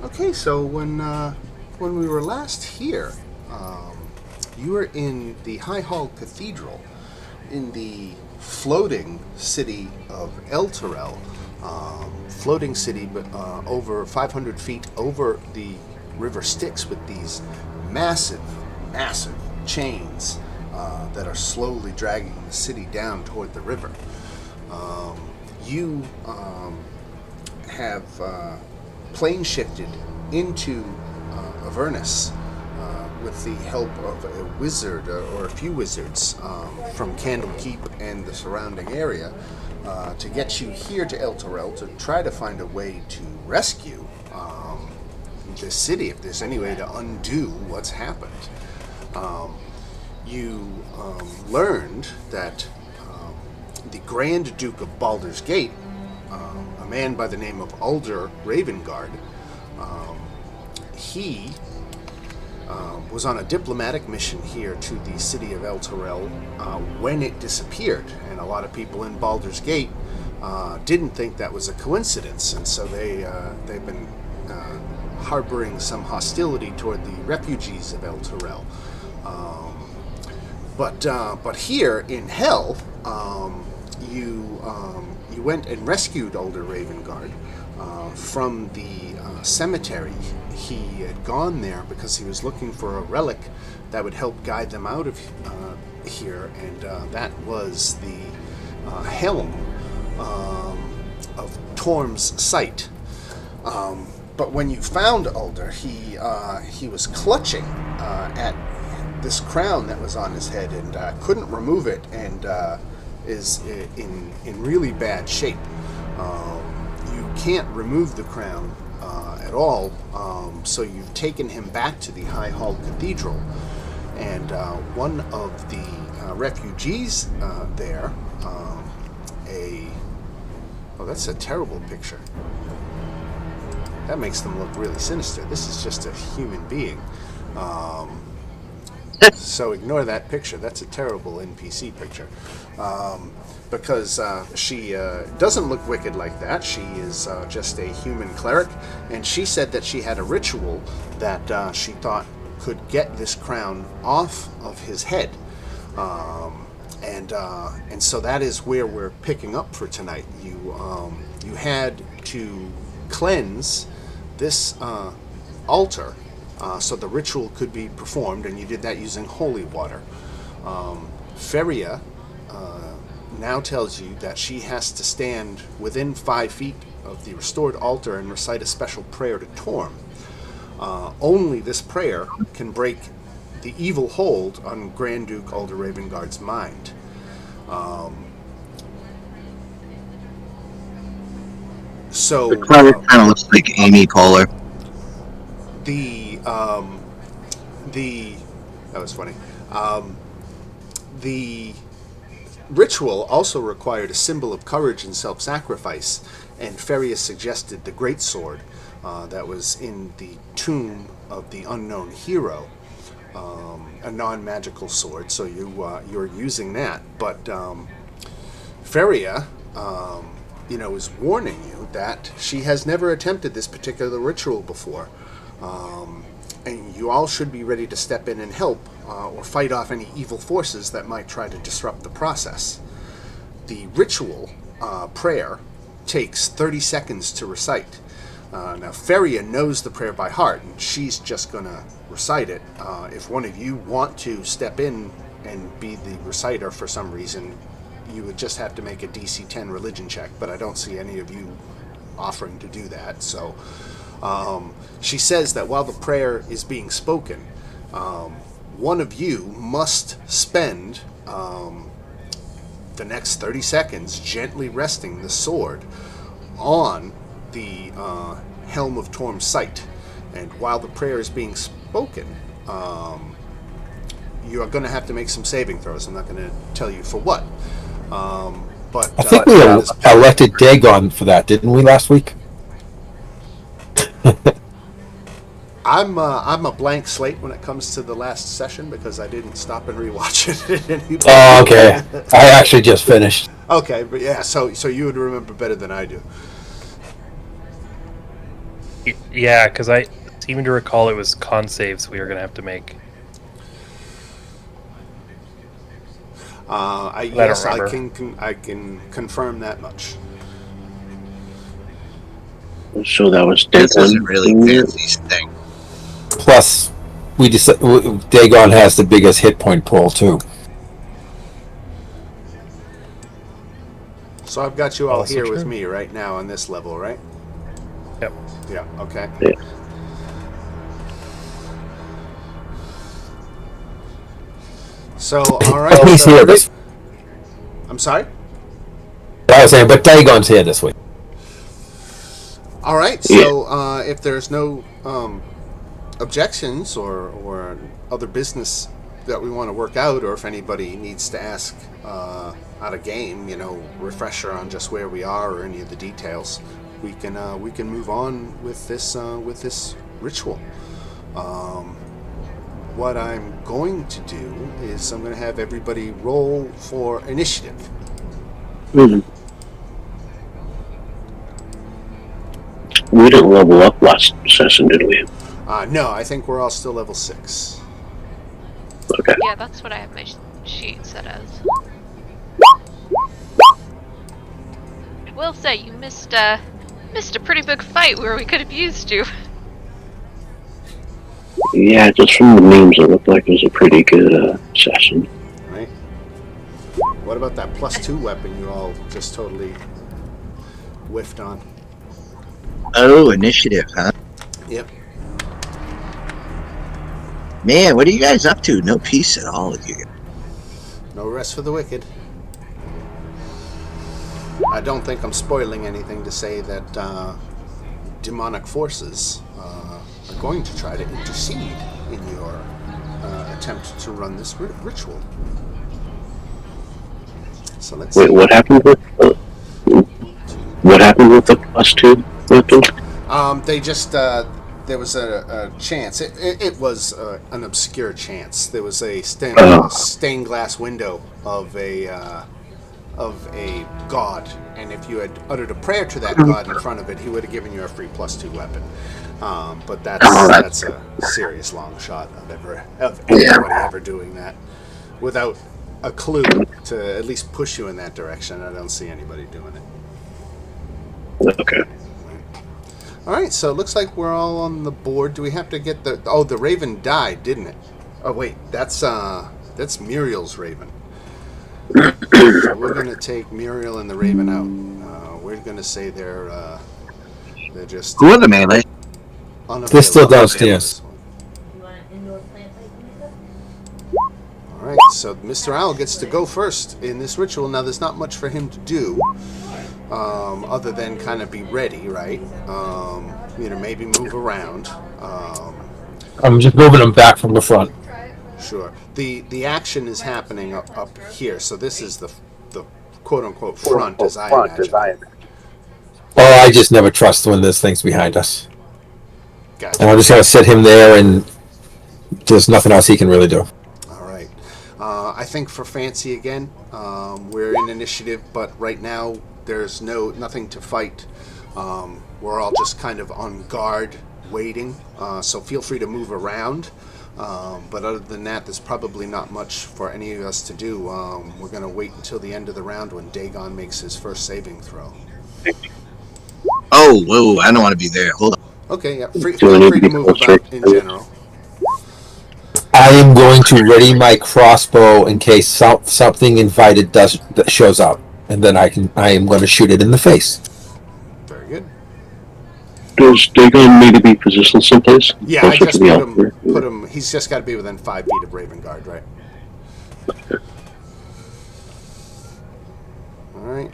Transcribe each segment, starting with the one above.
Okay, so when we were last here, you were in the High Hall Cathedral in the floating city of El Terrell, floating city, but over 500 feet over the River Styx, with these massive, massive chains that are slowly dragging the city down toward the river. You have plane shifted into Avernus with the help of a wizard or a few wizards from Candlekeep and the surrounding area to get you here to El Terrell to try to find a way to rescue the city, if there's any way to undo what's happened. You learned that the Grand Duke of Baldur's Gate, a man by the name of Alder Ravengard, he was on a diplomatic mission here to the city of El Terrell when it disappeared, and a lot of people in Baldur's Gate didn't think that was a coincidence, and so they've been harboring some hostility toward the refugees of El Terrell. But here in Hell, you went and rescued Alder Ravengard from the cemetery. He had gone there because he was looking for a relic that would help guide them out of here, and that was the helm of Torm's sight. But when you found Alder, he was clutching at this crown that was on his head and couldn't remove it, and is in really bad shape. You can't remove the crown at all, so you've taken him back to the High Hall Cathedral, and one of the refugees there, that's a terrible picture. That makes them look really sinister. This is just a human being. So ignore that picture. That's a terrible NPC picture. Because she doesn't look wicked like that. She is just a human cleric. And she said that she had a ritual that she thought could get this crown off of his head. And so that is where we're picking up for tonight. You had to cleanse this altar so the ritual could be performed, and you did that using holy water. Feria now tells you that she has to stand within 5 feet of the restored altar and recite a special prayer to Torm. Only this prayer can break the evil hold on Grand Duke Alder Ravengard's mind. So the cleric kind of looks like Amy Poehler. That was funny. The ritual also required a symbol of courage and self-sacrifice, and Feria suggested the great sword that was in the tomb of the unknown hero, a non-magical sword. So you're using that, but Feria, is warning you that she has never attempted this particular ritual before. And you all should be ready to step in and help or fight off any evil forces that might try to disrupt the process. The ritual prayer takes 30 seconds to recite. Now, Feria knows the prayer by heart, and she's just going to recite it. If one of you want to step in and be the reciter for some reason, you would just have to make a DC 10 religion check, but I don't see any of you offering to do that. So she says that while the prayer is being spoken, one of you must spend the next 30 seconds gently resting the sword on the helm of Torm's sight. And while the prayer is being spoken, you are going to have to make some saving throws. I'm not going to tell you for what. But I think we elected Dagon for that, didn't we, last week? I'm a blank slate when it comes to the last session because I didn't stop and rewatch it. Oh, okay. I actually just finished. Okay, but yeah, so you would remember better than I do. Yeah, because I seem to recall it was con saves we were going to have to make. Yes, I remember. can confirm that much. So that was This Dagon. isn't really Fancy's thing. Plus, Dagon has the biggest hit point pool too. So I've got you all Also here true. with me right now on this level, right? Yep. Yeah. Okay. Yeah. So all right. He's so here this. I'm sorry. I was saying, but Dagon's here this week. All right. So if there's no objections or other business that we want to work out, or if anybody needs to ask out of game, refresher on just where we are or any of the details, we can move on with this ritual. What I'm going to do is I'm going to have everybody roll for initiative. Mm-hmm. We didn't level up last session, did we? No, I think we're all still level 6. Okay. Yeah, that's what I have my sheet set as. I will say, you missed a pretty big fight where we could have used you. Yeah, just from the names, it looked like it was a pretty good session. Right? What about that +2 weapon you all just totally whiffed on? Oh, initiative, huh? Yep. Man, what are you guys up to? No peace at all with you guys. No rest for the wicked. I don't think I'm spoiling anything to say that demonic forces are going to try to intercede in your attempt to run this ritual. So let's Wait, see. what happened with the +2 weapon? They just there was a chance. It was an obscure chance. There was a stained glass window of a god, and if you had uttered a prayer to that god in front of it, he would have given you a free +2 weapon. But that's a serious long shot of anybody ever doing that without a clue to at least push you in that direction. I don't see anybody doing it. Okay. All right, so it looks like we're all on the board. Do we have to get the? Oh, the raven died, didn't it? Oh wait, that's Muriel's raven. So we're gonna take Muriel and the raven out. We're gonna say they're just Who are the melee? unavailable. They're still downstairs. All right, so Mr. Owl gets to go first in this ritual. Now, there's not much for him to do. Other than kind of be ready, right? Maybe move around. I'm just moving them back from the front. Sure. The action is happening up here, so this is the quote unquote front, as I imagine. Oh, I just never trust when there's things behind us. Gotcha. And I'm just gonna sit him there, and there's nothing else he can really do. All right. I think for Fancy again, we're in initiative, but right now there's nothing to fight. We're all just kind of on guard, waiting. So feel free to move around. But other than that, there's probably not much for any of us to do. We're going to wait until the end of the round when Dagon makes his first saving throw. Oh, whoa, I don't want to be there. Hold on. Okay, yeah. Feel free to move about in general. I am going to ready my crossbow in case something invited that shows up, and then I am going to shoot it in the face. Very good. Does Dagon need to be positioned someplace? Yeah, I just put him. He's just got to be within 5 feet of Raven Guard, right? All right.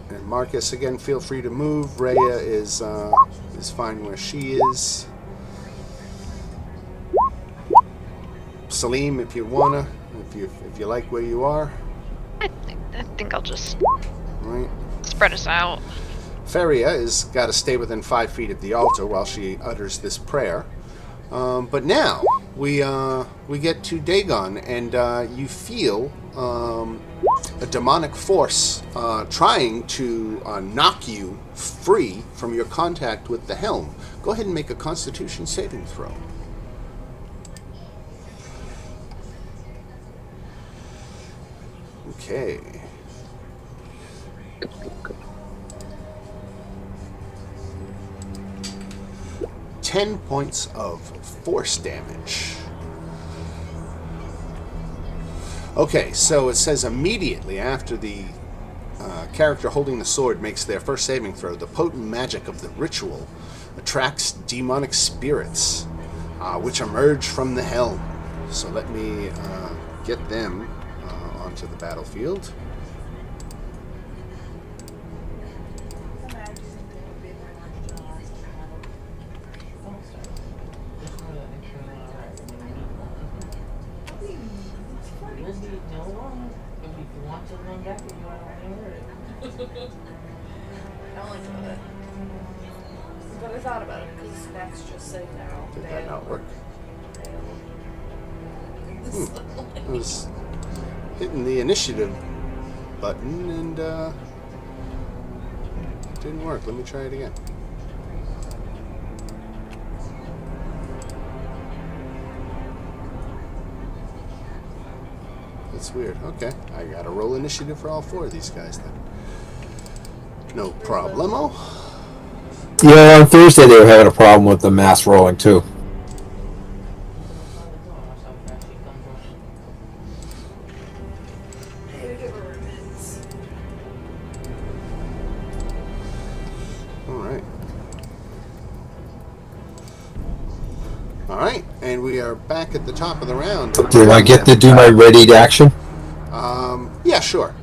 And Marcus, again, feel free to move. Rhea is fine where she is. Salim, if you wanna, if you like where you are. I think I'll just All right. spread us out. Feria is got to stay within 5 feet of the altar while she utters this prayer. But now we get to Dagon, and you feel a demonic force trying to knock you free from your contact with the helm. Go ahead and make a Constitution saving throw. Okay. 10 points of force damage. Okay, so it says immediately after the character holding the sword makes their first saving throw, the potent magic of the ritual attracts demonic spirits, which emerge from the helm. So let me get them onto the battlefield. But I thought about it because that's just sitting there all Did day. that not work? I was hitting the initiative button and it didn't work. Let me try it again. That's weird. Okay, I gotta roll initiative for all 4 of these guys then. No problemo. Yeah, on Thursday they were having a problem with the mass rolling too. Alright, and we are back at the top of the round. Do I get to do my readied action? Yeah, sure.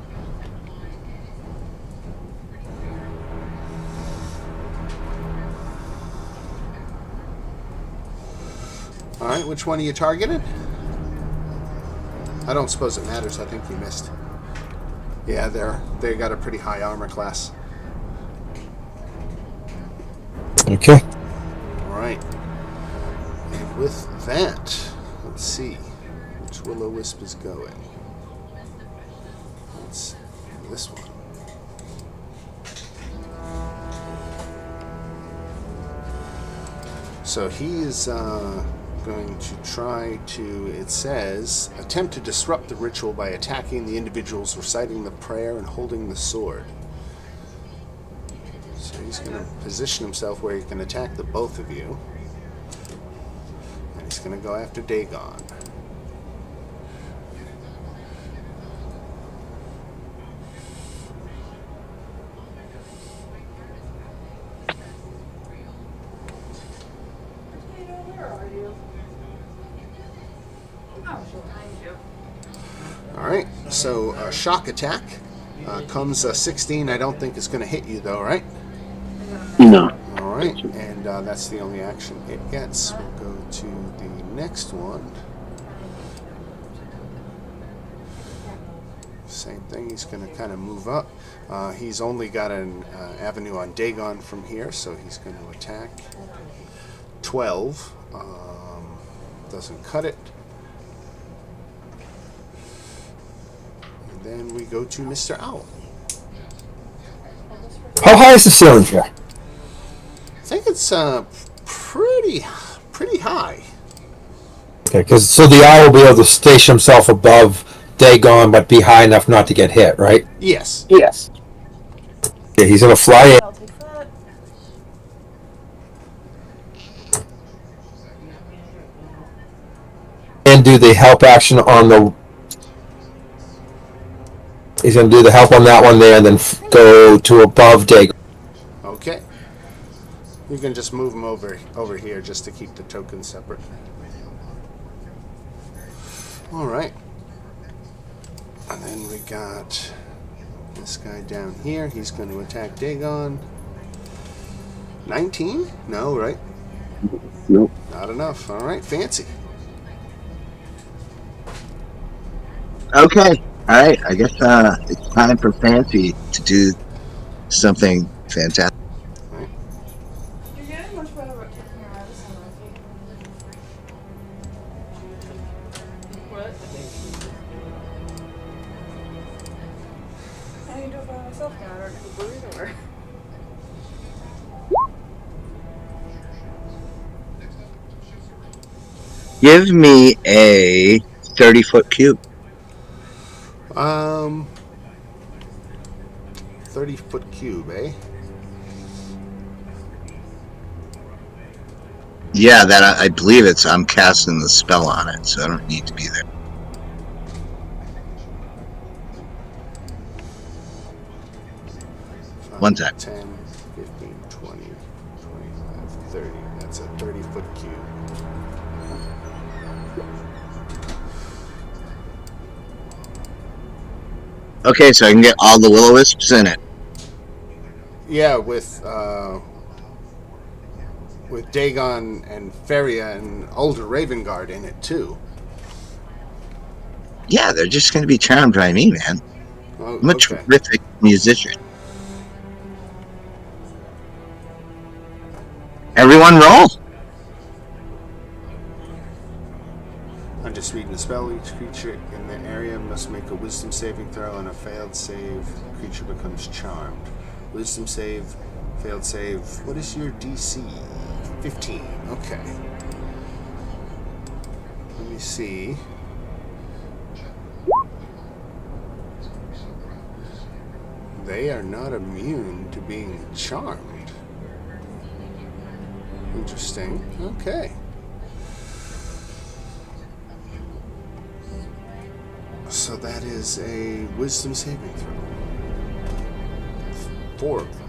Alright, which one are you targeted? I don't suppose it matters. I think you missed. Yeah, they got a pretty high armor class. Okay. Alright. And with that, let's see which Will-O-Wisp is going. It's this one. So he is going to try to, it says, attempt to disrupt the ritual by attacking the individuals reciting the prayer and holding the sword. So he's going to position himself where he can attack the both of you. And he's going to go after Dagon. Alright, so shock attack comes 16. I don't think it's going to hit you though, right? No. Alright, and that's the only action it gets. We'll go to the next one. Same thing, he's going to kind of move up. He's only got an avenue on Dagon from here, so he's going to attack. 12. Doesn't cut it. And then we go to Mr. Owl. How high is the ceiling here? I think it's pretty high. Okay, because so the owl will be able to station himself above Dagon, but be high enough not to get hit, right? Yes. Yes. Okay, he's gonna fly in. I'll take that. And do the help action on the. He's going to do the help on that one there, and then go to above Dagon. Okay. You can just move him over here just to keep the tokens separate. All right. And then we got this guy down here. He's going to attack Dagon. 19? No, right? Nope. Not enough. All right, fancy. Okay. All right. I guess it's time for Fancy to do something fantastic. You're getting much better at taking your medicine, I think. Give me a 30-foot cube. 30-foot cube, eh? Yeah, that I believe I'm casting the spell on it, so I don't need to be there. One time. 10, 15, 20, 25, 30. That's a 30-foot cube. Okay, so I can get all the will-o-wisps in it. Yeah, with Dagon and Feria and Ulder Ravengard in it too. Yeah, they're just going to be charmed by me, man. Oh, I'm a terrific musician. Everyone roll. I'm just reading the spell. Each creature in the area must make a wisdom saving throw. On a failed save, the creature becomes charmed. Wisdom save, failed save. What is your DC? 15. Okay. Let me see. They are not immune to being charmed. Interesting. Okay. So that is a wisdom saving throw. 4 of them.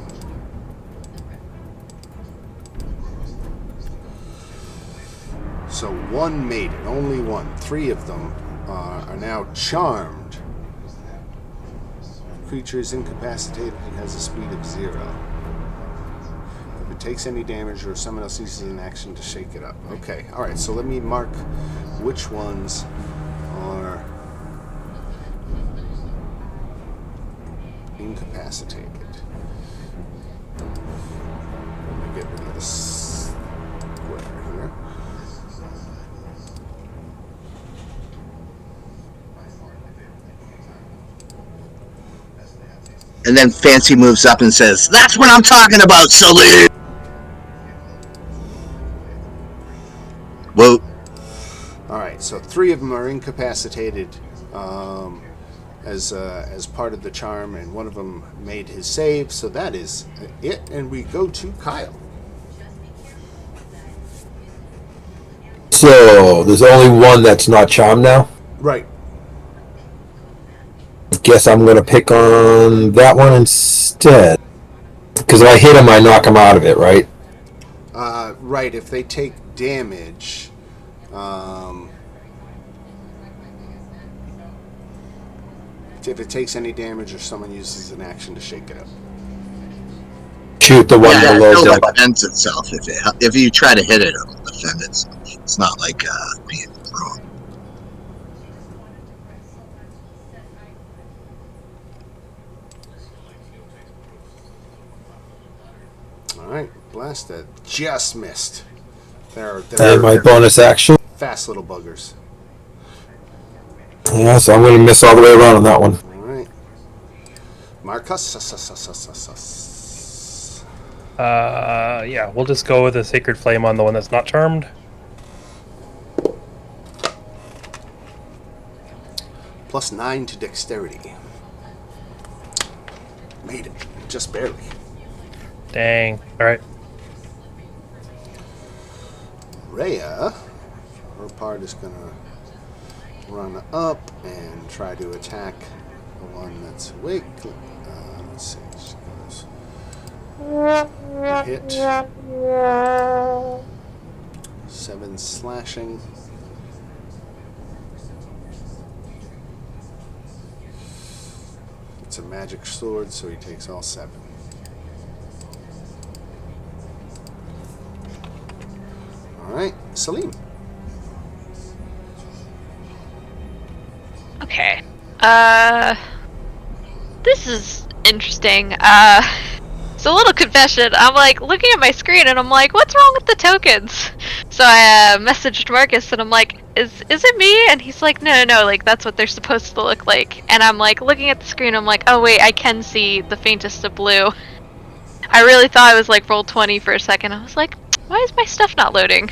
So one made it, only one. 3 of them are now charmed. The creature is incapacitated and has a speed of 0. If it takes any damage or someone else uses an action to shake it up. Okay, alright, so let me mark which ones are incapacitated. Let me get rid of this square here. And then Fancy moves up and says, "That's what I'm talking about, salute!" Whoa. Alright, so 3 of them are incapacitated as part of the charm, and one of them made his save, so that is it, and we go to Kyle. So there's only one that's not charmed now. Right. Guess I'm gonna pick on that one instead. Because if I hit him, I knock him out of it, right? Right, if they take damage, if it takes any damage or someone uses an action to shake it up. Shoot the one below it deck. defends itself. If you try to hit it, it'll defend itself. It's not like being thrown. Alright, blast that. Just missed. They're And my bonus action. fast little buggers. Yeah, so I'm gonna miss all the way around on that one. Alright. Marcus. Yeah, we'll just go with a Sacred Flame on the one that's not charmed. Plus 9 to dexterity. Made it. Just barely. Dang. Alright. Rhea, her part is going to run up and try to attack the one that's awake. Let's see. She goes. Hit. 7 slashing. It's a magic sword, so he takes all 7. Alright, Salim. Okay. This is interesting. So a little confession, I'm like looking at my screen and I'm like, what's wrong with the tokens? So I messaged Marcus and I'm like, is it me? And he's like, no, like that's what they're supposed to look like. And I'm like looking at the screen, I'm like, oh wait, I can see the faintest of blue. I really thought I was like roll 20 for a second. I was like, why is my stuff not loading?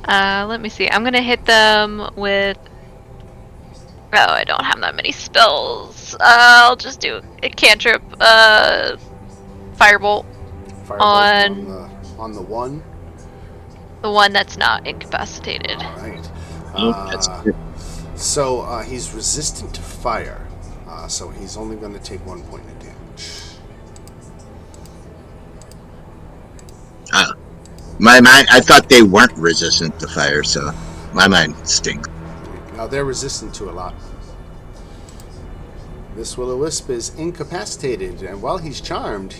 Let me see. I'm gonna hit them with. Oh, I don't have that many spells. I'll just do a cantrip. Firebolt Firebolt on on the one. the one that's not incapacitated. All right. Oh, that's good. So he's resistant to fire. So he's only going to take 1 point of damage. My mind, I thought they weren't resistant to fire, so my mind stinks. Now they're resistant to a lot. This will-o-wisp is incapacitated, and while he's charmed,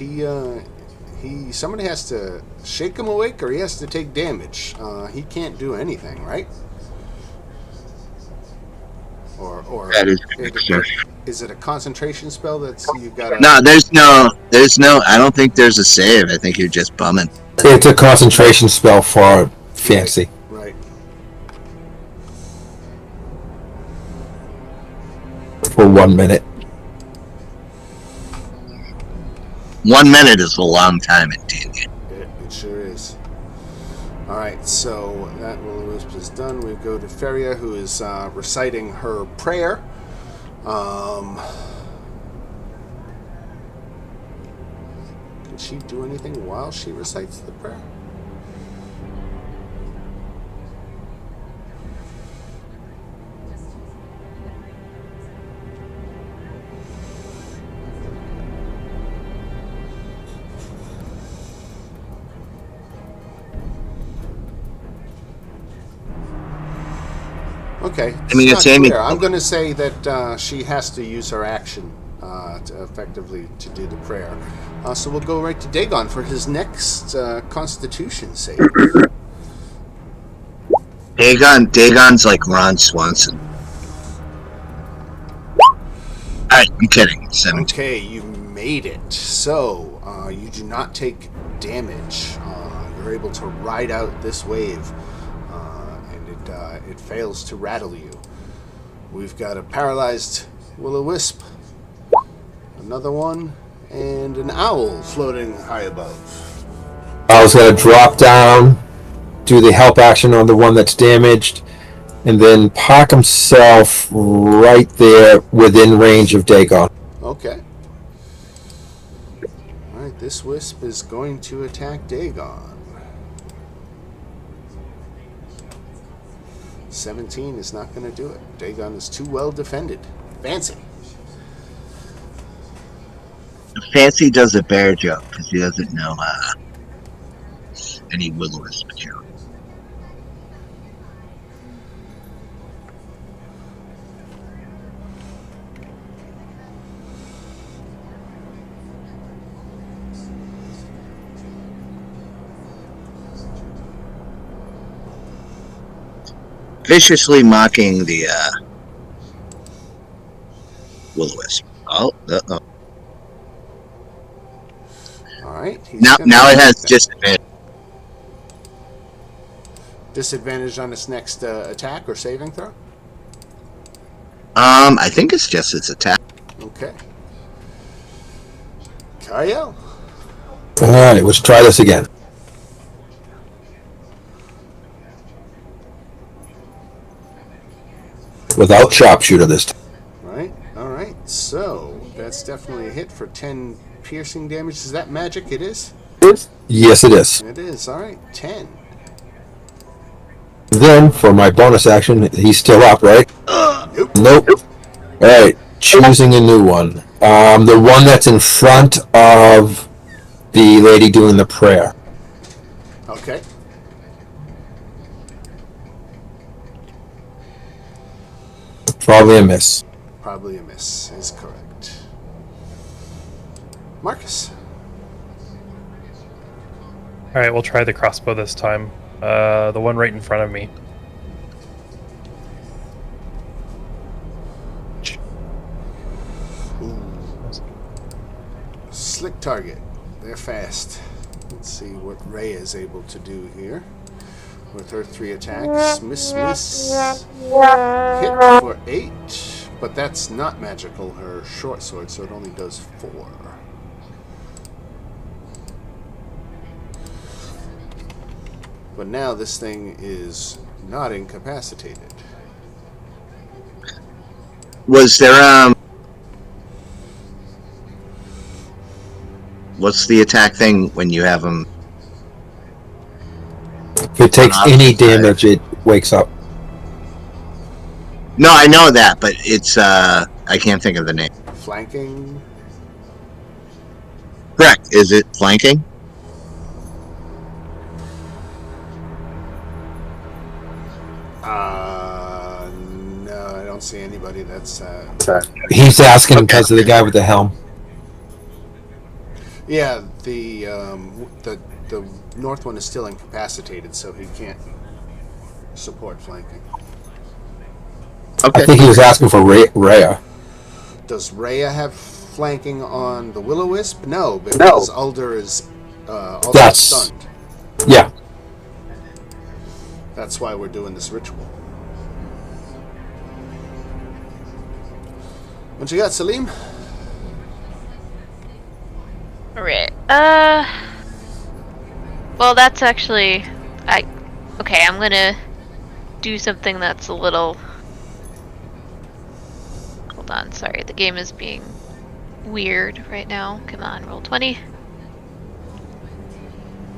somebody has to shake him awake, or he has to take damage. He can't do anything, right? Or That is correct, sir. is it a concentration spell that's you got? No, there's no. I don't think there's a save. I think you're just bumming. It's a concentration spell for fancy. Right. For 1 minute. 1 minute is a long time in D&D. It sure is. All right, so that will-o-wisp is done. We go to Feria, who is reciting her prayer. Can she do anything while she recites the prayer? Okay. I mean, it's aiming. I'm going to say that she has to use her action to effectively to do the prayer. So we'll go right to Dagon for his next Constitution save. Dagon's like Ron Swanson. Alright, I'm kidding. 17. Okay, you made it. So you do not take damage. You're able to ride out this wave, and it fails to rattle you. We've got a paralyzed will-o-wisp, another one, and an owl floating high above. I was going to drop down, do the help action on the one that's damaged, and then park himself right there within range of Dagon. Okay. Alright, this wisp is going to attack Dagon. 17 is not going to do it. Dagon is too well defended. Fancy. Fancy does a bear joke because he doesn't know any will-o-wisp joke. Viciously mocking the will-o-wisp. Oh. Alright. Now it has disadvantage. Disadvantage on its next attack or saving throw? I think it's just its attack. Okay. Kyle. Alright, let's try this again. Without sharpshooter this time. Alright. So, that's definitely a hit for 10 piercing damage. Is that magic? It is? Yes, it is. It is. Alright. 10. Then, for my bonus action, he's still up, right? Nope. Alright, choosing a new one. The one that's in front of the lady doing the prayer. Okay. Probably a miss. Probably a miss is correct. Marcus. Alright, we'll try the crossbow this time. The one right in front of me. Ooh. Slick target. They're fast. Let's see what Ray is able to do here. With her 3 attacks. Miss. Hit for 8. But that's not magical, her short sword, so it only does 4. But now this thing is not incapacitated. Was there what's the attack thing when you have them? If it takes any damage, it wakes up. No, I know that, but it's I can't think of the name. Flanking? Correct. Is it flanking? No, I don't see anybody that's... He's asking because of the guy with the helm. Yeah, the north one is still incapacitated, so he can't support flanking. Okay. I think he was asking for Rhea. Does Rhea have flanking on the Will-O-Wisp? No, because Ulder is also stunned. Yeah. That's why we're doing this ritual. What you got, Salim? Right. Well, that's actually... Okay, I'm gonna do something that's a little... Hold on, sorry. The game is being weird right now. Come on, roll 20.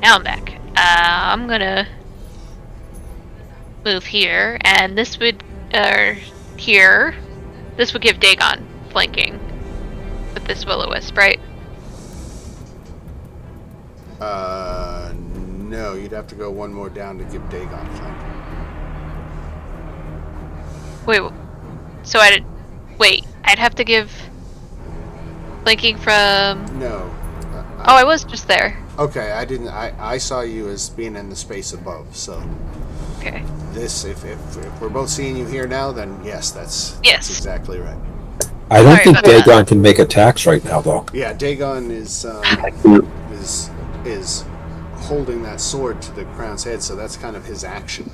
Now I'm back. I'm gonna move here, and this would... here. This would give Dagon flanking with this Will-O-Wisp, right? No, you'd have to go one more down to give Dagon flanking. Wait, so I'd have to give flanking from... No. I was just there. Okay, I didn't. I saw you as being in the space above. So, Okay. this, if we're both seeing you here now, then yes, that's exactly right. I don't Sorry think about that. Dagon can make attacks right now, though. Yeah, Dagon is holding that sword to the crown's head, so that's kind of his action.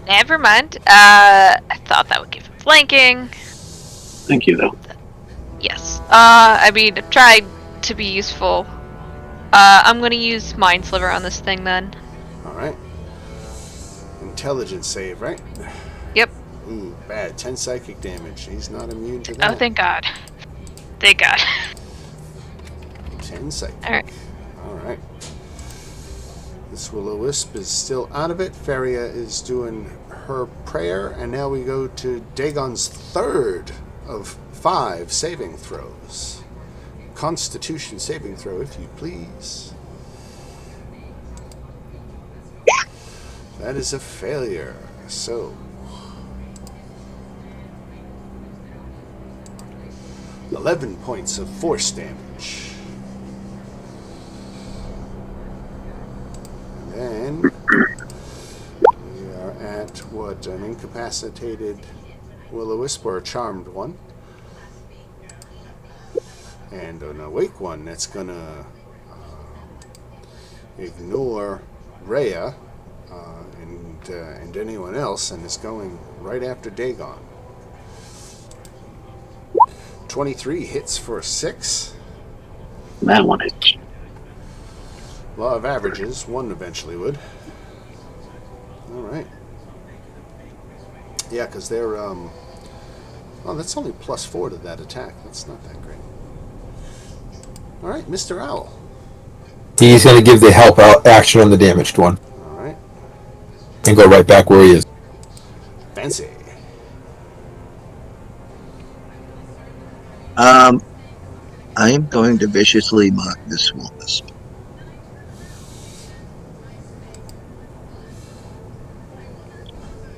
Never mind. I thought that would give him flanking. Thank you, though. Yes. I mean, I tried to be useful. I'm gonna use Mind Sliver on this thing then. All right. Intelligence save, right? Yep. Ooh, bad. 10 psychic damage. He's not immune to that. Oh, thank God. Thank God. 10 psychic. Alright. All right. This Will-O-Wisp is still out of it. Feria is doing her prayer, and now we go to Dagon's third of 5 saving throws. Constitution saving throw, if you please. That is a failure. So, 11 points of force damage. And then we are at what, an incapacitated Will-O-Wisp or a charmed one. And an awake one that's gonna ignore Rhea and anyone else, and is going right after Dagon. 23 hits for 6. That one is. Law of averages, 1 eventually would. Alright. Yeah, because they're, oh, that's only +4 to that attack. That's not that great. Alright, Mr. Owl. He's going to give the help out action on the damaged one. Alright. And go right back where he is. Fancy. I am going to viciously mock this Will-O-Wisp.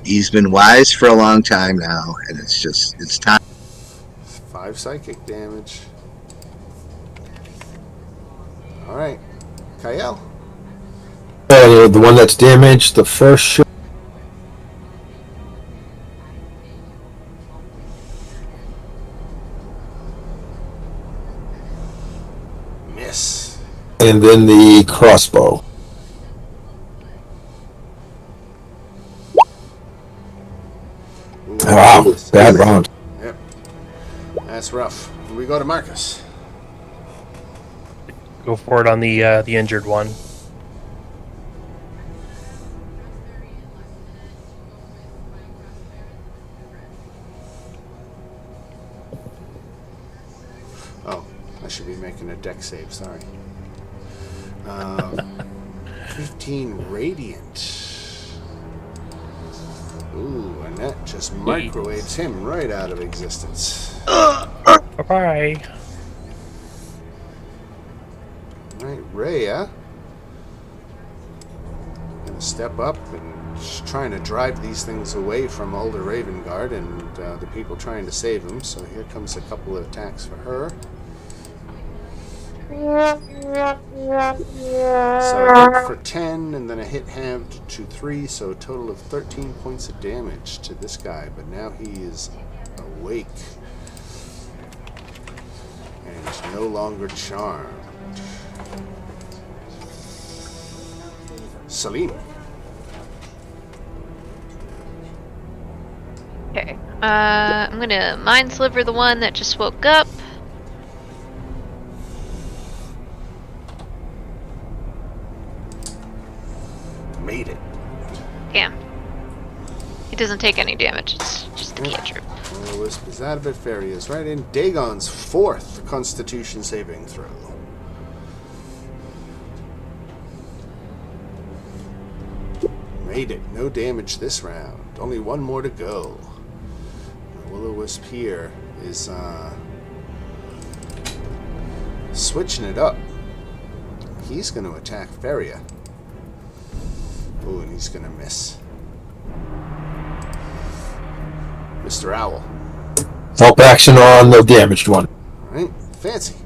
He's been wise for a long time now, and it's time. 5 psychic damage. Alright. Kyle. The one that's damaged, the first shot. Miss. And then the crossbow. Ooh, Wow, miss. bad round. Yep. That's rough. We go to Marcus. Go for it on the injured one. should be making a deck save, sorry. 15 radiant. Ooh, and that just microwaves him right out of existence. Bye-bye. Right, Rhea. Gonna step up and just trying to drive these things away from Alder Ravengard and the people trying to save him. So here comes a couple of attacks for her. So a hit for 10, and then a hit halved to 3, so a total of 13 points of damage to this guy. But now he is awake and is no longer charmed. Salim. Okay. I'm gonna mind sliver the one that just woke up. Made it. Damn. He doesn't take any damage. It's just a cantrip. The Wisp is out of it. Fairy is right in. Dagon's 4th Constitution saving throw. Made it. No damage this round. Only one more to go. The Will-O-Wisp here is switching it up. He's going to attack Feria. Ooh, and he's going to miss. Mr. Owl. Help action on the damaged one. Alright, Fancy.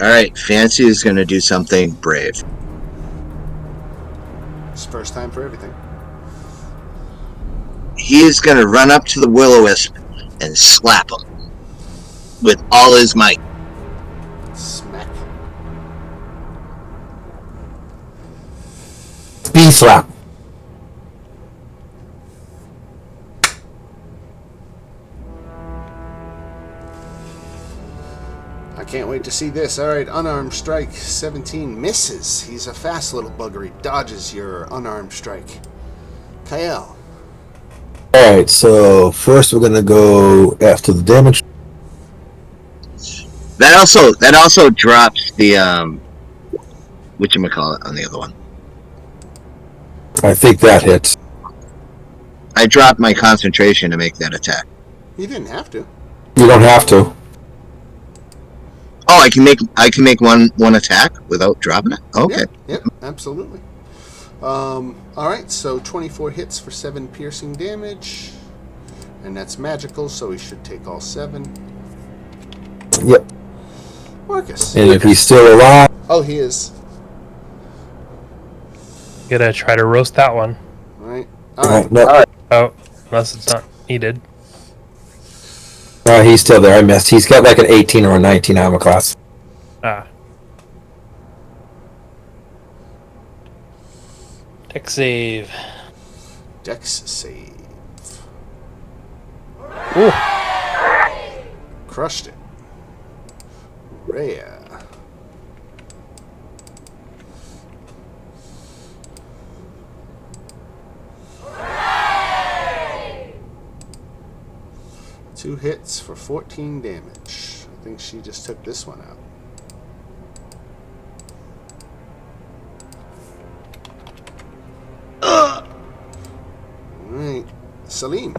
Alright, Fancy is going to do something brave. It's first time for everything. He is going to run up to the Will-O-Wisp and slap him with all his might. Smack. Speed slap. I can't wait to see this. Alright, unarmed strike. 17 misses. He's a fast little bugger. He dodges your unarmed strike. Kael. Alright, so first we're gonna go after the damage. That also drops the whatchamacallit on the other one. I think that hits. I dropped my concentration to make that attack. You didn't have to. You don't have to. Oh, I can make one attack without dropping it? Okay. Yep, absolutely. Alright, so 24 hits for 7 piercing damage. And that's magical, so he should take all 7. Yep. Marcus. And if he's still alive, Oh, he is. Gotta try to roast that one. Alright. no, Oh, unless it's not needed. he's still there. I missed. He's got like an 18 or a 19 armor class. Ah. Deck save. Dex save. Ooh. Crushed it. Rhea. Two hits for 14 damage. I think she just took this one out. Alright. Salim.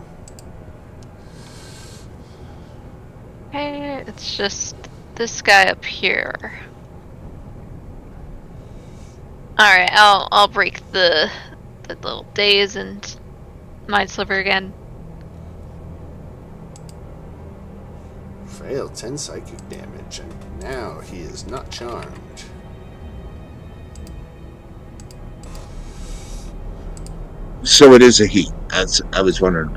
Okay, it's just this guy up here. Alright, I'll break the little daze and mind sliver again. Failed 10 psychic damage, and now he is not charmed. So it is a he. As I was wondering.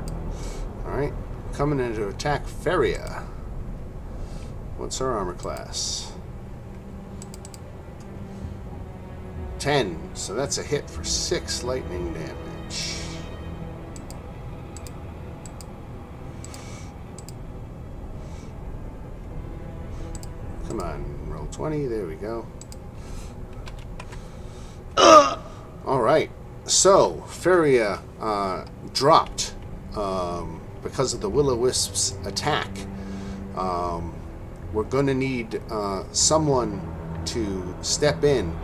Alright, coming in to attack Feria. What's her armor class? 10, so that's a hit for 6 lightning damage. Come on, roll 20, there we go. Alright, so Feria dropped because of the will-o'-wisps attack, we're going to need someone to step in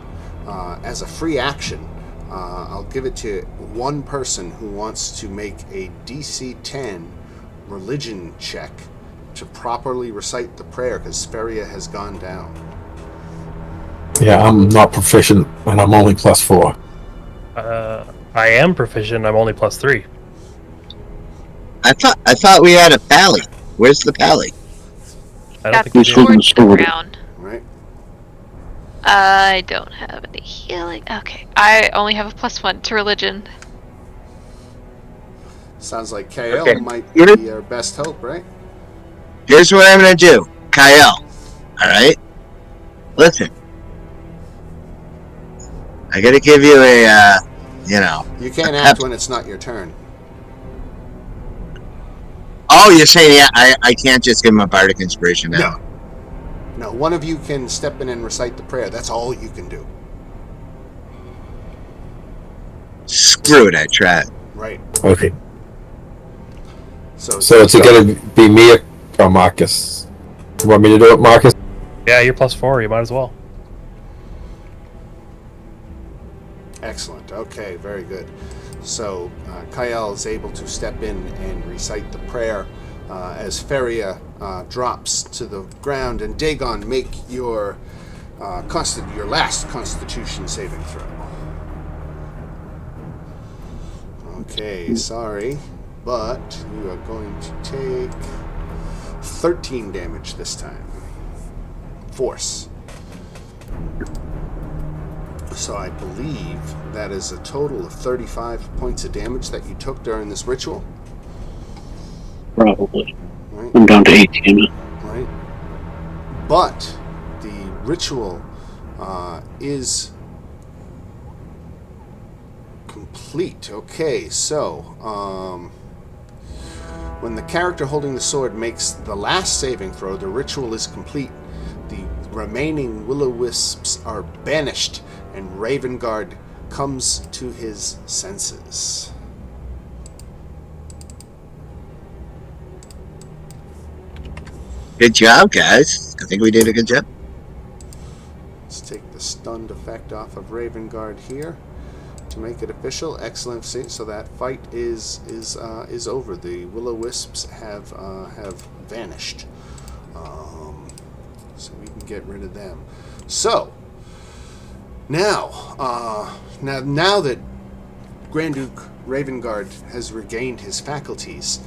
as a free action. I'll give it to one person who wants to make a DC 10 religion check to properly recite the prayer, because Feria has gone down. Yeah, I'm not proficient, and I'm only +4. I am proficient. I'm only +3. I thought we had a pally. Where's the pally? I don't Got think we Who's do. holding towards the sword? ground. Right? I don't have any healing. Okay, I only have a +1 to religion. Sounds like KL Okay. might be our best hope, right? Here's what I'm gonna do, Kyle. All right, listen. I gotta give you a, You can't act when it's not your turn. Oh, you're saying I can't just give him a bardic inspiration now? No, one of you can step in and recite the prayer. That's all you can do. Screw it, I tried. Right. Okay. So it's going to be me or Marcus? You want me to do it, Marcus? Yeah, you're +4. You might as well. excellent. Okay, very good. So Kyle is able to step in and recite the prayer as Feria drops to the ground. And Dagon, make your last Constitution saving throw. Okay, sorry, but you are going to take 13 damage this time. Force. So I believe that is a total of 35 points of damage that you took during this ritual. Probably. Right? I'm down to 18. Right. But the ritual is complete. Okay, so when the character holding the sword makes the last saving throw, the ritual is complete. The remaining will-o'-wisps are banished, and Ravengard comes to his senses. Good job, guys. I think we did a good job. Let's take the stunned effect off of Ravengard here to make it official. Excellent. So that fight is over. The will-o'-wisps have vanished. So we can get rid of them. So now that Grand Duke Ravengard has regained his faculties,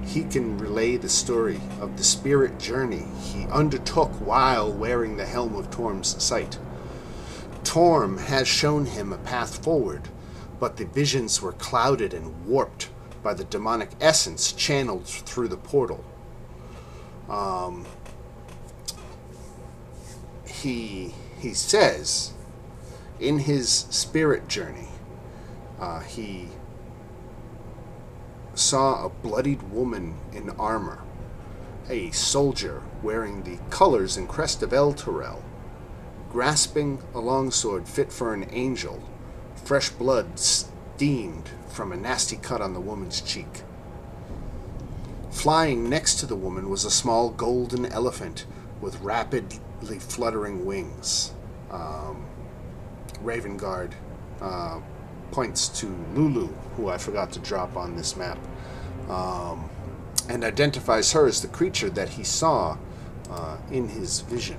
he can relay the story of the spirit journey he undertook while wearing the helm of Torm's sight. Torm has shown him a path forward, but the visions were clouded and warped by the demonic essence channeled through the portal. He says in his spirit journey, he saw a bloodied woman in armor, a soldier wearing the colors and crest of El Torel, grasping a longsword fit for an angel, fresh blood steamed from a nasty cut on the woman's cheek. Flying next to the woman was a small golden elephant with rapidly fluttering wings. Ravengard points to Lulu, who I forgot to drop on this map, and identifies her as the creature that he saw in his vision.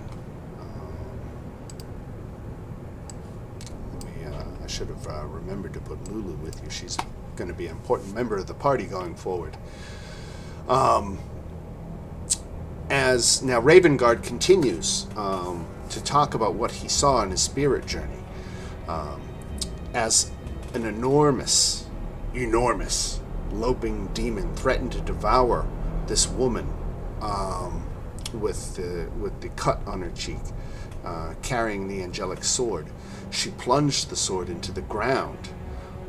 I should have remembered to put Lulu with you. She's going to be an important member of the party going forward. As now Ravengard continues to talk about what he saw in his spirit journey, as an enormous loping demon threatened to devour this woman with the cut on her cheek, carrying the angelic sword. She plunged the sword into the ground,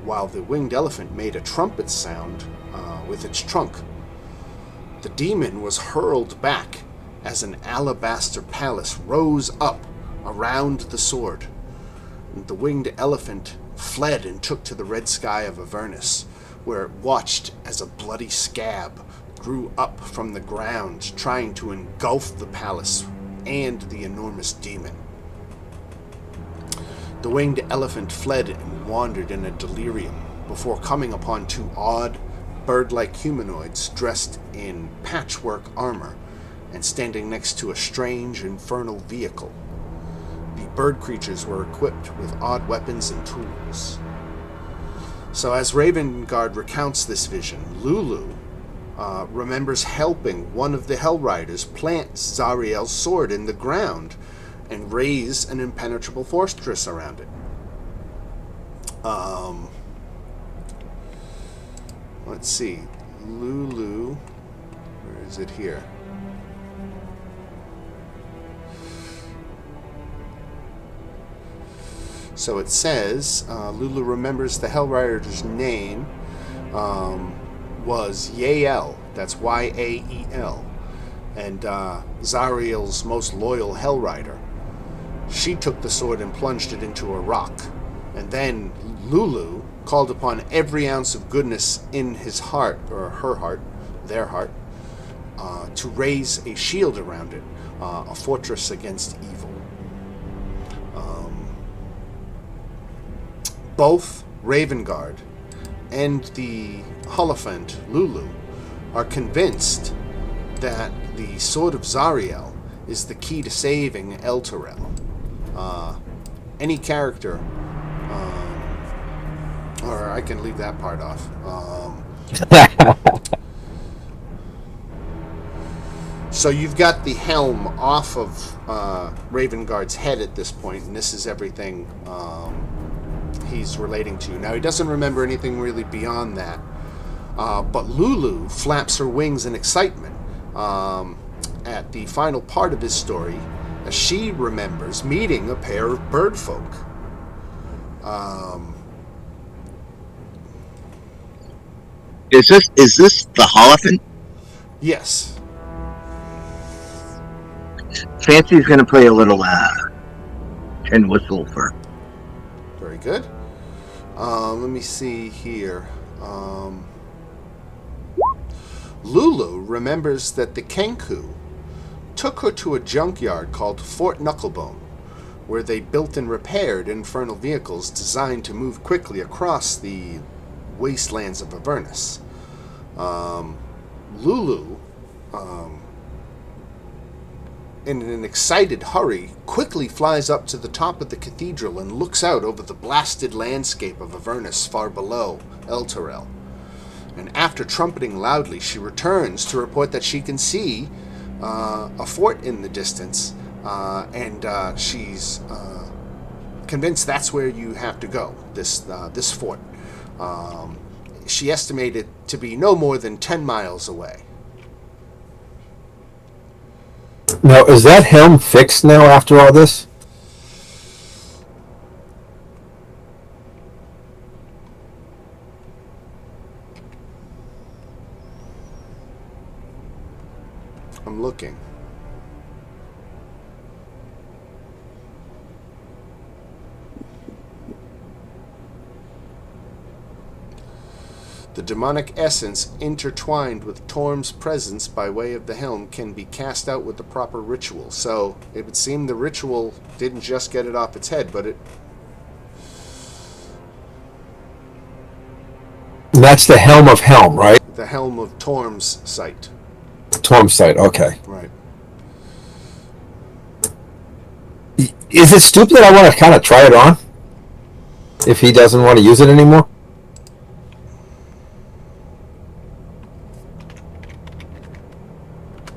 while the winged elephant made a trumpet sound with its trunk. The demon was hurled back as an alabaster palace rose up around the sword. The winged elephant fled and took to the red sky of Avernus, where it watched as a bloody scab grew up from the ground, trying to engulf the palace and the enormous demon. The winged elephant fled and wandered in a delirium before coming upon two odd, bird-like humanoids dressed in patchwork armor and standing next to a strange, infernal vehicle. The bird creatures were equipped with odd weapons and tools. So as Ravengard recounts this vision, Lulu remembers helping one of the Hell Riders plant Zariel's sword in the ground and raise an impenetrable fortress around it. Let's see. Lulu, where is it here? So it says, Lulu remembers the Hellrider's name was Yael. That's Yael. And Zariel's most loyal Hellrider. She took the sword and plunged it into a rock. And then Lulu called upon every ounce of goodness in his heart, or her heart, their heart, to raise a shield around it, a fortress against evil. Both Ravengard and the Holophant, Lulu, are convinced that the Sword of Zariel is the key to saving Elturel. Any character, or I can leave that part off. So you've got the helm off of Ravengard's head at this point, and this is everything he's relating to. Now, he doesn't remember anything really beyond that, but Lulu flaps her wings in excitement at the final part of his story, as she remembers meeting a pair of bird folk. Is this the Holophant? Yes. Fancy's gonna play a little tin whistle for. Very good. Let me see here. Lulu remembers that the Kenku took her to a junkyard called Fort Knucklebone, where they built and repaired infernal vehicles designed to move quickly across the wastelands of Avernus. Lulu, in an excited hurry, quickly flies up to the top of the cathedral and looks out over the blasted landscape of Avernus far below Elturel. And after trumpeting loudly, she returns to report that she can see a fort in the distance, and she's convinced that's where you have to go, this fort. She estimated to be no more than 10 miles away. Now, is that helm fixed now after all this? I'm looking. The demonic essence intertwined with Torm's presence by way of the helm can be cast out with the proper ritual. So it would seem the ritual didn't just get it off its head, but it... That's the helm of Helm, right? The helm of Torm's sight. Torm's sight, okay. Right. Is it stupid that I want to kind of try it on? If he doesn't want to use it anymore?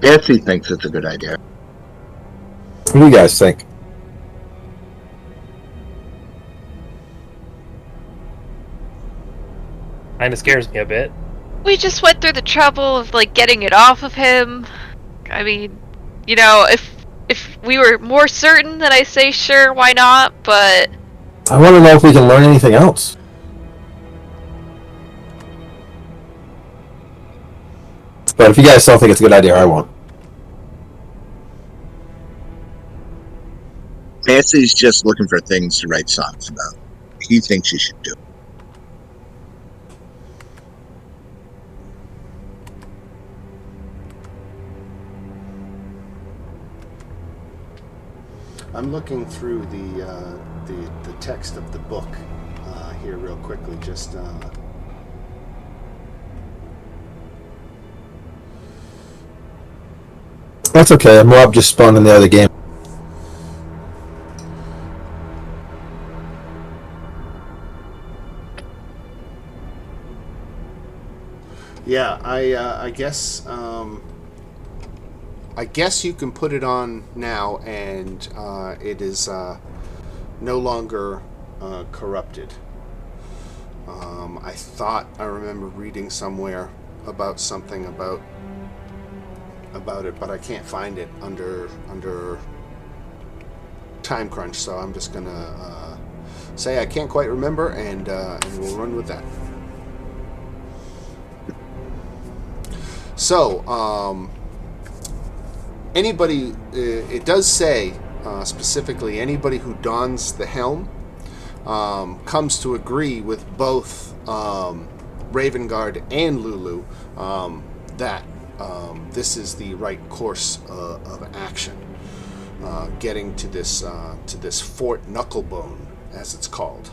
Fancy thinks it's a good idea. What do you guys think? Kind of scares me a bit. We just went through the trouble of like getting it off of him. I mean, you know, if we were more certain, then I say sure, why not? But I want to know if we can learn anything else. But if you guys don't think it's a good idea, I won't. Fancy's just looking for things to write songs about. He thinks you should do. I'm looking through the text of the book here real quickly. Just That's okay. Rob just spawned in the other game. yeah, I guess you can put it on now, and it is no longer corrupted. I thought I remember reading somewhere about something about it, but I can't find it under time crunch. So I'm just gonna say I can't quite remember, and we'll run with that. So anybody, it does say specifically anybody who dons the helm comes to agree with both Ravengard and Lulu that this is the right course of action. Getting to this Fort Knucklebone, as it's called.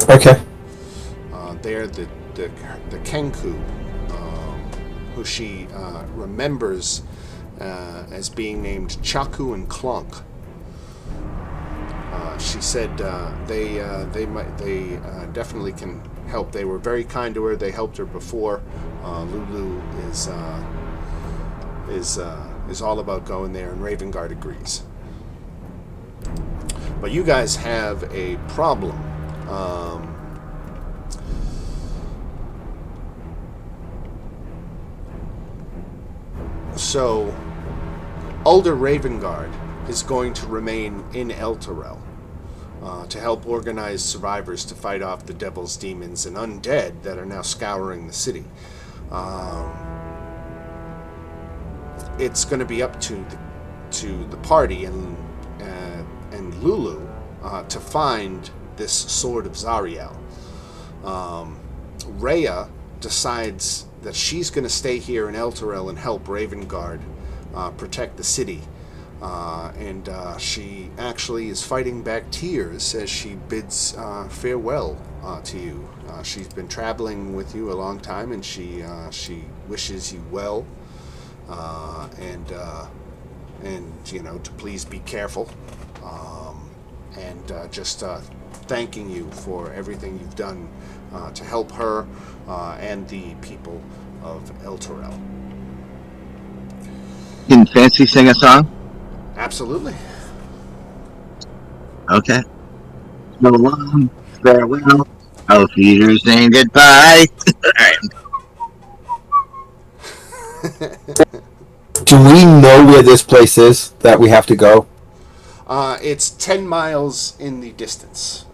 Okay. There, the Kenku, who she remembers as being named Chaku and Clunk. She said they definitely can help. They were very kind to her. They helped her before. Lulu is all about going there, and Ravengard agrees. But you guys have a problem. So, older Ravengard is going to remain in Elturel to help organize survivors to fight off the devil's demons and undead that are now scouring the city. It's going to be up to the party and Lulu to find this sword of Zariel. Rhea decides that she's going to stay here in Elturel and help Ravengard protect the city. And she actually is fighting back tears as she bids farewell to you. She's been traveling with you a long time, and she wishes you well, and to please be careful, and just thanking you for everything you've done to help her and the people of Elturel. Can Fancy sing a song? Absolutely. Okay. So long, farewell. Auf Wiedersehen, goodbye. Do we know where this place is that we have to go? It's 10 miles in the distance.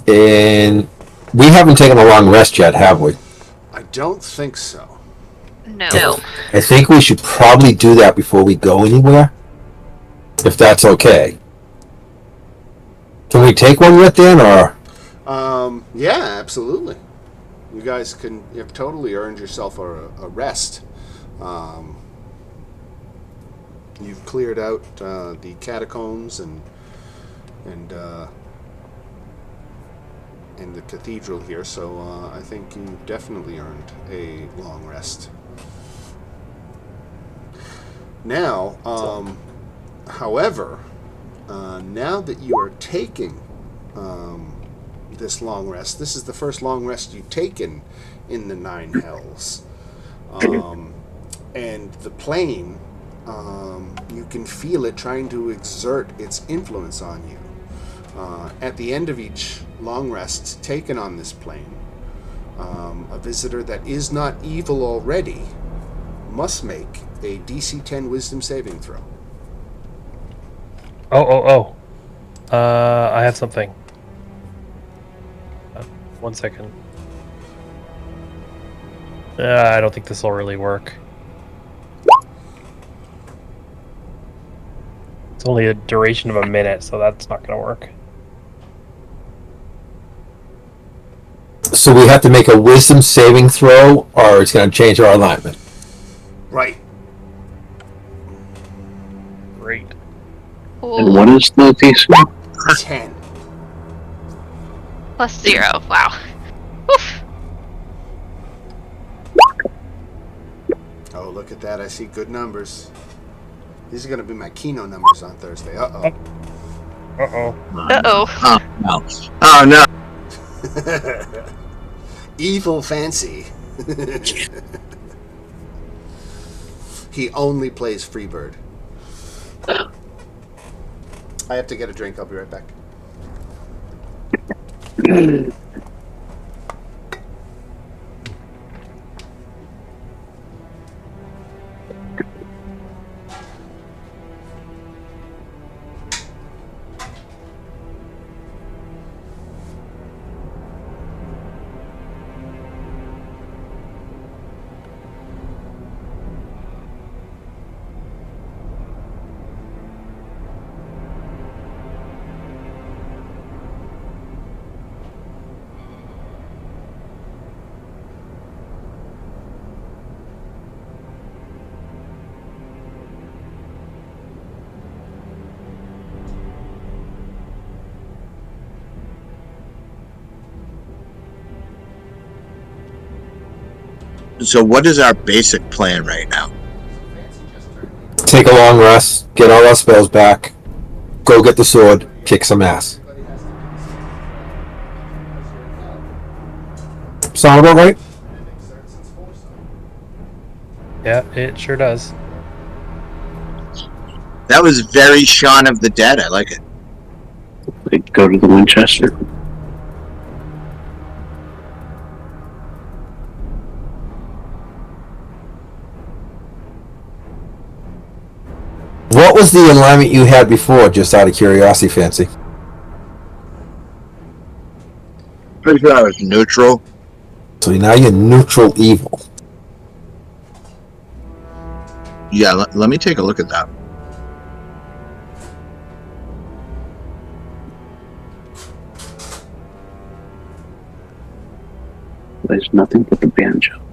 And we haven't taken a long rest yet, have we? I don't think so. No. I think we should probably do that before we go anywhere, if that's okay. Can we take one yet then, or? Yeah, absolutely. You guys you've totally earned yourself a rest. You've cleared out the catacombs and the cathedral here, so I think you definitely earned a long rest. Now, however, now that you are taking this long rest, this is the first long rest you've taken in the Nine Hells. And the plane, you can feel it trying to exert its influence on you. At the end of each long rest taken on this plane, a visitor that is not evil already must make a DC 10 Wisdom saving throw. I have something. 1 second. I don't think this will really work. It's only a duration of a minute, so that's not going to work. So we have to make a wisdom saving throw, or it's going to change our alignment? Right. Great. And what is the DC? 10. Plus 0. Wow. Oof. Oh, look at that. I see good numbers. These are going to be my Keno numbers on Thursday. Uh-oh. Uh-oh. Uh-oh. Oh, no. Oh, no. Evil Fancy. He only plays Freebird. I have to get a drink. I'll be right back. So what is our basic plan right now? Take a long rest, get all our spells back, go get the sword, kick some ass. Sound about right? Yeah, it sure does. That was very Shaun of the Dead. I like it. Like, go to the Winchester. What was the alignment you had before, just out of curiosity, Fancy? Pretty sure I was neutral. So now you're neutral evil. Yeah, let me take a look at that. There's nothing but the banjo.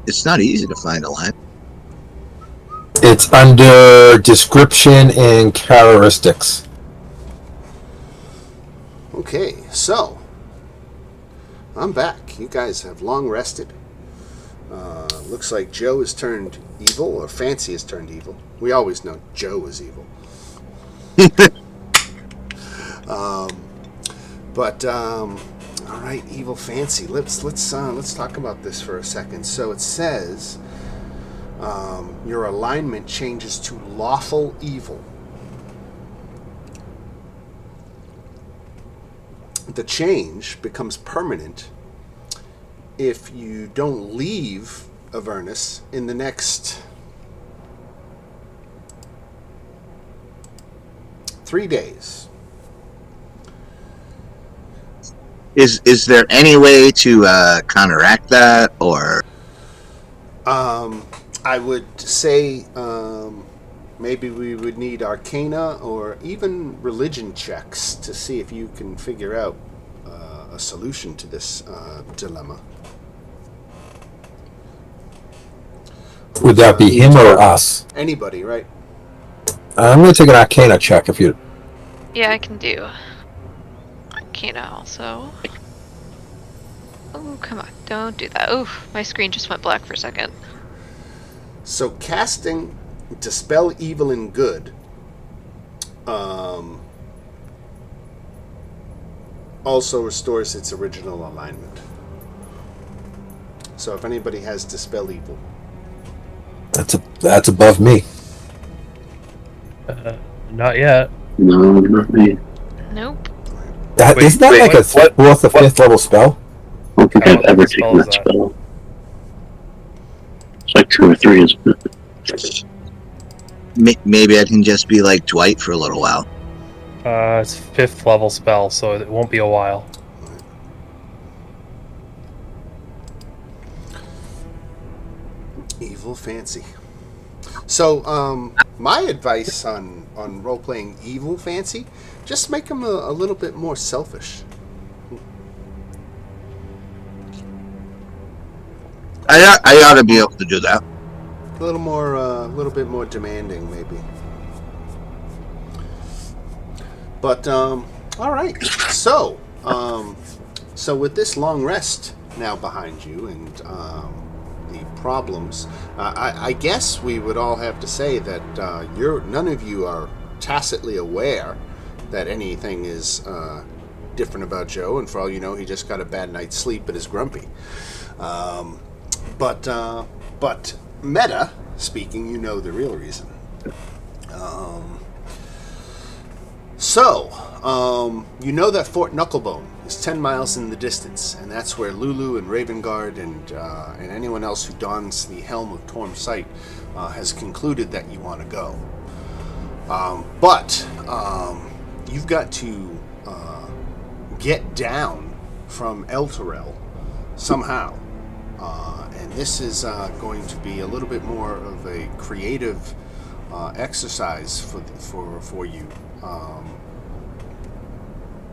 It's not easy to find a line. It's under description and characteristics. Okay, so I'm back. You guys have long rested. Looks like Joe has turned evil, or Fancy has turned evil. We always know Joe is evil. All right, evil Fancy. Let's talk about this for a second. So it says your alignment changes to lawful evil. The change becomes permanent if you don't leave Avernus in the next 3 days. Is there any way to counteract that, or? I would say maybe we would need Arcana or even religion checks to see if you can figure out a solution to this dilemma. Would that be him or us? Anybody, right? I'm going to take an Arcana check if you... Yeah, I can do Arcana also. Oh, come on. Don't do that. Oof, my screen just went black for a second. So casting Dispel Evil and Good also restores its original alignment. So if anybody has Dispel Evil. That's above me. Not yet. No, not me. Nope. Isn't that like a fourth or fifth level spell? I don't think I I've don't know ever what taken that spell is spell. It's like 2 or 3, isn't it? Maybe I can just be like Dwight for a little while. It's 5th level spell, so it won't be a while. Evil Fancy. So, my advice on role-playing Evil Fancy, just make him a little bit more selfish. I ought to be able to do that. A little bit more demanding, maybe. But all right. So with this long rest now behind you and the problems, I guess we would all have to say that none of you are tacitly aware that anything is different about Joe, and for all you know, he just got a bad night's sleep and is grumpy. But meta speaking, you know the real reason. You know that Fort Knucklebone is 10 miles in the distance, and that's where Lulu and Ravengard and anyone else who dons the helm of Torm's Sight has concluded that you want to go. But you've got to get down from Elturel somehow. And this is going to be a little bit more of a creative exercise for you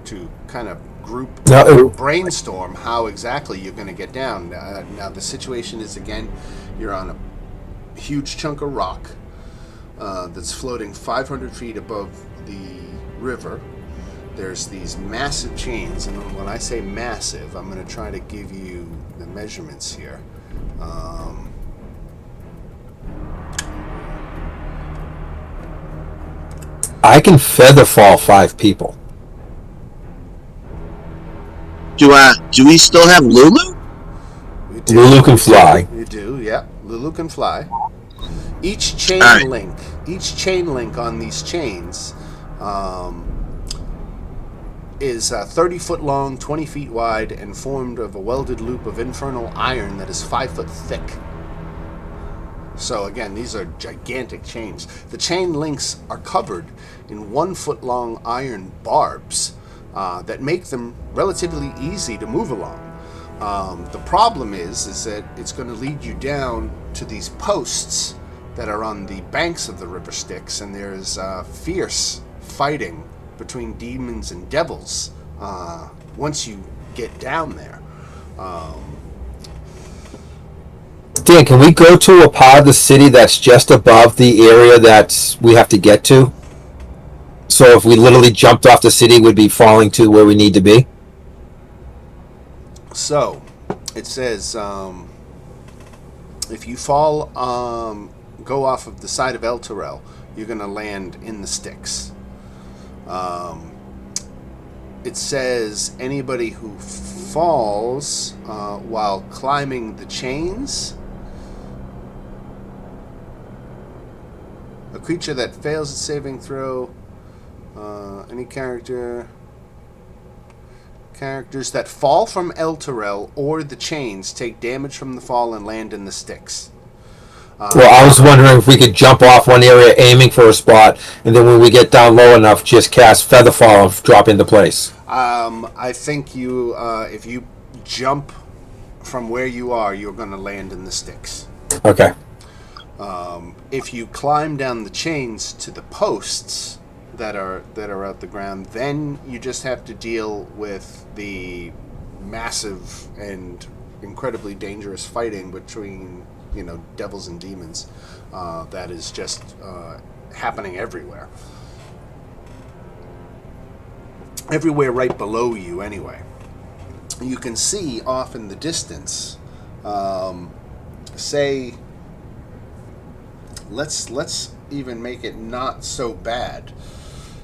to kind of brainstorm how exactly you're going to get down. Now the situation is, again, you're on a huge chunk of rock that's floating 500 feet above the river. There's these massive chains, and when I say massive, I'm going to try to give you the measurements here. I can feather fall 5 people. Do we still have Lulu? Lulu can fly. You do, yeah. Lulu can fly. Each chain link on these chains is 30 foot long, 20 feet wide, and formed of a welded loop of infernal iron that is 5 foot thick. So again, these are gigantic chains. The chain links are covered in 1 foot long iron barbs that make them relatively easy to move along. The problem is that it's going to lead you down to these posts that are on the banks of the river Styx, and there's fierce fighting between demons and devils once you get down there. Dan, can we go to a part of the city that's just above the area that we have to get to? So if we literally jumped off the city, we'd be falling to where we need to be? So, it says, if you fall, go off of the side of Elturel, you're going to land in the Styx. It says anybody who falls while climbing the chains, a creature that fails a saving throw, any characters that fall from Elturel or the chains take damage from the fall and land in the Styx. Well, I was wondering if we could jump off one area aiming for a spot, and then when we get down low enough, just cast Featherfall and drop into place. I think you, if you jump from where you are, you're going to land in the Styx. Okay. If you climb down the chains to the posts that are out the ground, then you just have to deal with the massive and incredibly dangerous fighting between, devils and demons that is just happening everywhere. Everywhere right below you, anyway. You can see off in the distance, say, let's even make it not so bad.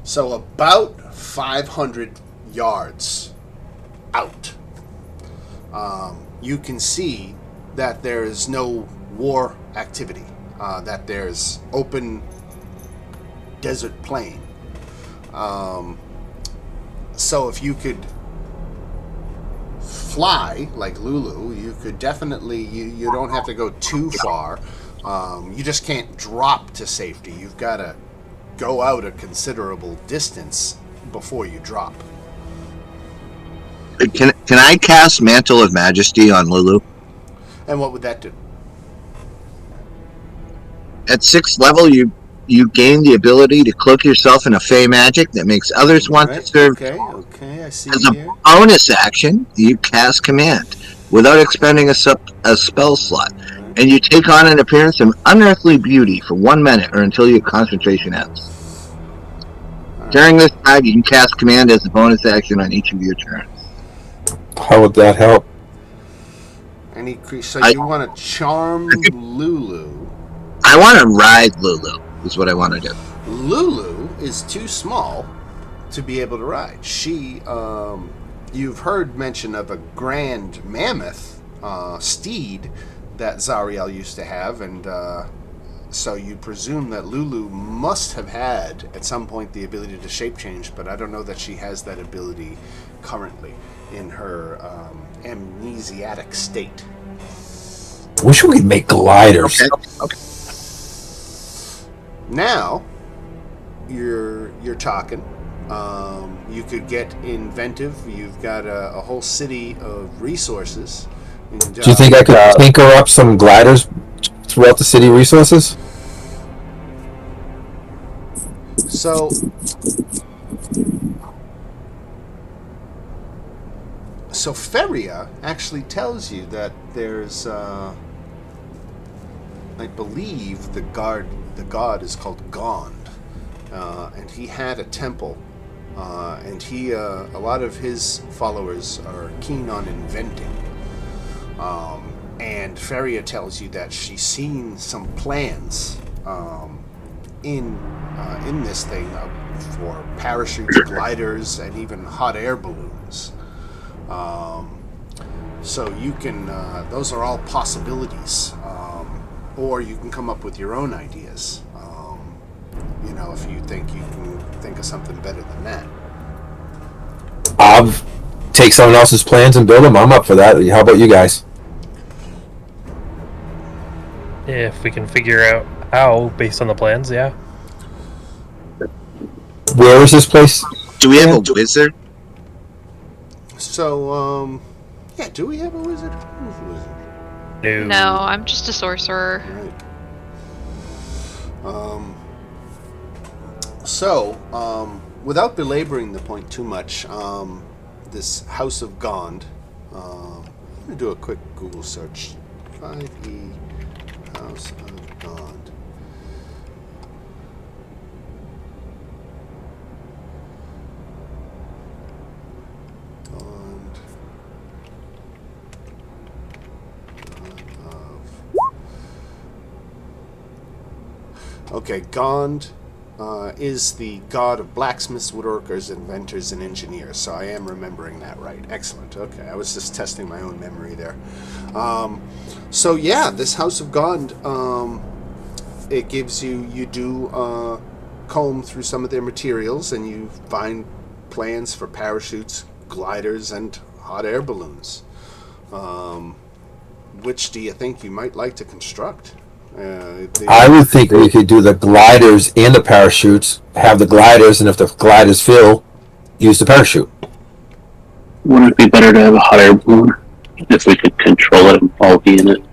So about 500 yards out, you can see that there is no war activity, that there's open desert plain. So if you could fly like Lulu, you could definitely, you don't have to go too far. You just can't drop to safety. You've got to go out a considerable distance before you drop. Can I cast Mantle of Majesty on Lulu? And what would that do? At 6th level, you gain the ability to cloak yourself in a fey magic that makes others want to serve. Okay, I see. As a bonus action, you cast Command without expending a spell slot. and you take on an appearance of unearthly beauty for 1 minute or until your concentration ends. During this time, you can cast command as a bonus action on each of your turns. How would that help? Any creature? So you want to charm Lulu? I want to ride Lulu. Is what I want to do. Lulu is too small to be able to ride. She, you've heard mention of a grand mammoth steed that Zariel used to have, and so you presume that Lulu must have had at some point the ability to shape change, but I don't know that she has that ability currently in her amnesiac state. Wish we could make gliders. Okay. Now you're talking. You could get inventive. You've got a whole city of resources. And, Do you think I could tinker up some gliders throughout the city resources? So Feria actually tells you that there's, I believe the god is called Gond, and he had a temple, and a lot of his followers are keen on inventing. And Feria tells you that she's seen some plans in this thing for parachutes, gliders, and even hot air balloons. So you can, those are all possibilities, or you can come up with your own ideas. If you think you can think of something better than that. I'll take someone else's plans and build them. I'm up for that. How about you guys? If we can figure out how, based on the plans, yeah. Where is this place? Do we have a wizard? So, yeah, do we have a wizard? Who's a wizard? No, I'm just a sorcerer. Right. Without belaboring the point too much, this House of Gond, I'm going to do a quick Google search. 5e House of Gond. Okay, Gond is the god of blacksmiths, woodworkers, inventors, and engineers. So I am remembering that right. Excellent. Okay, I was just testing my own memory there. So yeah, this House of Gond, it gives you do comb through some of their materials, and you find plans for parachutes, gliders, and hot air balloons. Which do you think you might like to construct? I would think we could do the gliders and the parachutes, have the gliders, and if the gliders fill, use the parachute. Wouldn't it be better to have a hot air balloon if we could control it and all be in it?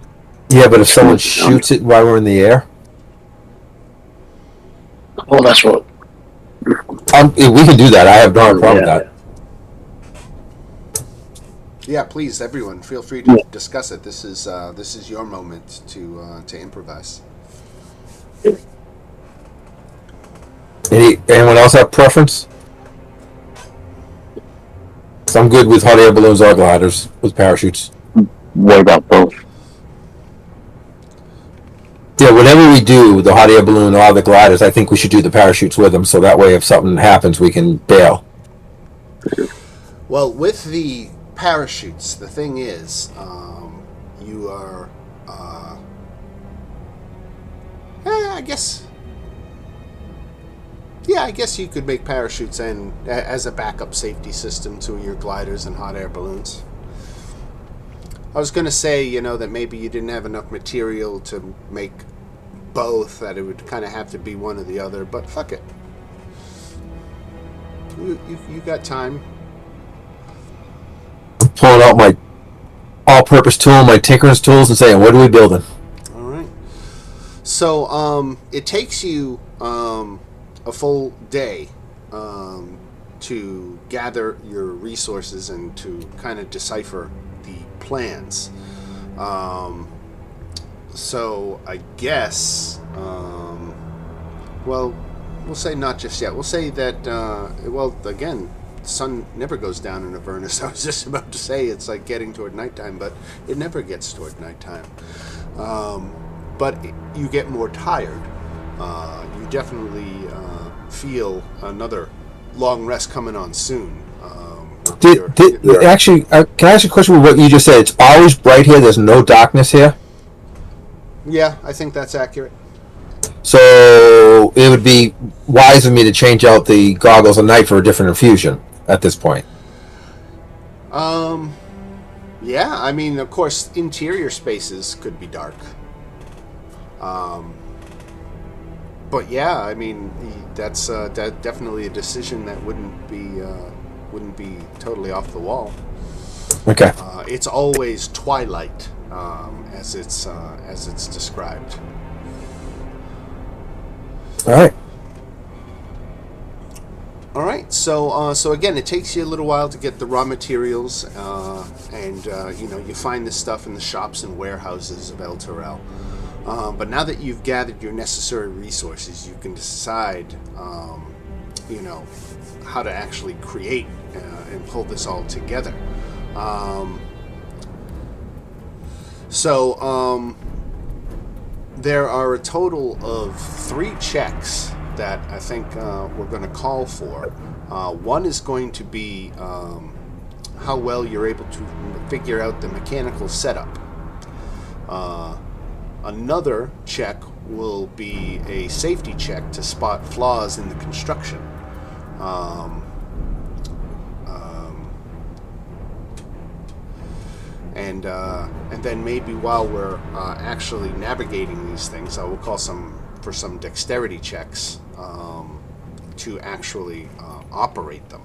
Yeah, but if someone shoots it while we're in the air? Oh, that's what. We can do that. I have no problem with that. Yeah, please, everyone, feel free to discuss it. This is your moment to improvise. Anyone else have preference? So I'm good with hot air balloons or gliders with parachutes. What about both? Yeah, whatever we do, the hot air balloon or the gliders, I think we should do the parachutes with them, so that way if something happens, we can bail. Well, with the parachutes, the thing is, you are, I guess you could make parachutes and as a backup safety system to your gliders and hot air balloons. I was going to say, that maybe you didn't have enough material to make both, that it would kind of have to be one or the other, but fuck it. You got time. Pulling out my all-purpose tool, my tinker's tools, and saying, what are we building? All right. So, it takes you a full day to gather your resources and to kind of decipher the plans. So I guess, well, we'll say not just yet. We'll say that, well, again, the sun never goes down in Avernus. I was just about to say it's like getting toward nighttime, but it never gets toward nighttime. But you get more tired. You definitely feel another long rest coming on soon. Actually, can I ask a question with what you just said? It's always bright here. There's no darkness here. Yeah, I think that's accurate. So it would be wise of me to change out the goggles at night for a different infusion at this point. Yeah, I mean, of course, interior spaces could be dark. But yeah, I mean, that's definitely a decision that wouldn't be totally off the wall. Okay. It's always twilight, as it's described. All right. All right. So again, it takes you a little while to get the raw materials, and you find this stuff in the shops and warehouses of El Terrell. But now that you've gathered your necessary resources, you can decide, how to actually create and pull this all together. There are a total of 3 checks that I think we're going to call for. One is going to be how well you're able to figure out the mechanical setup. Another check will be a safety check to spot flaws in the construction. And then maybe while we're actually navigating these things, I will call for some dexterity checks to actually operate them.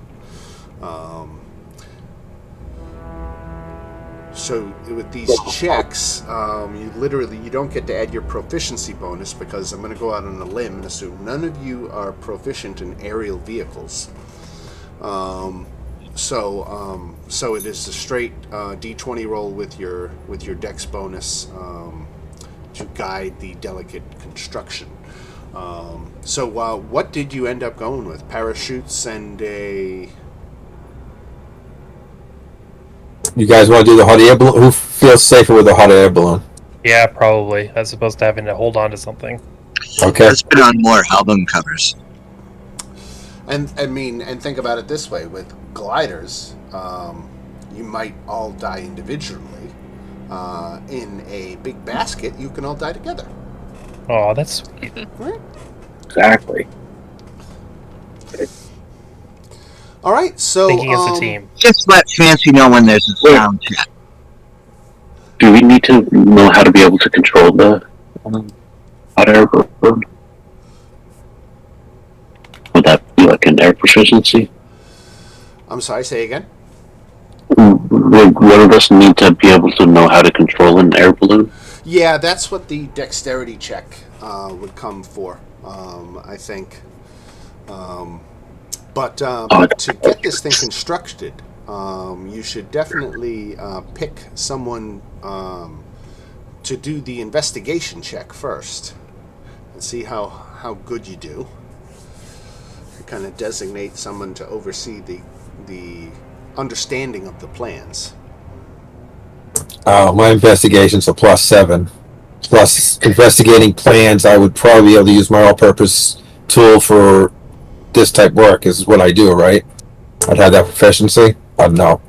So with these checks, you don't get to add your proficiency bonus, because I'm going to go out on a limb and assume none of you are proficient in aerial vehicles. So it is a straight D20 roll with your dex bonus to guide the delicate construction. So what did you end up going with? Parachutes and a... You guys want to do the hot air balloon? Who feels safer with the hot air balloon? Yeah, probably, as opposed to having to hold on to something. Okay. Let's put on more album covers. And think about it this way: with gliders, you might all die individually. In a big basket, you can all die together. Oh, that's sweet. Right? Exactly. All right. So Thinking as a team. Just let Fancy know when there's a sound check. Do we need to know how to be able to control the hot air balloon? Would that be like an air proficiency? I'm sorry. Say again. Would one of us need to be able to know how to control an air balloon? Yeah, that's what the dexterity check would come for, I think. But to get this thing constructed, you should definitely pick someone to do the investigation check first and see how good you do. You kind of designate someone to oversee the understanding of the plans. My investigation's a +7. Plus investigating plans, I would probably be able to use my all-purpose tool for this type work. Is what I do, right? I'd have that proficiency. No.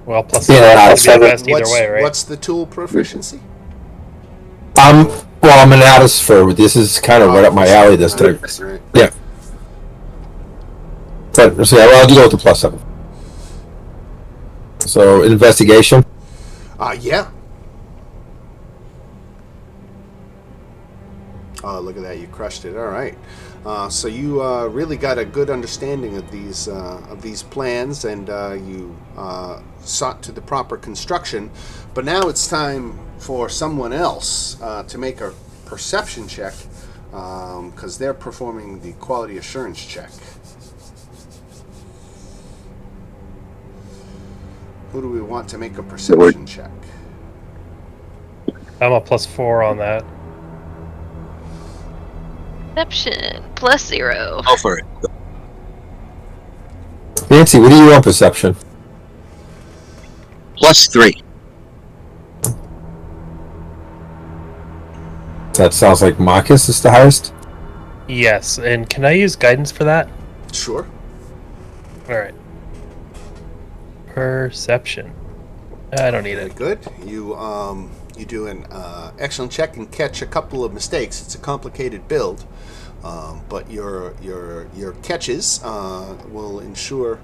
Well, plus Yeah, seven would be the best either way, right? What's the tool proficiency? Well, I'm an artist for this. Is kind of right up my alley this time. Right. Yeah. But so yeah, well, I'll just go with the +7. So investigation. Yeah. Oh, look at that! You crushed it. All right. So you really got a good understanding of these plans, and you sought to the proper construction. But now it's time for someone else to make a perception check, because they're performing the quality assurance check. Who do we want to make a perception check? I'm a +4 on that. Perception +0. Go for it. Fancy, what do you want perception? +3. That sounds like Marcus is the highest. Yes, and can I use guidance for that? Sure. Alright. Perception. I don't need Very it. good. You do an excellent check and catch a couple of mistakes. It's a complicated build, but your catches will ensure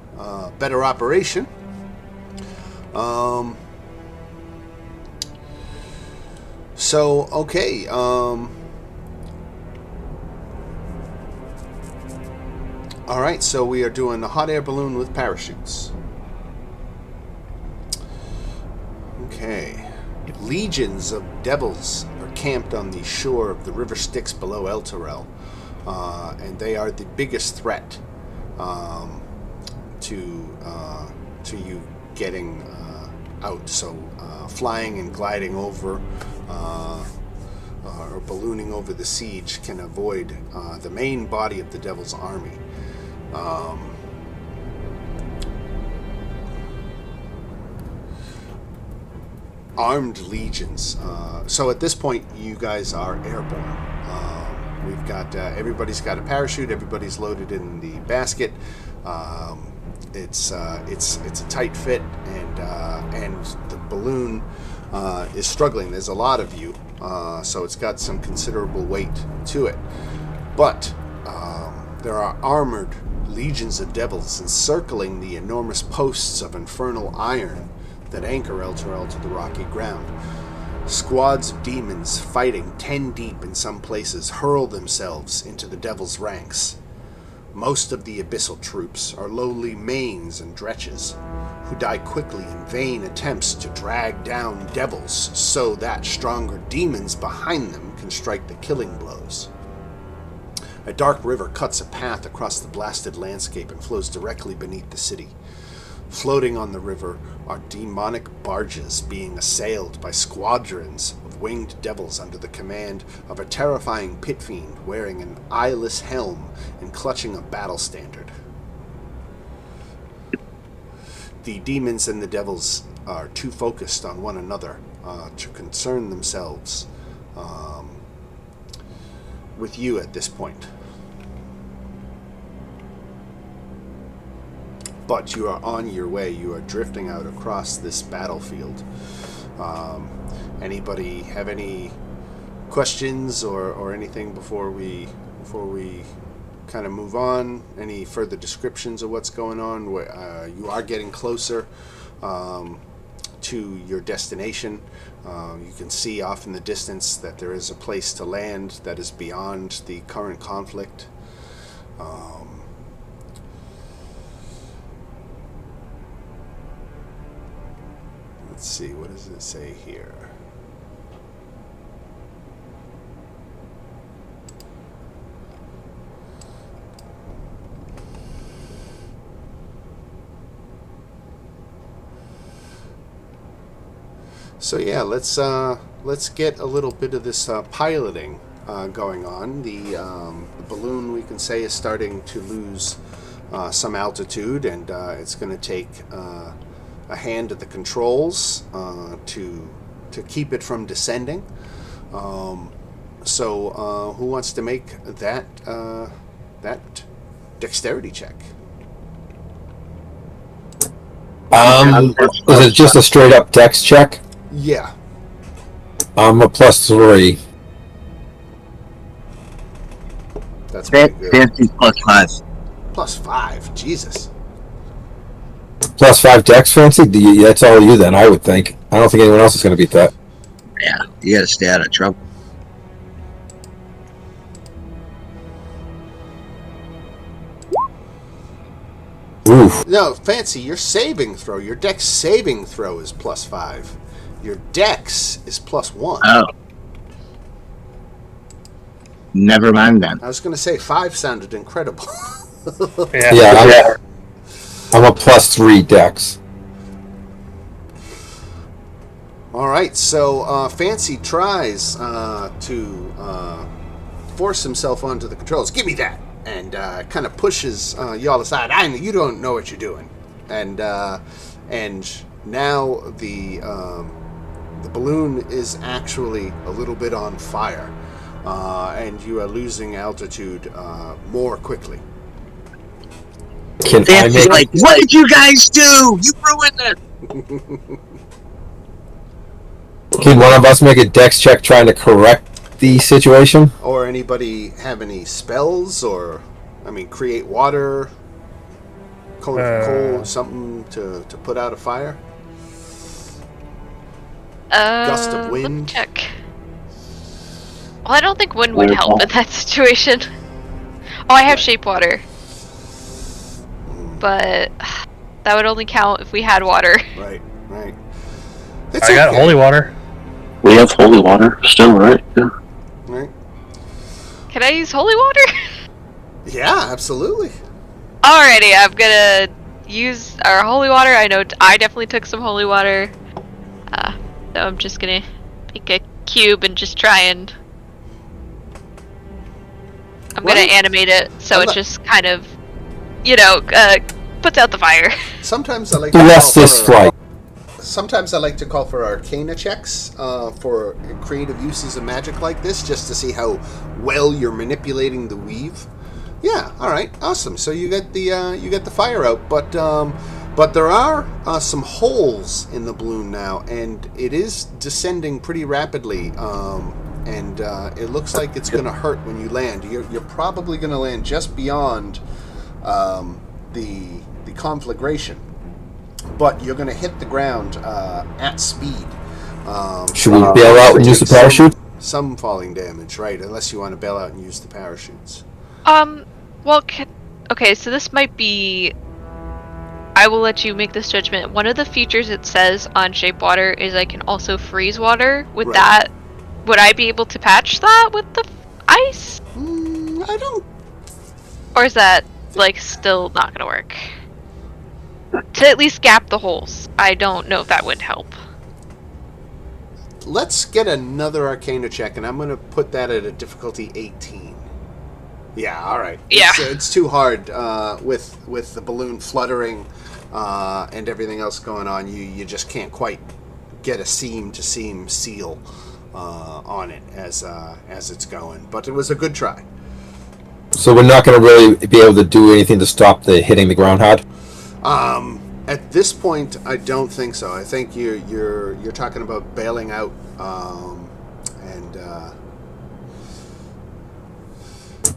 better operation. So okay. All right. So we are doing the hot air balloon with parachutes. Okay. Legions of devils are camped on the shore of the river Styx below El Terrell, and they are the biggest threat to you getting out. So flying and gliding over or ballooning over the siege can avoid the main body of the devil's army. Armed legions. So at this point, you guys are airborne. We've got everybody's got a parachute. Everybody's loaded in the basket. It's a tight fit, and the balloon is struggling. There's a lot of you, so it's got some considerable weight to it. But there are armored legions of devils encircling the enormous posts of infernal iron that anchor El Terrell to the rocky ground. Squads of demons, fighting 10 deep in some places, hurl themselves into the devil's ranks. Most of the abyssal troops are lowly mains and dretches, who die quickly in vain attempts to drag down devils so that stronger demons behind them can strike the killing blows. A dark river cuts a path across the blasted landscape and flows directly beneath the city. Floating on the river are demonic barges being assailed by squadrons of winged devils under the command of a terrifying pit fiend wearing an eyeless helm and clutching a battle standard. The demons and the devils are too focused on one another to concern themselves with you at this point. But you are on your way. You are drifting out across this battlefield. Anybody have any questions or anything before we kind of move on? Any further descriptions of what's going on? You are getting closer to your destination. You can see off in the distance that there is a place to land that is beyond the current conflict. Let's see, what does it say here? So yeah, let's get a little bit of this piloting going on. The balloon, we can say, is starting to lose some altitude, and it's going to take a hand at the controls to keep it from descending. So who wants to make that dexterity check? Is it just a straight up dex check? Yeah. I'm a +3. That's pretty good. Fancy +5. +5. Jesus. +5 dex, Fancy? That's all you then, I would think. I don't think anyone else is going to beat that. Yeah, you gotta stay out of trouble. Oof. No, Fancy, your saving throw, your dex saving throw is +5. Your dex is +1. Oh. Never mind then. I was going to say 5 sounded incredible. Yeah, I'm a +3 dex. All right, so Fancy tries to force himself onto the controls. Give me that, and kind of pushes y'all aside. You don't know what you're doing, and now the balloon is actually a little bit on fire, and you are losing altitude more quickly. Can I Fancy's make like, what did you guys do? You ruined it. Can one of us make a dex check trying to correct the situation? Or anybody have any spells, or create water, cone of coal, something to put out a fire? Gust of Let me wind. check. Well, I don't think wind would help in that situation. Oh, I have shape water. But that would only count if we had water. Right. I got holy water. We have holy water still, right? Yeah. Right. Can I use holy water? Yeah, absolutely. Alrighty, I'm gonna use our holy water. I know I definitely took some holy water. So I'm just gonna make a cube and just try and... I'm gonna animate it so it just kind of, puts out the fire. Sometimes I like Bless this flight. Sometimes I like to call for arcana checks for creative uses of magic like this, just to see how well you're manipulating the weave. Yeah, all right, awesome. So you get the fire out, but there are some holes in the balloon now, and it is descending pretty rapidly. And it looks like it's going to hurt when you land. You're probably going to land just beyond the conflagration, but you're going to hit the ground at speed. Should we bail out and use the parachute? Some falling damage, right? Unless you want to bail out and use the parachutes. Well, okay, so this might be... I will let you make this judgment. One of the features it says on Shape Water is I can also freeze water. With that, would I be able to patch that with the ice? I don't... Or is that, still not gonna work? To at least gap the holes. I don't know if that would help. Let's get another Arcana check, and I'm going to put that at a difficulty 18. Yeah, all right. Yeah. It's too hard with the balloon fluttering and everything else going on. You just can't quite get a seam-to-seam seal on it as it's going. But it was a good try. So we're not going to really be able to do anything to stop the hitting the ground hard? At this point, I don't think so. I think you're talking about bailing out, and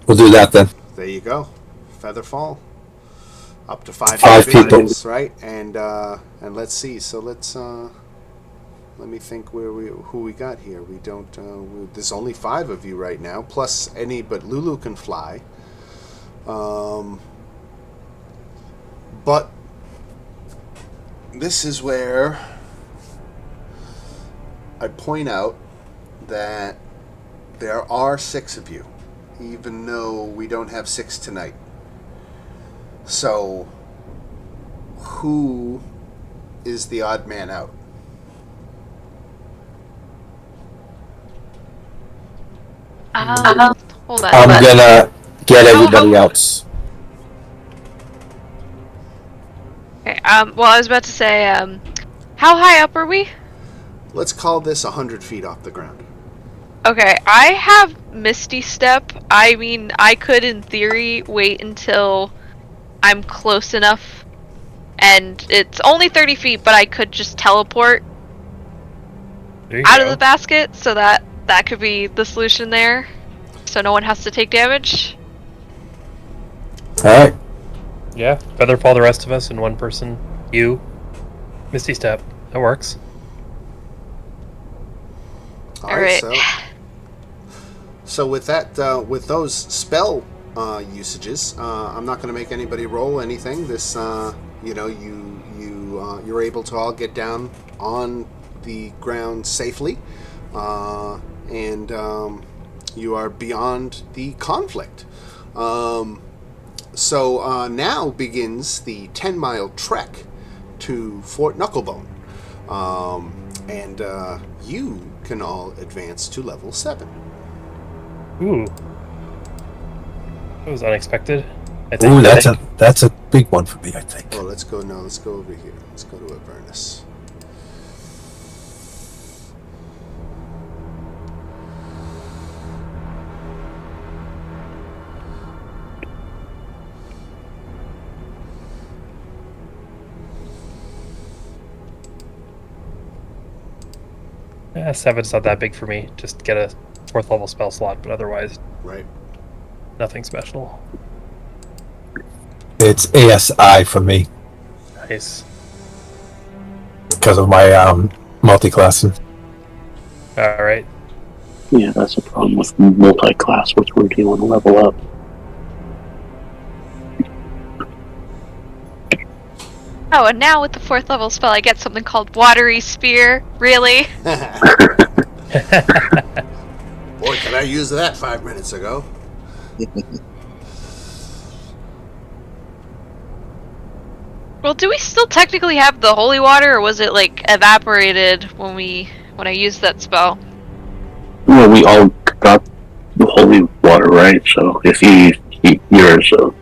we'll do that then. there you go. Feather fall. Up to 5 people. individuals, right? And let's see. So let me think who we got here. We don't. There's only 5 of you right now, plus any. But Lulu can fly. But this is where I point out that there are 6 of you, even though we don't have 6 tonight. So, who is the odd man out? Hold on. I'm gonna get everybody else. Okay, well, I was about to say, how high up are we? Let's call this 100 feet off the ground. Okay, I have Misty Step. I mean, I could, in theory, wait until I'm close enough. And it's only 30 feet, but I could just teleport out of the basket, so that could be the solution there. So no one has to take damage. Alright. Yeah, feather fall the rest of us in one person. You. Misty Step. That works. All right. Alright. So with that, with those spell usages, I'm not going to make anybody roll anything. This, you're able to all get down on the ground safely, and you are beyond the conflict. So now begins the 10-mile trek to Fort Knucklebone. And you can all advance to level 7. Ooh. That was unexpected. I think. Ooh, that's a big one for me, I think. Well, let's go over here. Let's go to Avernus. Yeah, 7's not that big for me. Just get a 4th level spell slot, but otherwise, Right. nothing special. It's ASI for me Nice. because of my multi-classing. Alright. Yeah, that's a problem with multi-class, which we're dealing to level up. Oh, and now with the 4th level spell, I get something called Watery Spear. Really? Boy, could I use that 5 minutes ago? Well, do we still technically have the holy water, or was it like evaporated when I used that spell? Well, we all got the holy water, right? So if you eat yours, the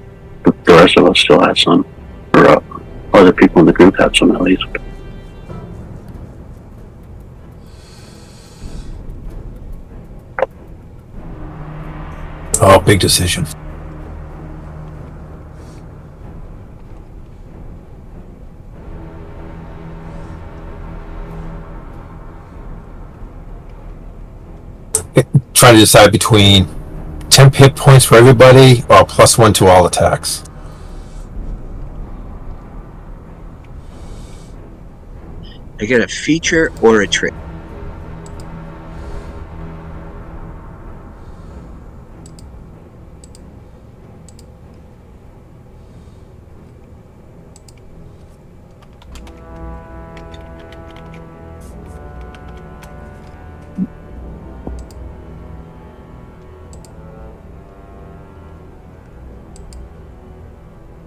rest of us still had some, or other people in the group had some at least. Oh, big decision. Trying to decide between 10 hit points for everybody or +1 to all attacks. I get a feature or a trait.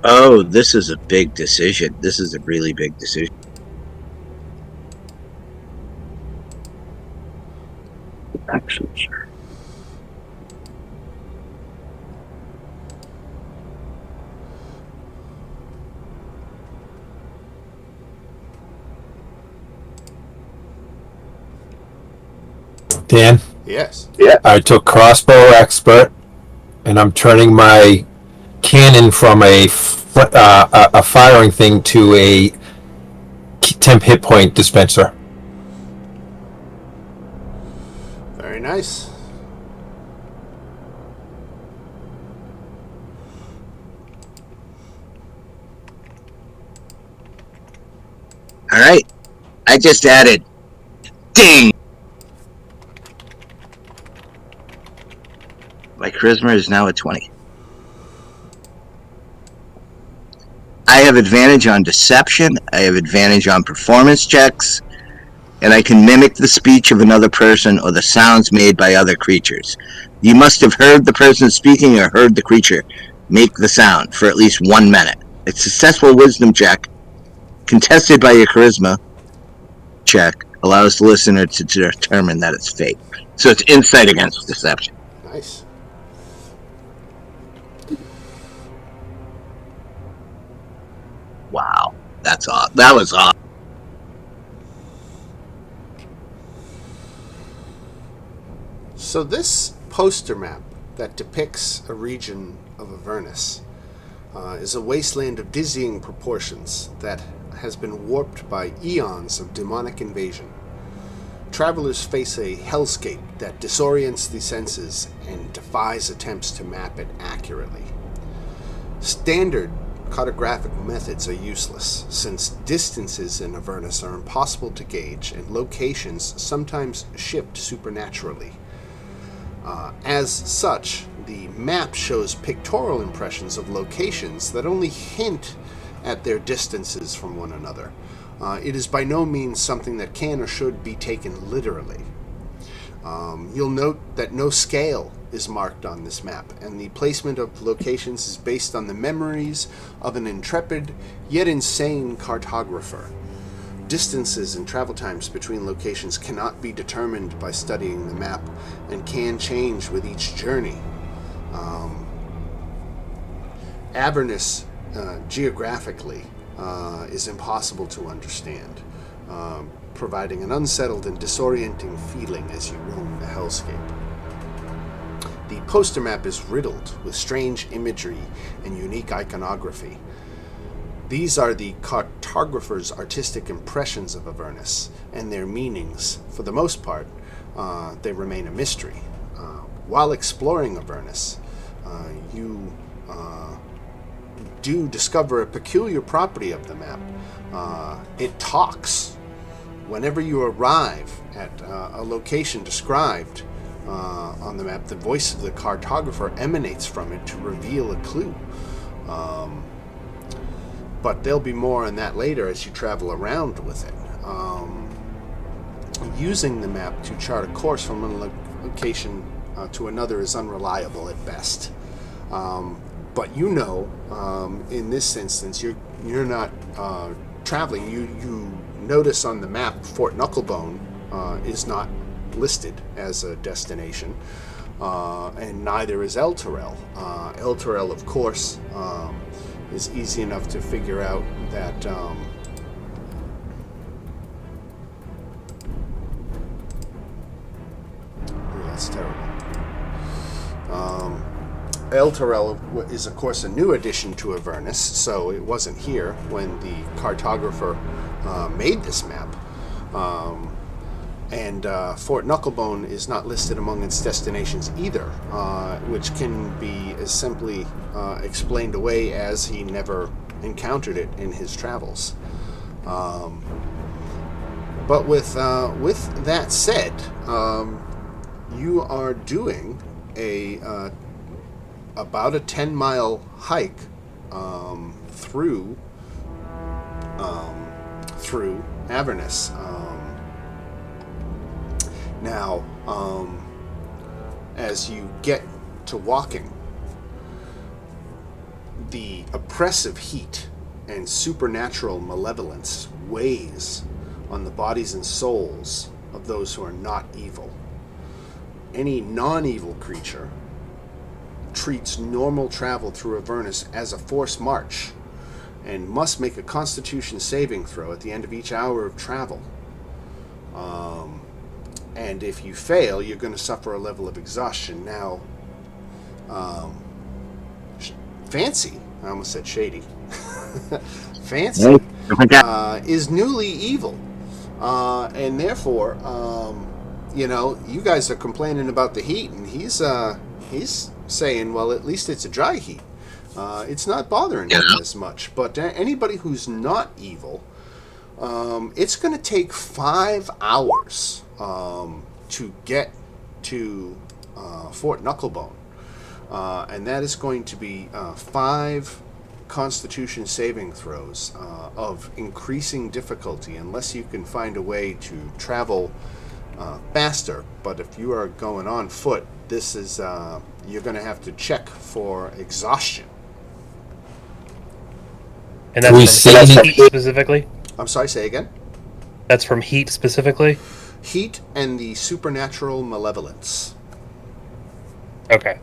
Oh, this is a big decision. This is a really big decision. Actions. Dan, Yes. I took crossbow expert, and I'm turning my cannon from a firing thing to a temp hit point dispenser. Very nice. All right. I just added ding. My charisma is now at 20. I have advantage on deception. I have advantage on performance checks. And I can mimic the speech of another person or the sounds made by other creatures. You must have heard the person speaking or heard the creature make the sound for at least 1 minute. A successful wisdom check, contested by your charisma check, allows the listener to determine that it's fake. So it's insight against deception. Nice. Wow. That's awesome. That was awesome. So this poster map that depicts a region of Avernus is a wasteland of dizzying proportions that has been warped by eons of demonic invasion. Travelers face a hellscape that disorients the senses and defies attempts to map it accurately. Standard cartographic methods are useless, since distances in Avernus are impossible to gauge and locations sometimes shift supernaturally. As such, the map shows pictorial impressions of locations that only hint at their distances from one another. It is by no means something that can or should be taken literally. You'll note that no scale is marked on this map, and the placement of locations is based on the memories of an intrepid yet insane cartographer. distances and travel times between locations cannot be determined by studying the map and can change with each journey. Avernus, geographically, is impossible to understand, providing an unsettled and disorienting feeling as you roam the hellscape. The poster map is riddled with strange imagery and unique iconography. These are the cartographer's artistic impressions of Avernus, and their meanings, for the most part, they remain a mystery. While exploring Avernus, you do discover a peculiar property of the map. It talks. Whenever you arrive at a location described on the map, the voice of the cartographer emanates from it to reveal a clue. But there'll be more on that later as you travel around with it. Using the map to chart a course from one location to another is unreliable at best. But you know, in this instance, you're not traveling. You notice on the map Fort Knucklebone is not listed as a destination, and neither is El Terrell. El Terrell, of course, is easy enough to figure out that that's terrible. El Terrell is, of course, a new addition to Avernus, so it wasn't here when the cartographer made this map. And Fort Knucklebone is not listed among its destinations either, which can be as simply explained away as he never encountered it in his travels. But with that said, you are doing about a 10-mile hike through Avernus. Now, as you get to walking, the oppressive heat and supernatural malevolence weighs on the bodies and souls of those who are not evil. Any non-evil creature treats normal travel through Avernus as a forced march and must make a Constitution saving throw at the end of each hour of travel. And if you fail, you're going to suffer a level of exhaustion. Now, Fancy, I almost said Shady, Fancy is newly evil. And therefore, you guys are complaining about the heat, and he's saying, well, at least it's a dry heat. It's not bothering him as much. But anybody who's not evil, it's going to take 5 hours to get to Fort Knucklebone. And that is going to be 5 Constitution saving throws of increasing difficulty unless you can find a way to travel faster. But if you are going on foot, this is you're going to have to check for exhaustion. And that's from heat specifically? I'm sorry, say again? That's from heat specifically? Heat and the supernatural malevolence. Okay.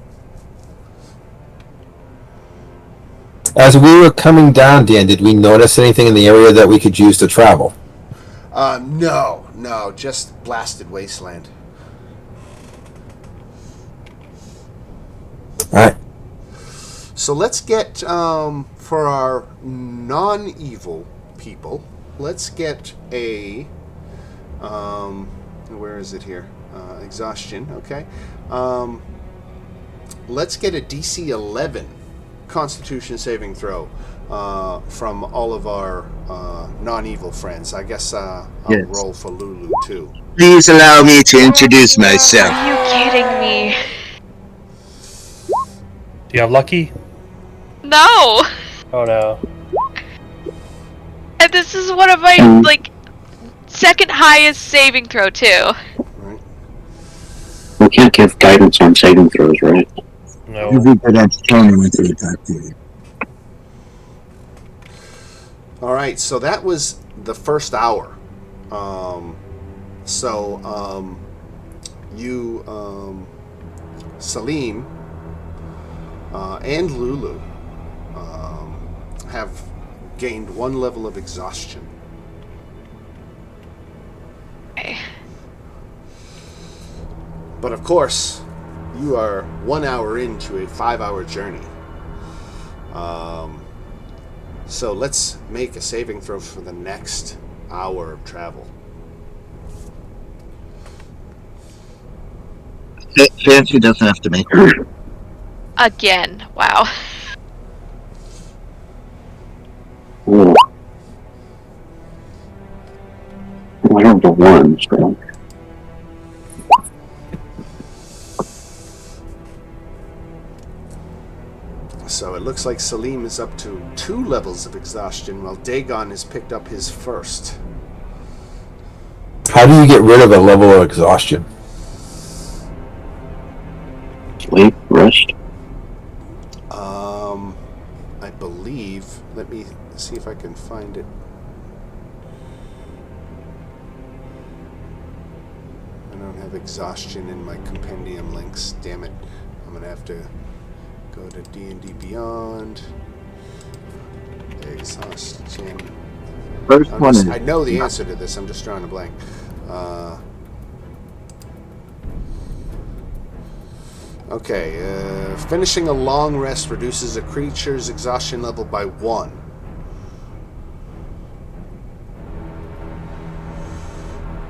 As we were coming down, Dan, did we notice anything in the area that we could use to travel? No, just blasted wasteland. Alright. So let's get, for our non-evil people, let's get a, where is it here? Exhaustion, okay. Let's get a DC 11 Constitution saving throw from all of our non-evil friends. I guess I'll roll for Lulu too. Please allow me to introduce myself. Are you kidding me? Do you have lucky? No! Oh no. And this is one of my, second highest saving throw, too. Right. We can't give guidance on saving throws, right? No. You beat that Tony went to attack you. All right, so that was the first hour You, Salim, and Lulu have gained 1 level of exhaustion. Okay. But of course, you are 1 hour into a 5-hour journey. So let's make a saving throw for the next hour of travel. Fancy doesn't have to make it. Again. Wow. Ooh. I have the one, so. So it looks like Salim is up to 2 levels of exhaustion, while Dagon has picked up his first. How do you get rid of a level of exhaustion? Sleep, rest. I believe. Let me see if I can find it. I don't have exhaustion in my compendium links. Damn it! I'm gonna have to go to D&D Beyond. Exhaustion. First one is I know the answer to this. I'm just drawing a blank. Okay, finishing a long rest reduces a creature's exhaustion level by 1. An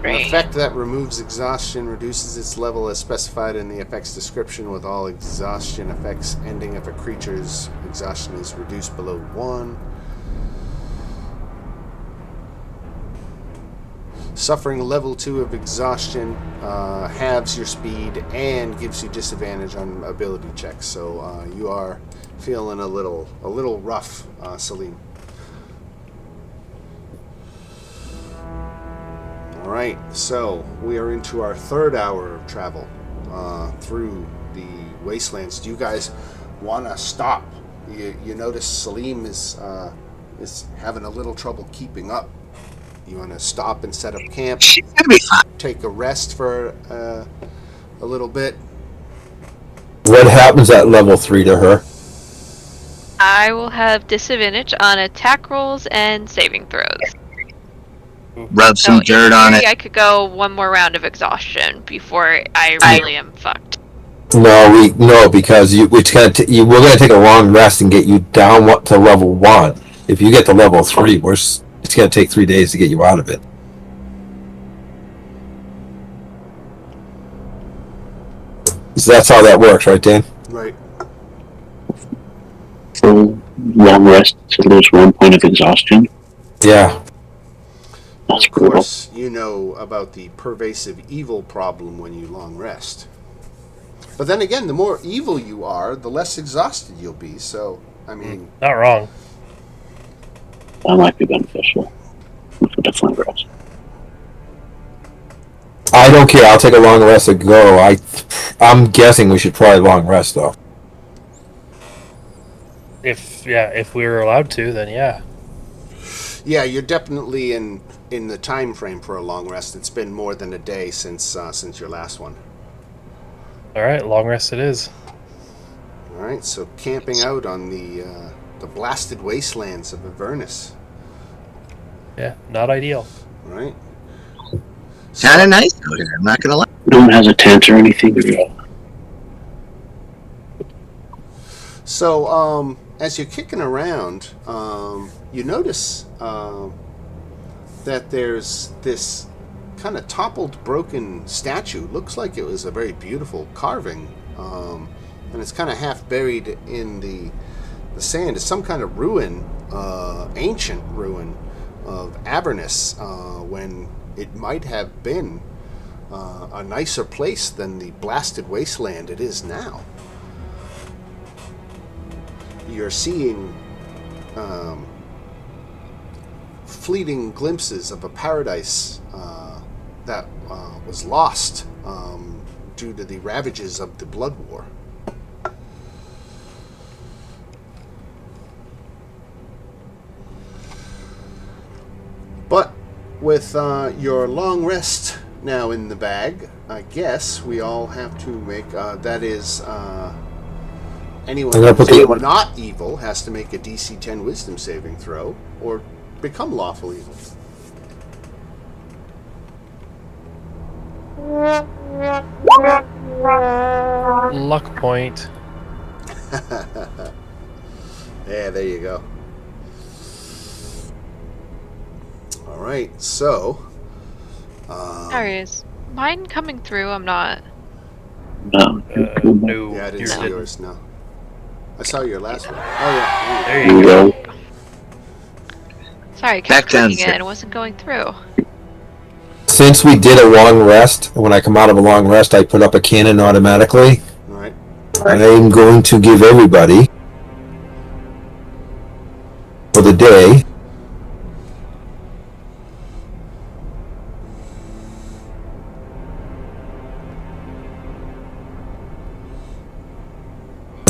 Great. effect that removes exhaustion reduces its level as specified in the effect's description, with all exhaustion effects ending if a creature's exhaustion is reduced below 1. Suffering level 2 of exhaustion halves your speed and gives you disadvantage on ability checks. So you are feeling a little rough, Salim. All right, so we are into our 3rd hour of travel through the wastelands. Do you guys want to stop? You notice Salim is having a little trouble keeping up. You want to stop and set up camp, she's gonna be fine. take a rest for a little bit. What happens at level 3 to her? I will have disadvantage on attack rolls and saving throws. Rub So some in dirt on theory, it. I could go 1 more round of exhaustion before I really am fucked. No, because we're gonna take a long rest and get you down to level 1. If you get to level 3, it's gonna take 3 days to get you out of it. So that's how that works, right, Dan? Right. For long rest to lose 1 point of exhaustion. Yeah. That's Of brutal. course, you know about the pervasive evil problem when you long rest. But then again, the more evil you are, the less exhausted you'll be. So, I mean... Not wrong. That might be beneficial. For definitely rest. I don't care. I'll take a long rest to go. I'm guessing we should probably long rest though. If we were allowed to, then yeah. Yeah, you're definitely in the time frame for a long rest. It's been more than a day since your last one. All right, long rest it is. All right, so camping out on the blasted wastelands of Avernus. Yeah, not ideal. All right. Kind of nice out here. I'm not gonna lie. No one has a tent or anything. So, as you're kicking around, you notice that there's this kind of toppled, broken statue. Looks like it was a very beautiful carving, and it's kind of half buried in the sand. It's some kind of ruin, ancient ruin of Avernus, when it might have been a nicer place than the blasted wasteland it is now. You're seeing fleeting glimpses of a paradise that was lost due to the ravages of the Blood War. But with your long rest now in the bag, I guess we all have to make, that is, anyone who's not evil has to make a DC 10 wisdom saving throw, or become lawful evil. Luck point. Yeah, there you go. All right, so. Sorry, is mine coming through? I'm not. No. No. Yeah, I didn't yours see didn't. yours, no. I saw your last one. Oh, yeah. There There you you go. go. Sorry, I Back kept down, clicking it sir. and it wasn't going through. Since we did a long rest, when I come out of a long rest, I put up a cannon automatically. All right. I'm going to give everybody for the day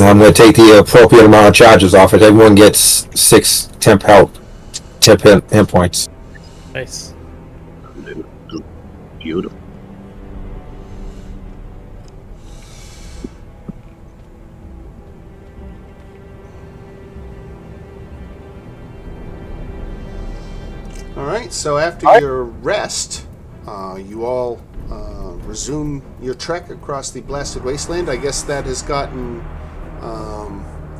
I'm going to take the appropriate amount of charges off it. Everyone gets 6 temp hit points. Nice. Beautiful. All right, so after your rest, you all resume your trek across the blasted wasteland. I guess that has gotten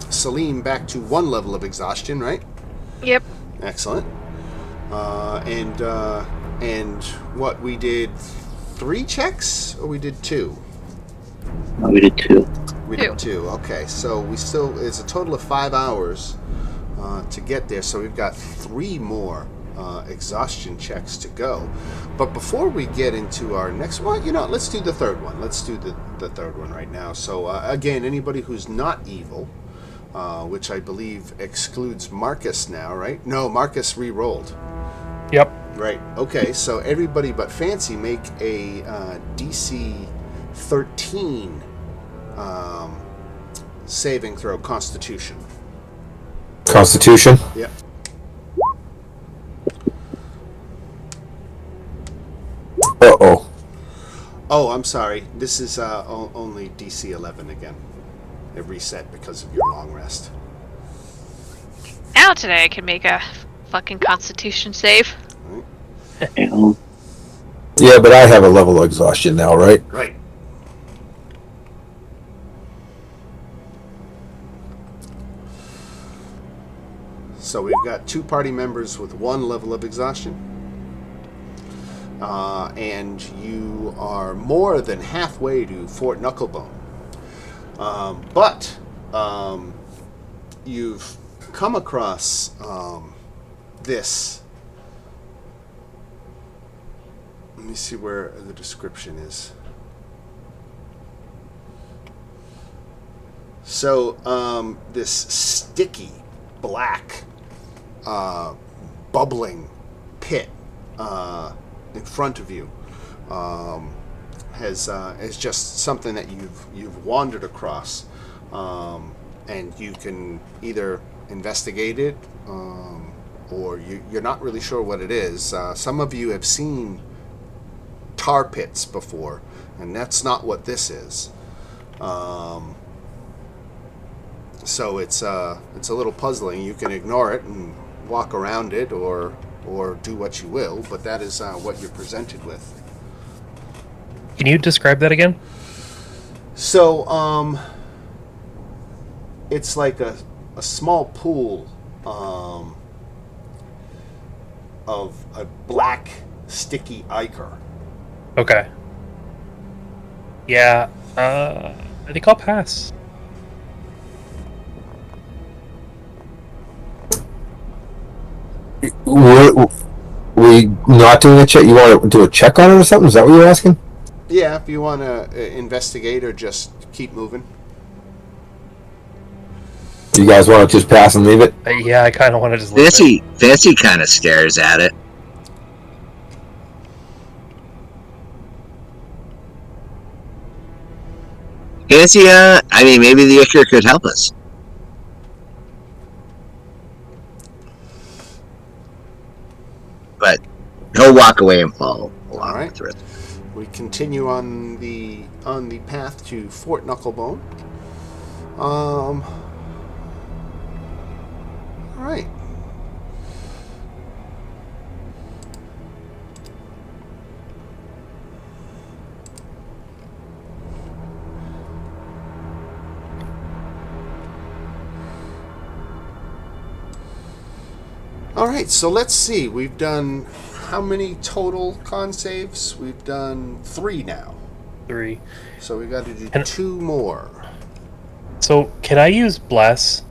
Salim back to 1 level of exhaustion, right? Yep. Excellent. And what, we did 3 checks, or we did 2? No, we did 2. We did 2. Okay, so it's a total of 5 hours to get there. So we've got 3 more exhaustion checks to go. But before we get into our next one, let's do the third one. Let's do the third one right now. So again, anybody who's not evil, which I believe excludes Marcus now, right? No, Marcus re-rolled. Yep. Right. Okay, so everybody but Fancy make a DC 13 saving throw, Constitution. Constitution? Yep. Uh-oh. Oh, I'm sorry. This is only DC 11 again. It reset because of your long rest. Now today I can make a fucking Constitution save. And Yeah, but I have a level of exhaustion now, right? Right. So we've got 2 party members with 1 level of exhaustion. And you are more than halfway to Fort Knucklebone. But you've come across this. Let me see where the description is. So this sticky, black, bubbling pit in front of you is just something that you've wandered across, and you can either investigate it, or you're not really sure what it is. Some of you have seen tar pits before, and that's not what this is. So it's a little puzzling. You can ignore it and walk around it, or do what you will, but that is what you're presented with. Can you describe that again? So it's like a small pool of a black sticky ichor. Okay. Yeah. I think I'll pass. We not doing a check? You want to do a check on it or something? Is that what you're asking? Yeah, if you want to investigate or just keep moving. You guys want to just pass and leave it? Yeah, I kind of want to just leave it. Fancy kind of stares at it. Fancy, maybe the Ichor could help us. But he'll walk walk away and follow along All right. with the rest. We continue on the path to Fort Knucklebone. All right. All right, so let's see. We've done how many total con saves? We've done 3 now. 3. So we got to do 2 more. So, can I use Bless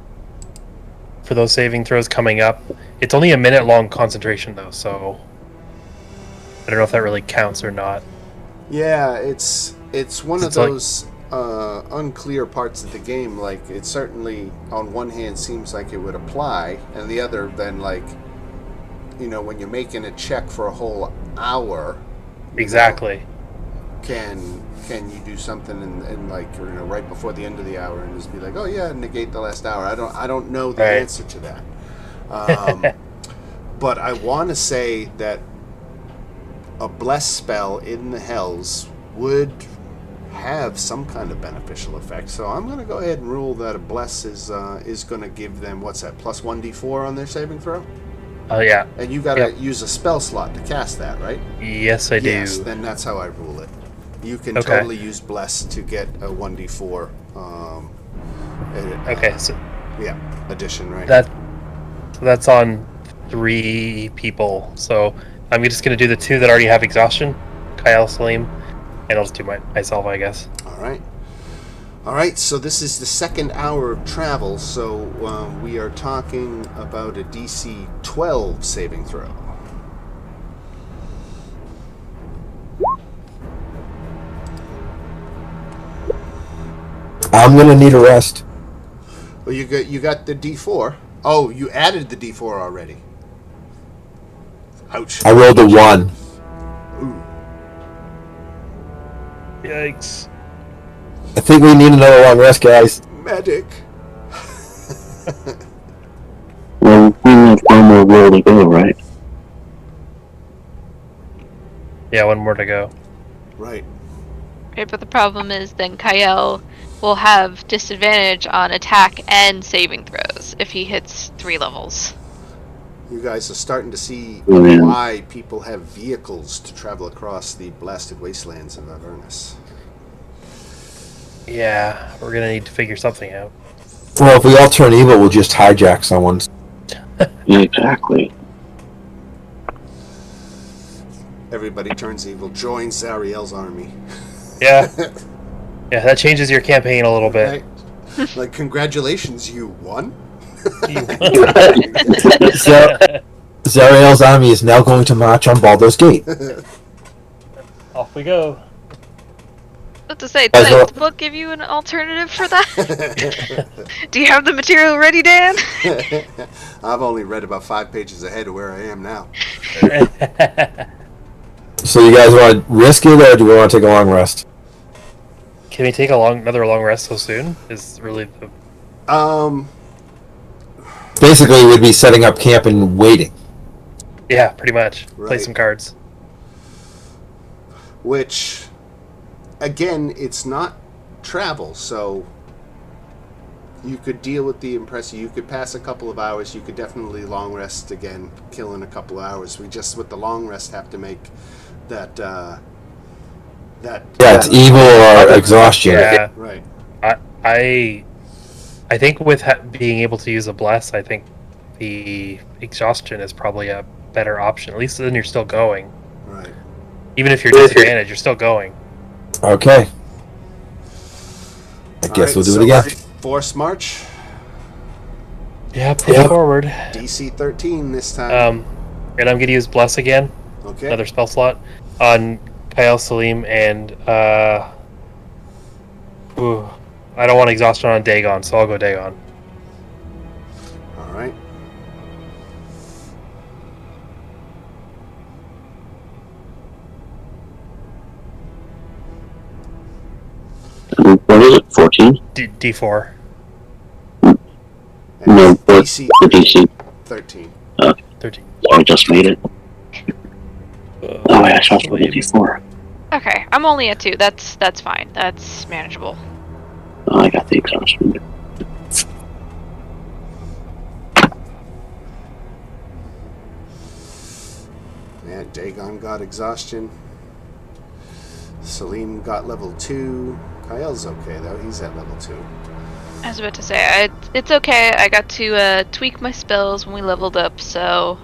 for those saving throws coming up? It's only a minute-long concentration, though, so I don't know if that really counts or not. Yeah, it's one of It's like- those unclear parts of the game. Like, it certainly, on one hand, seems like it would apply, and the other, then, like, when you're making a check for a whole hour, Exactly. can you do something and like right before the end of the hour and just be like, oh yeah, negate the last hour? I don't know the Right. answer to that. But I want to say that a bless spell in the Hells would have some kind of beneficial effect. So I'm going to go ahead and rule that a bless is going to give them, what's that, plus 1d4 on their saving throw? Oh, yeah. And you got to use a spell slot to cast that, right? Yes, I Yes, do. then that's how I rule it. You can Okay. totally use bless to get a 1d4 Okay, so addition, right? that's on 3 people. So I'm just going to do the 2 that already have exhaustion, Kyle, Salim, and I'll just do myself, I guess. All right, so this is the second hour of travel, so we are talking about a DC 12 saving throw. I'm gonna need a rest. Well, you got the D4. Oh, you added the D4 already. Ouch. I rolled a 1. Ooh. Yikes. I think we need another long rest, guys. Medic. Well, we have one more roll to go, right? Yeah, 1 more to go. Right. Okay, but the problem is then Kyle will have disadvantage on attack and saving throws if he hits 3 levels. You guys are starting to see Oh, yeah. why people have vehicles to travel across the blasted wastelands of Avernus. Yeah, we're going to need to figure something out. Well, if we all turn evil, we'll just hijack someone's. Yeah, exactly. Everybody turns evil, joins Zariel's army. Yeah. Yeah, that changes your campaign a little bit. Right? Like, congratulations, you won. Zariel's army is now going to march on Baldur's Gate. Off we go. What to say? As Does well- the book give you an alternative for that? Do you have the material ready, Dan? I've only read about 5 pages ahead of where I am now. So you guys want to risk it, or do we want to take a long rest? Can we take another long rest so soon? Is really the... Basically, we'd be setting up camp and waiting. Yeah, pretty much. Play Right. some cards. Which, again, it's not travel, so you could deal with the impressive. You could pass a couple of hours. You could definitely long rest again, kill in a couple of hours. We just, with the long rest, have to make that. Yeah, it's evil or exhaustion. Yeah. Right. I think with being able to use a bless, I think the exhaustion is probably a better option. At least then you're still going. Right. Even if you're disadvantaged, you're still going. Okay. I All guess right, we'll do so it again. Force march, Yeah, push forward. DC 13 this time. And I'm going to use bless again. Okay. Another spell slot on Kyle, Salim, and I don't want exhaustion on Dagon, so I'll go Dagon. All right. What is it? 14? D4. And No, DC the DC. 13. 13. I just made it. Oh, yeah, I saw it before. Okay, I'm only at 2. That's fine. That's manageable. Oh, I got the exhaustion. Yeah, Dagon got exhaustion. Salim got level 2. Kyle's okay though, he's at level 2. I was about to say, it's okay. I got to tweak my spells when we leveled up, so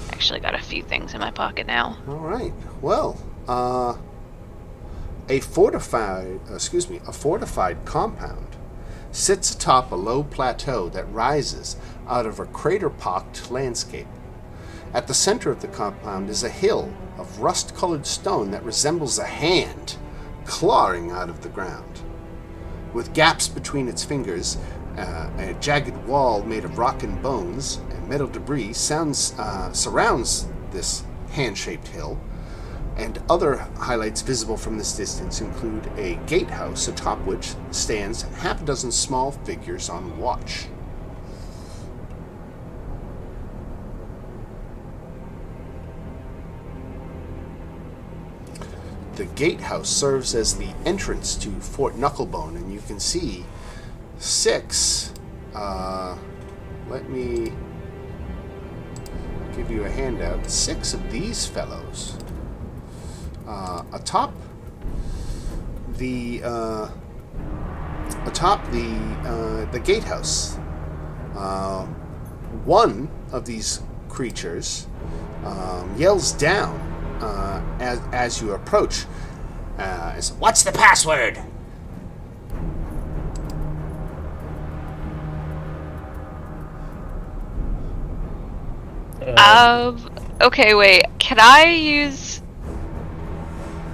I actually got a few things in my pocket now. Alright, well, a fortified compound sits atop a low plateau that rises out of a crater-pocked landscape. At the center of the compound is a hill of rust-colored stone that resembles a hand clawing out of the ground. With gaps between its fingers, a jagged wall made of rock and bones and metal debris surrounds this hand-shaped hill, and other highlights visible from this distance include a gatehouse atop which stands half a dozen small figures on watch. The gatehouse serves as the entrance to Fort Knucklebone, and you can see 6. Let me give you a handout. 6 of these fellows atop the gatehouse. One of these creatures yells down as you approach. What's the password? Okay, wait. Can I use...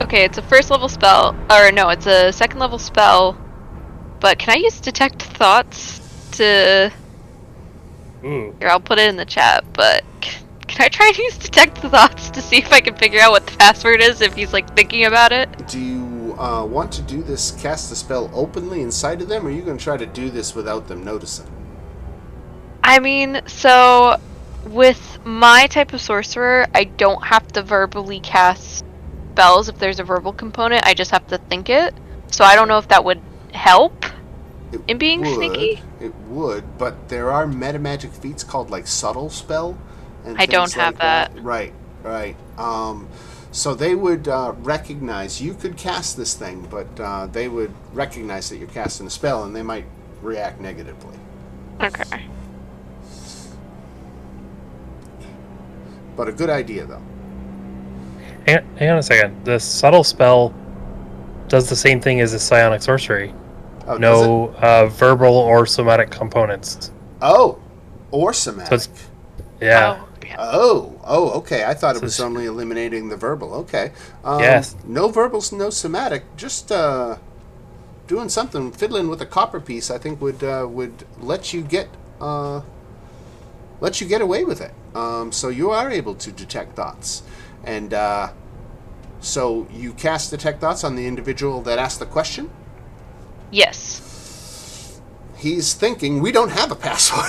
Okay, it's a first level spell. Or no, it's a second level spell. But can I use Detect Thoughts to... Here, I'll put it in the chat, but... Can I try and use Detect Thoughts to see if I can figure out what the password is if he's, like, thinking about it? Do you want to do this, cast the spell openly inside of them, or are you going to try to do this without them noticing? I mean, so... With my type of sorcerer, I don't have to verbally cast spells if there's a verbal component. I just have to think it. So I don't know if that would help in being sneaky. It would, but there are metamagic feats called, like, Subtle Spell. And I don't have that. Right. So they would recognize, you could cast this thing, but they would recognize that you're casting a spell, and they might react negatively. Okay. But a good idea, though. Hang on a second. The subtle spell does the same thing as the psionic sorcery. Oh, no verbal or somatic components. Oh, or somatic. So yeah. Oh, okay. I thought it was only eliminating the verbal. Okay. Yes. No verbals, no somatic. Just doing something, fiddling with a copper piece. I think would let you get away with it. So you are able to detect thoughts, and so you cast Detect Thoughts on the individual that asked the question? Yes. He's thinking, we don't have a password.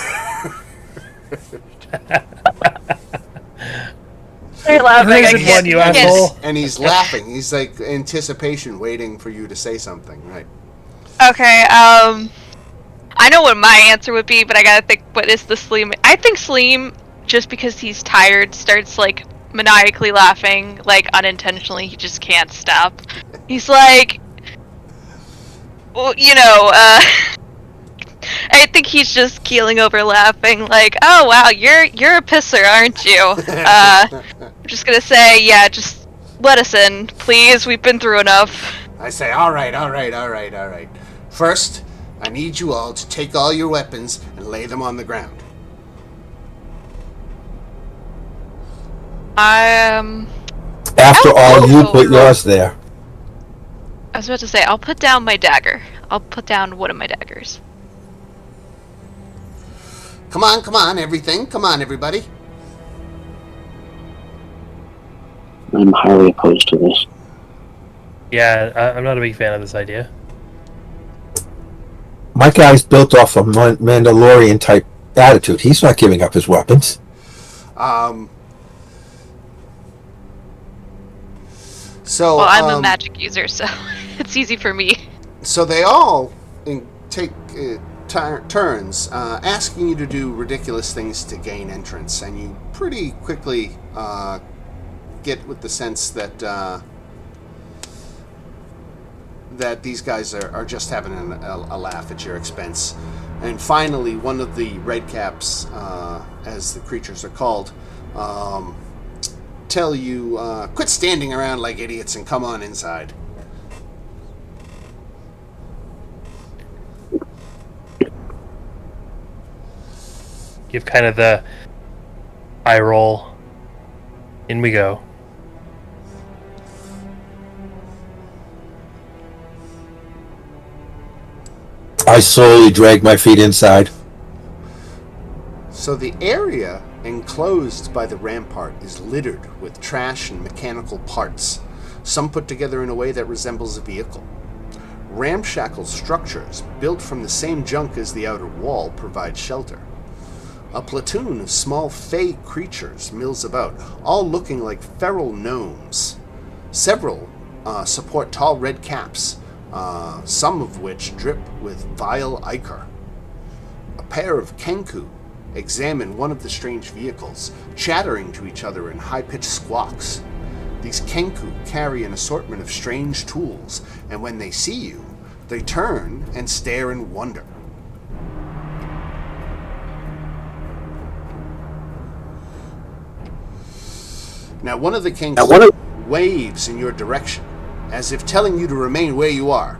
They're laughing. One, you asshole. And he's laughing. He's like anticipation, waiting for you to say something, right? Okay, I know what my answer would be, but I gotta think, what is the Sleem? I think Sleem, just because he's tired, starts, like, maniacally laughing, like, unintentionally. He just can't stop. He's like, well, I think he's just keeling over laughing, like, oh, wow, you're a pisser, aren't you? I'm just gonna say, yeah, just let us in, please, we've been through enough. I say, all right. First, I need you all to take all your weapons and lay them on the ground. After all, you put yours there. I was about to say, I'll put down my dagger. I'll put down one of my daggers. Come on, everything. Come on, everybody. I'm highly opposed to this. Yeah, I'm not a big fan of this idea. My guy's built off a Mandalorian type attitude. He's not giving up his weapons. So, Well, I'm a magic user, so it's easy for me. So they all take turns asking you to do ridiculous things to gain entrance, and you pretty quickly get with the sense that that these guys are just having a laugh at your expense. And finally, one of the red caps, as the creatures are called, tell you, quit standing around like idiots and come on inside. Give kind of the eye roll. In we go. I slowly drag my feet inside. So the area enclosed by the rampart is littered with trash and mechanical parts, some put together in a way that resembles a vehicle. Ramshackle structures built from the same junk as the outer wall provide shelter. A platoon of small fey creatures mills about, all looking like feral gnomes. Several support tall red caps, some of which drip with vile ichor. A pair of kenku examine one of the strange vehicles, chattering to each other in high-pitched squawks. These kenku carry an assortment of strange tools, and when they see you, they turn and stare in wonder. Now, one of the kenku waves in your direction, as if telling you to remain where you are.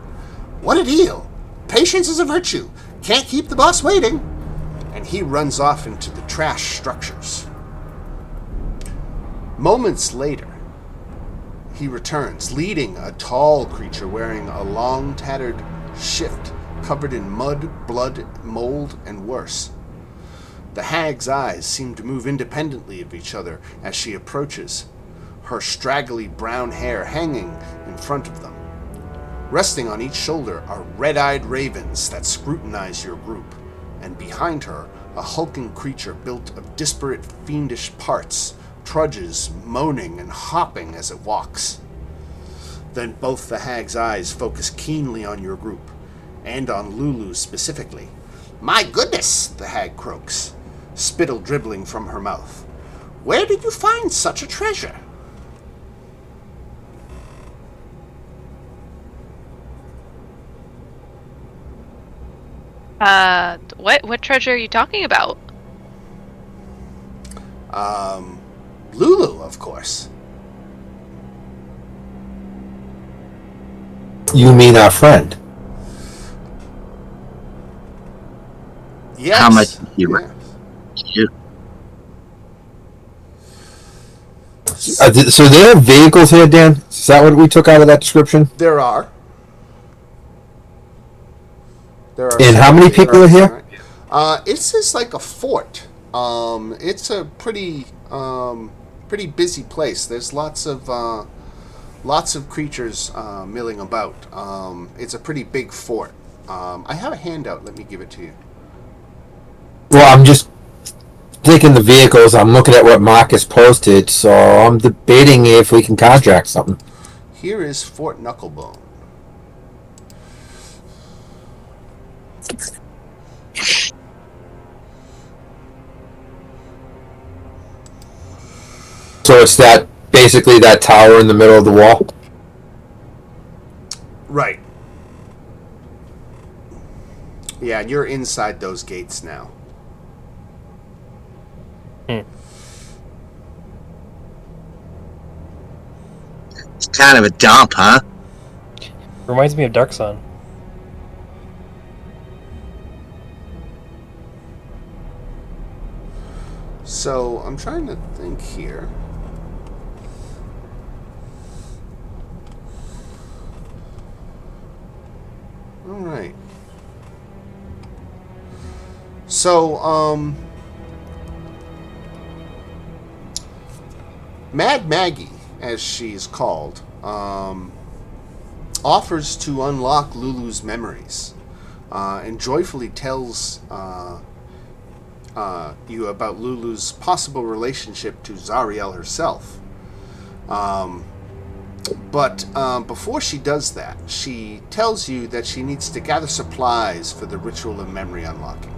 What a deal! Patience is a virtue. Can't keep the boss waiting. And he runs off into the trash structures. Moments later, he returns, leading a tall creature wearing a long, tattered shift covered in mud, blood, mold, and worse. The hag's eyes seem to move independently of each other as she approaches, her straggly brown hair hanging in front of them. Resting on each shoulder are red-eyed ravens that scrutinize your group, and behind her, a hulking creature built of disparate fiendish parts, trudges, moaning and hopping as it walks. Then both the hag's eyes focus keenly on your group, and on Lulu specifically. My goodness, the hag croaks, spittle dribbling from her mouth. Where did you find such a treasure? What treasure are you talking about? Lulu, of course. You mean our friend? Yes. How much you So there are vehicles here, Dan? Is that what we took out of that description? There are. And how many people are here? It's just like a fort. It's a pretty busy place. There's lots of creatures milling about. It's a pretty big fort. I have a handout. Let me give it to you. Well, I'm just taking the vehicles. I'm looking at what Marcus posted, so I'm debating if we can contract something. Here is Fort Knucklebone. So it's basically that tower in the middle of the wall? Right. Yeah, and you're inside those gates now. It's kind of a dump, huh? Reminds me of Dark Sun. So I'm trying to think here. All right. So, Mad Maggie, as she's called, offers to unlock Lulu's memories, and joyfully tells you about Lulu's possible relationship to Zariel herself. But before she does that, she tells you that she needs to gather supplies for the ritual of memory unlocking.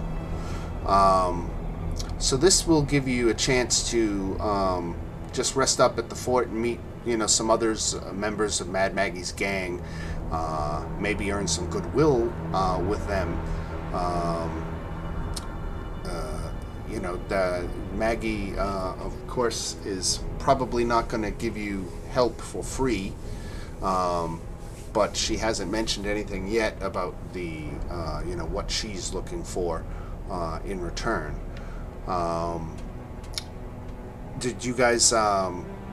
So this will give you a chance to just rest up at the fort and meet, some others, members of Mad Maggie's gang. Maybe earn some goodwill with them. The Maggie, of course, is probably not going to give you help for free. But she hasn't mentioned anything yet about the, what she's looking for in return. Did you guys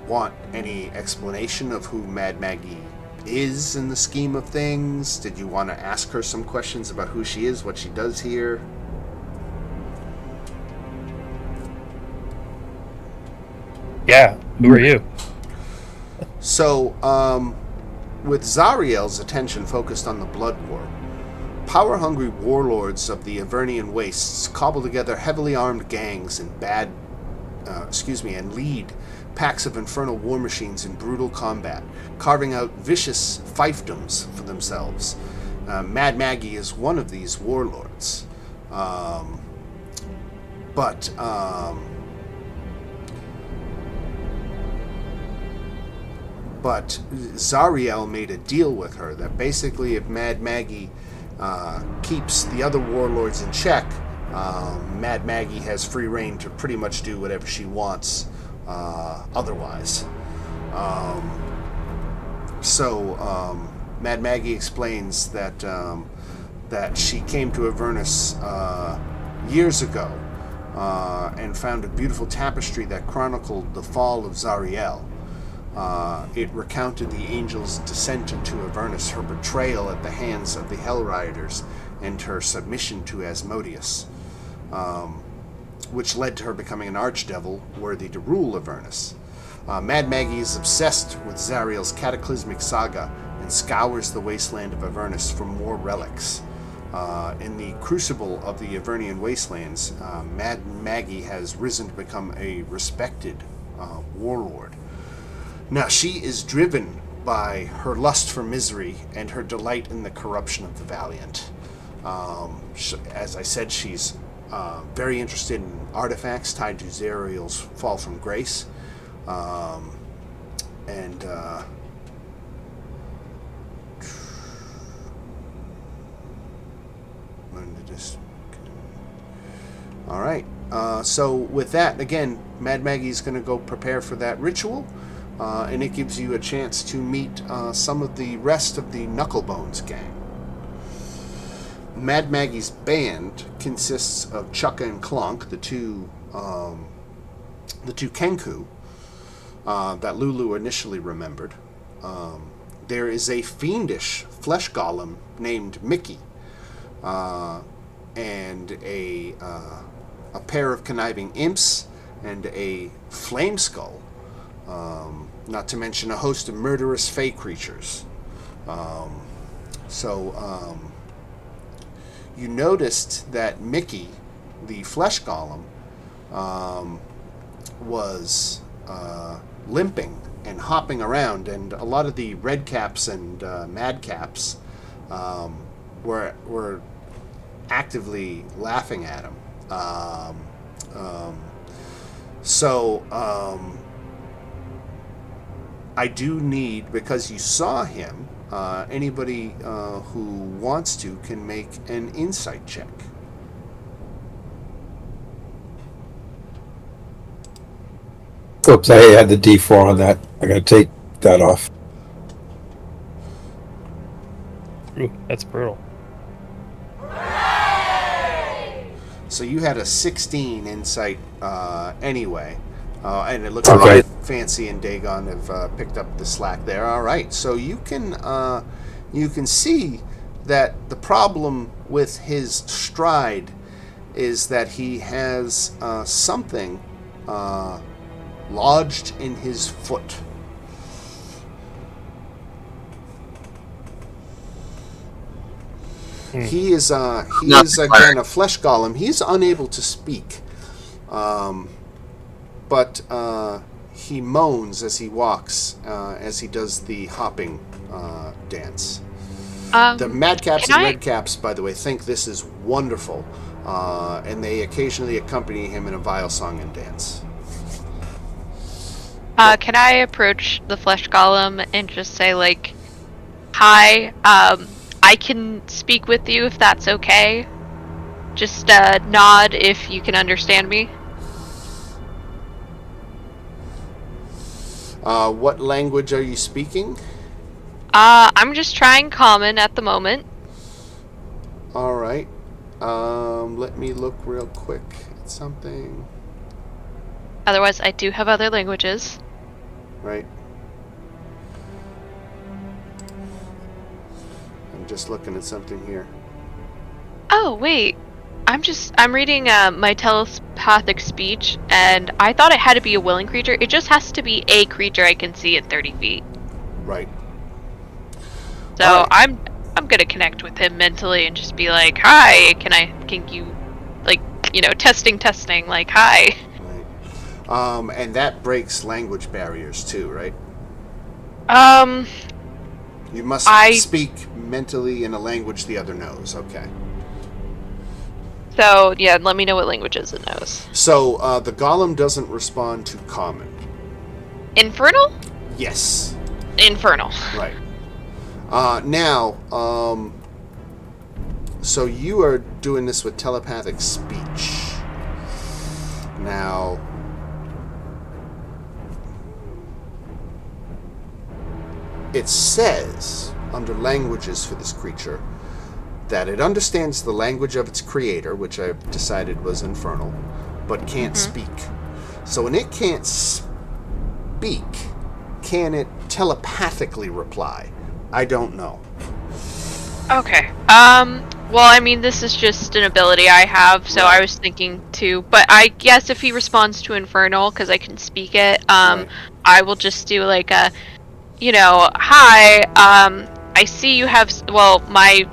want any explanation of who Mad Maggie is in the scheme of things? Did you want to ask her some questions about who she is, what she does here? Yeah, who are you? So, with Zariel's attention focused on the Blood War, power-hungry warlords of the Avernian wastes cobble together heavily armed gangs and and lead packs of infernal war machines in brutal combat, carving out vicious fiefdoms for themselves. Mad Maggie is one of these warlords. But Zariel made a deal with her that basically if Mad Maggie keeps the other warlords in check, Mad Maggie has free reign to pretty much do whatever she wants otherwise. Mad Maggie explains that she came to Avernus years ago and found a beautiful tapestry that chronicled the fall of Zariel. It recounted the angel's descent into Avernus, her betrayal at the hands of the Hell Riders, and her submission to Asmodeus, which led to her becoming an archdevil worthy to rule Avernus. Mad Maggie is obsessed with Zariel's cataclysmic saga and scours the wasteland of Avernus for more relics. In the crucible of the Avernian wastelands, Mad Maggie has risen to become a respected warlord. Now, she is driven by her lust for misery and her delight in the corruption of the valiant. As I said, she's very interested in artifacts tied to Zariel's fall from grace. All right. So with that, again, Mad Maggie's going to go prepare for that ritual. And it gives you a chance to meet some of the rest of the Knucklebones gang. Mad Maggie's band consists of Chukka and Clunk, the two Kenku that Lulu initially remembered. There is a fiendish flesh golem named Mickey, and a pair of conniving imps, and a flame skull. Not to mention a host of murderous fey creatures. You noticed that Mickey, the flesh golem, was limping and hopping around, and a lot of the red caps and mad caps were actively laughing at him. I do need, because you saw him, anybody who wants to can make an insight check. Oops, I had the D4 on that. I gotta take that off. Ooh, that's brutal. So you had a 16 insight anyway. And it looks like Fancy and Dagon have picked up the slack there. All right, so you can see that the problem with his stride is that he has something lodged in his foot. He is again a flesh golem. He's unable to speak, but he moans as he walks, as he does the hopping dance. The madcaps and redcaps, by the way, think this is wonderful, and they occasionally accompany him in a vile song and dance. Can I approach the flesh golem and just say, like, hi, I can speak with you if that's okay? Just nod if you can understand me. What language are you speaking? I'm just trying common at the moment. Alright. Let me look real quick at something. Otherwise, I do have other languages. Right. I'm just looking at something here. Oh, wait. I'm reading my telepathic speech, and I thought it had to be a willing creature. It just has to be a creature I can see at 30 feet. Right. So Alright. I'm gonna connect with him mentally and just be like, hi, can you, like, testing, like, hi. Right. And that breaks language barriers too, right? You must speak mentally in a language the other knows, okay. So, yeah, let me know what languages it knows. So, the golem doesn't respond to common. Infernal? Yes. Infernal. Right. Now, so you are doing this with telepathic speech. Now, it says, under languages for this creature, that it understands the language of its creator, which I've decided was infernal, but can't speak. So when it can't speak, can it telepathically reply? I don't know. Okay. Well, I mean, this is just an ability I have, so I was thinking too. But I guess if he responds to infernal, because I can speak it, I will just do like a, hi, I see you have, my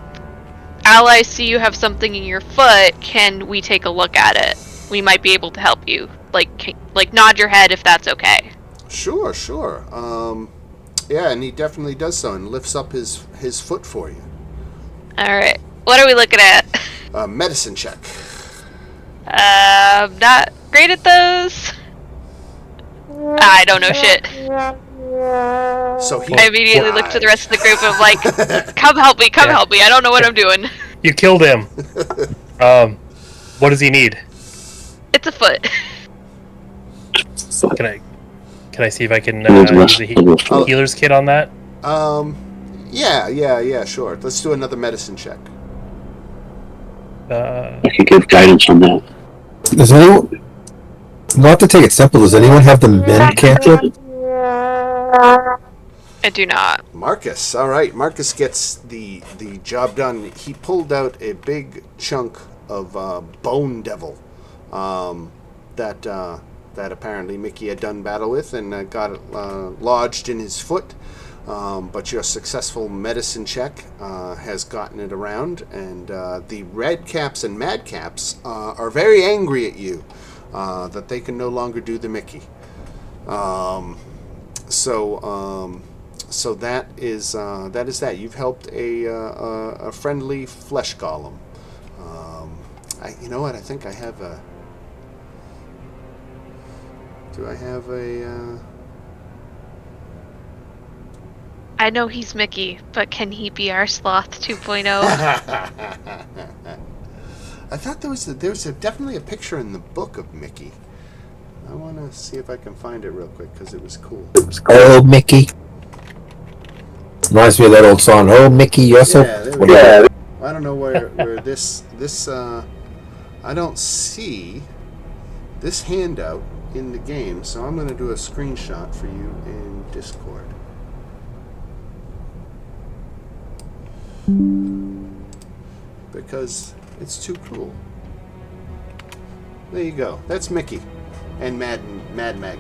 allies see you have something in your foot. Can we take a look at it? We might be able to help you. Like nod your head if that's okay. Sure. Yeah, and he definitely does so and lifts up his foot for you. Alright. What are we looking at? Medicine check. Not great at those. I don't know shit. So I immediately look to the rest of the group of like, come help me, help me. I don't know what I'm doing. You killed him. What does he need? It's a foot. Can I see if I can use a healer's kit on that? Yeah, sure. Let's do another medicine check. I can give guidance on that. Does anyone, not to take it simple, does anyone have the mend cantrip? I do not. Marcus, all right. Marcus gets the job done. He pulled out a big chunk of bone devil that apparently Mickey had done battle with and got it lodged in his foot. But your successful medicine check has gotten it around, and the red caps and mad caps are very angry at you that they can no longer do the Mickey. So that is that. You've helped a friendly flesh golem. You know what? I think I have a. Do I have a? I know he's Mickey, but can he be our Sloth 2.0? I thought there was definitely a picture in the book of Mickey. I want to see if I can find it real quick because it was cool. Oh, Mickey. Reminds me of that old song. Oh, Mickey, you're so. Yeah. I don't know where this I don't see this handout in the game, so I'm going to do a screenshot for you in Discord. Because it's too cool. There you go. That's Mickey and Mad Maggie.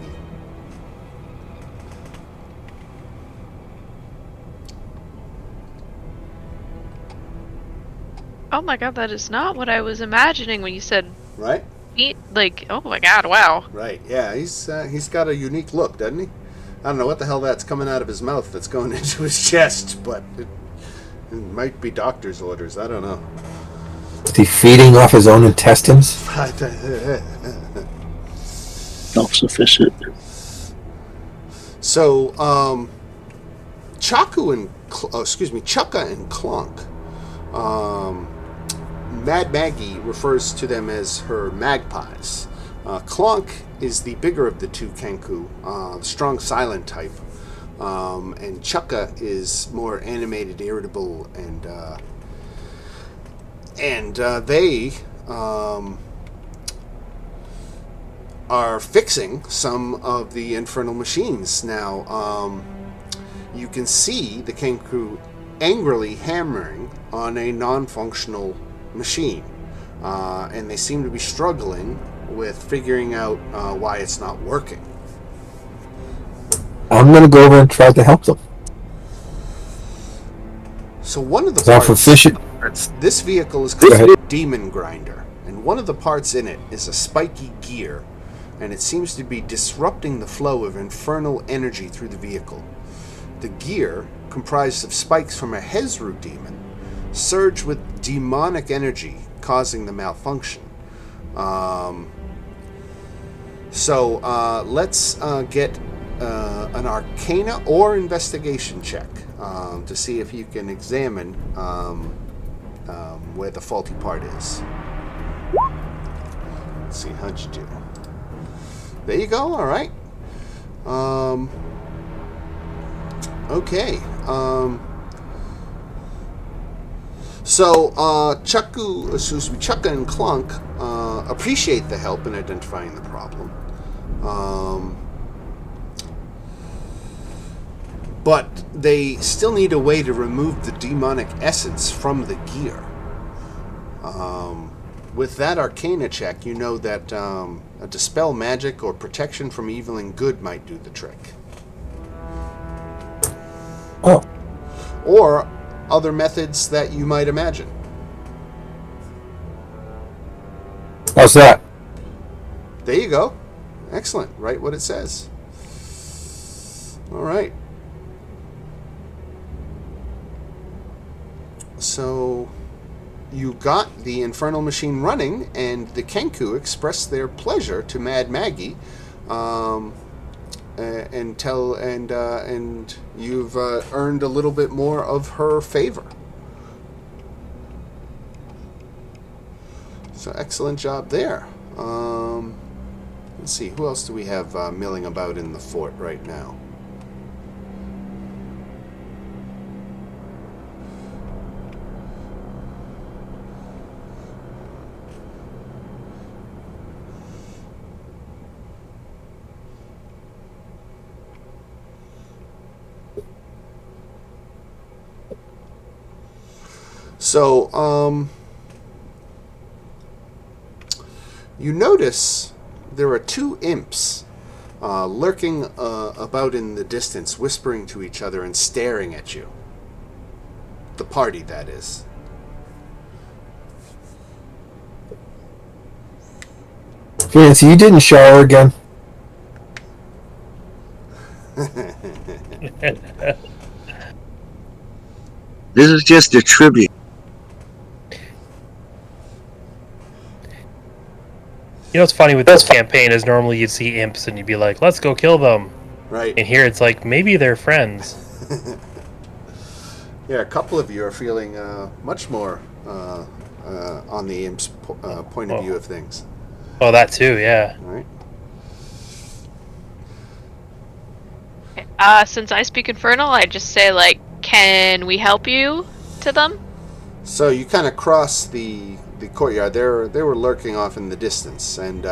Oh my god, that is not what I was imagining when you said Right? Meat, like, oh my god, wow. Right. Yeah, he's got a unique look, doesn't he? I don't know what the hell that's coming out of his mouth that's going into his chest, but it might be doctor's orders. I don't know. Is he feeding off his own intestines? Self-sufficient. So, Chukka and Clunk. Mad Maggie refers to them as her magpies. Clunk is the bigger of the two Kenku, strong silent type, and Chukka is more animated, irritable, and they are fixing some of the infernal machines now. You can see the Kenku angrily hammering on a non-functional machine, and they seem to be struggling with figuring out why it's not working. I'm going to go over and try to help them. So one of the Is proficient? This vehicle is called a Demon Grinder, and one of the parts in it is a spiky gear, and it seems to be disrupting the flow of infernal energy through the vehicle. The gear, comprised of spikes from a Hezru demon, surge with demonic energy, causing the malfunction. So let's get an Arcana or Investigation check to see if you can examine where the faulty part is. Let's see, how'd you do? There you go, alright. Okay. So, Chukka and Clunk appreciate the help in identifying the problem. But they still need a way to remove the demonic essence from the gear. With that Arcana check, you know that a dispel magic or protection from evil and good might do the trick. Oh. Or other methods that you might imagine. How's that? There you go. Excellent. Write what it says. All right. So you got the infernal machine running, and the Kenku expressed their pleasure to Mad Maggie, and you've earned a little bit more of her favor. So excellent job there. Let's see, who else do we have milling about in the fort right now? So, you notice there are two imps lurking about in the distance, whispering to each other and staring at you. The party, that is. Fancy, you didn't shower again? This is just a tribute. You know what's funny with this campaign is normally you'd see imps and you'd be like, let's go kill them. Right. And here it's like, maybe they're friends. Yeah, a couple of you are feeling much more on the imp's point of view of things. Oh, that too, yeah. All right. Since I speak Infernal, I just say, like, can we help you to them? So you kind of cross the courtyard. They were lurking off in the distance, and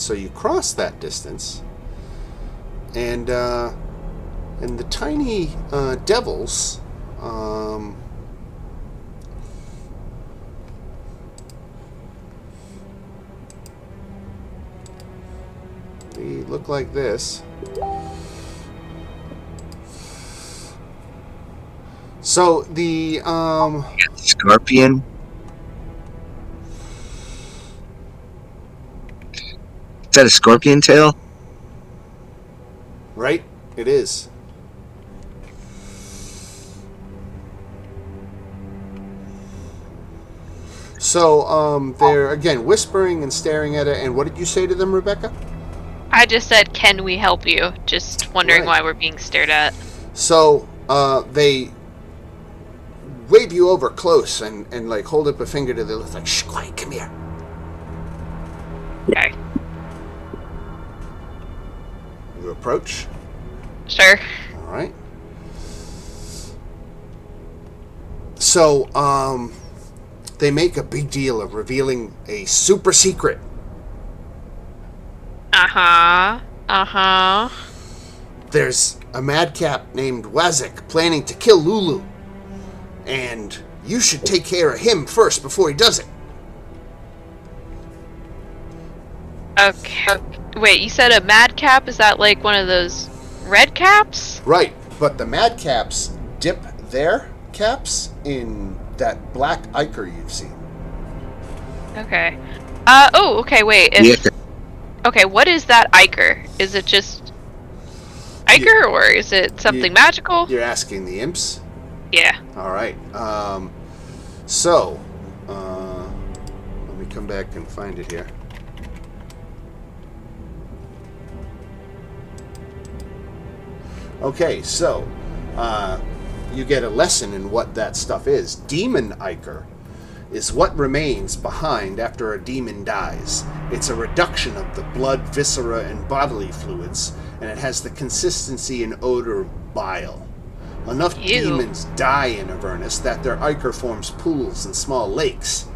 so you cross that distance, and the tiny devils. They look like this. So the Scorpion. Is that a scorpion tail? Right? It is. So, they're, again, whispering and staring at it, and what did you say to them, Rebecca? I just said, can we help you? Just wondering Right. why we're being stared at. So, they wave you over close and like, hold up a finger to the left, like, shh, quiet, come here. Okay. You approach. Sure. All right. So, they make a big deal of revealing a super secret. Uh-huh. There's a madcap named Wazik planning to kill Lulu. And you should take care of him first before he does it. Okay. Wait, you said a madcap? Is that like one of those red caps? Right, but the madcaps dip their caps in that black ichor you've seen. Okay. Okay, wait. Okay, what is that ichor? Is it just ichor, or is it something magical? You're asking the imps? Yeah. All right. So, let me come back and find it here. Okay, so, you get a lesson in what that stuff is. Demon ichor is what remains behind after a demon dies. It's a reduction of the blood, viscera, and bodily fluids, and it has the consistency and odor of bile. Enough Ew. demons die in Avernus that their ichor forms pools and small lakes.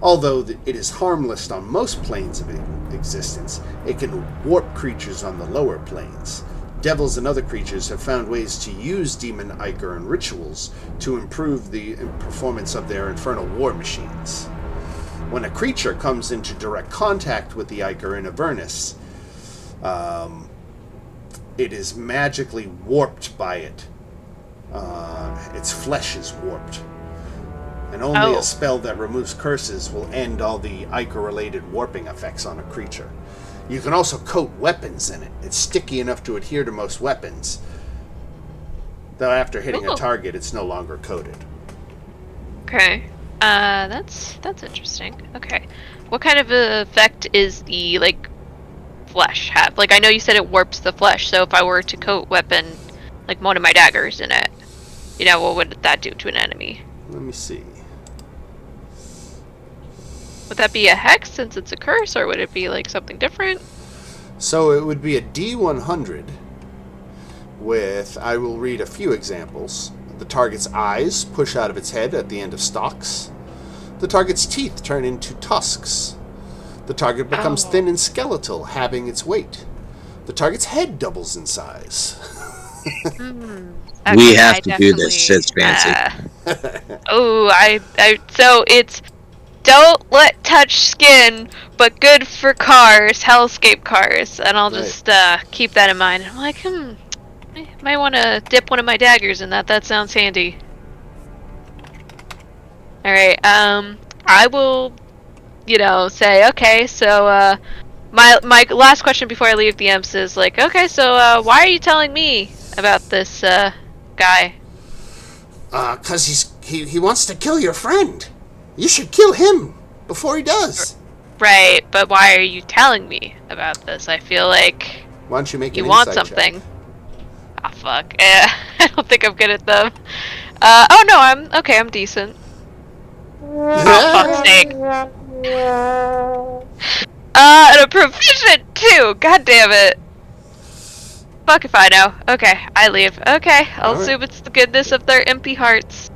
Although it is harmless on most planes of existence, it can warp creatures on the lower planes. Devils and other creatures have found ways to use demon ichor in rituals to improve the performance of their infernal war machines. When a creature comes into direct contact with the ichor in Avernus, it is magically warped by it. Its flesh is warped. And only a spell that removes curses will end all the ichor-related warping effects on a creature. You can also coat weapons in it. It's sticky enough to adhere to most weapons. Though after hitting a target, it's no longer coated. Okay. That's interesting. Okay. What kind of effect is the, like, flesh have? Like, I know you said it warps the flesh, so if I were to coat weapon, like one of my daggers in it, what would that do to an enemy? Let me see. Would that be a hex since it's a curse, or would it be like something different? So it would be a D100 with, I will read a few examples. The target's eyes push out of its head at the end of stalks. The target's teeth turn into tusks. The target becomes thin and skeletal, halving its weight. The target's head doubles in size. We have to do this, says Fancy. So it's don't let touch skin, but good for cars, hellscape cars, and I'll just keep that in mind. I'm like, I might want to dip one of my daggers in that. That sounds handy. All right, I will, say, okay, so my last question before I leave the imps is like, okay, so why are you telling me about this guy? 'Cause he wants to kill your friend. You should kill him before he does. Right, but why are you telling me about this? I feel like Why don't you make you an want insight something. check? Ah, fuck. I don't think I'm good at them. Oh no, I'm decent. Oh, fuck's sake. And a proficient too! God damn it. Fuck if I know. Okay, I leave. Okay, I'll Alright. assume it's the goodness of their empty hearts.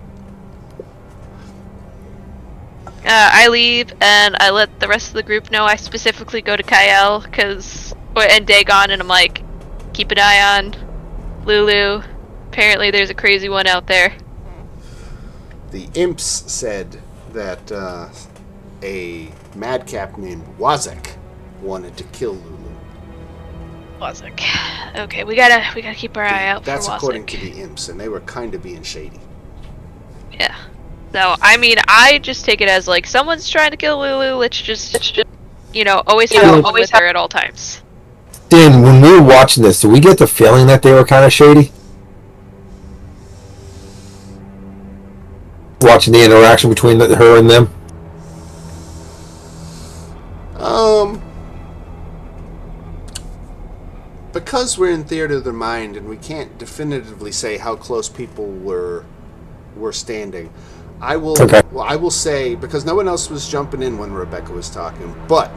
I leave, and I let the rest of the group know I specifically go to Kyle, and Dagon, and I'm like, keep an eye on Lulu. Apparently there's a crazy one out there. The imps said that a madcap named Wazek wanted to kill Lulu. Wazek. Okay, we gotta keep our eye out That's for Wazek. according to the imps, and they were kind of being shady. Yeah. So, I mean, I just take it as, like, someone's trying to kill Lulu, let's just always have someone with her at all times. Dan, when we were watching this, did we get the feeling that they were kind of shady? Watching the interaction between her and them? Because we're in theater of the mind and we can't definitively say how close people were standing, I will say, because no one else was jumping in when Rebecca was talking, but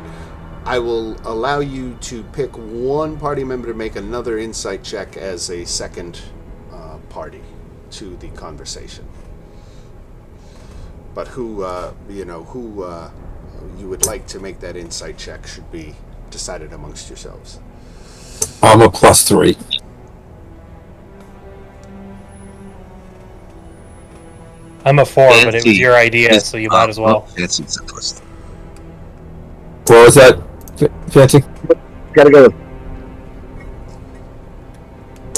I will allow you to pick one party member to make another insight check as a second party to the conversation. But who you would like to make that insight check should be decided amongst yourselves. I'm a +3. I'm a 4, but it was your idea, so you might as well. Fancy's a +3. What was that, Fancy? Gotta go.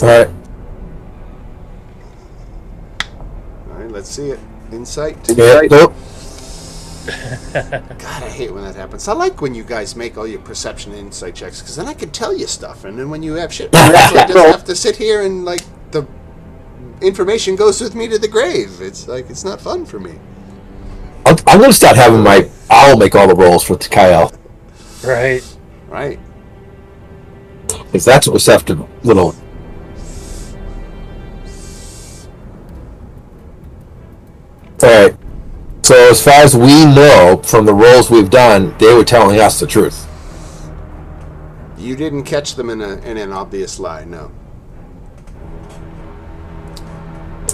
Alright. Alright, let's see it. Insight. Yeah, nope. God, I hate when that happens. I like when you guys make all your perception and insight checks, because then I can tell you stuff, and then when you have shit, I just have to sit here and, like, the information goes with me to the grave. It's like, it's not fun for me. I'm going to start having my owl make all the rolls for Kyle. Right. Right. Because that's what was after little. Alright. So as far as we know from the rolls we've done, they were telling us the truth. You didn't catch them in an obvious lie, no.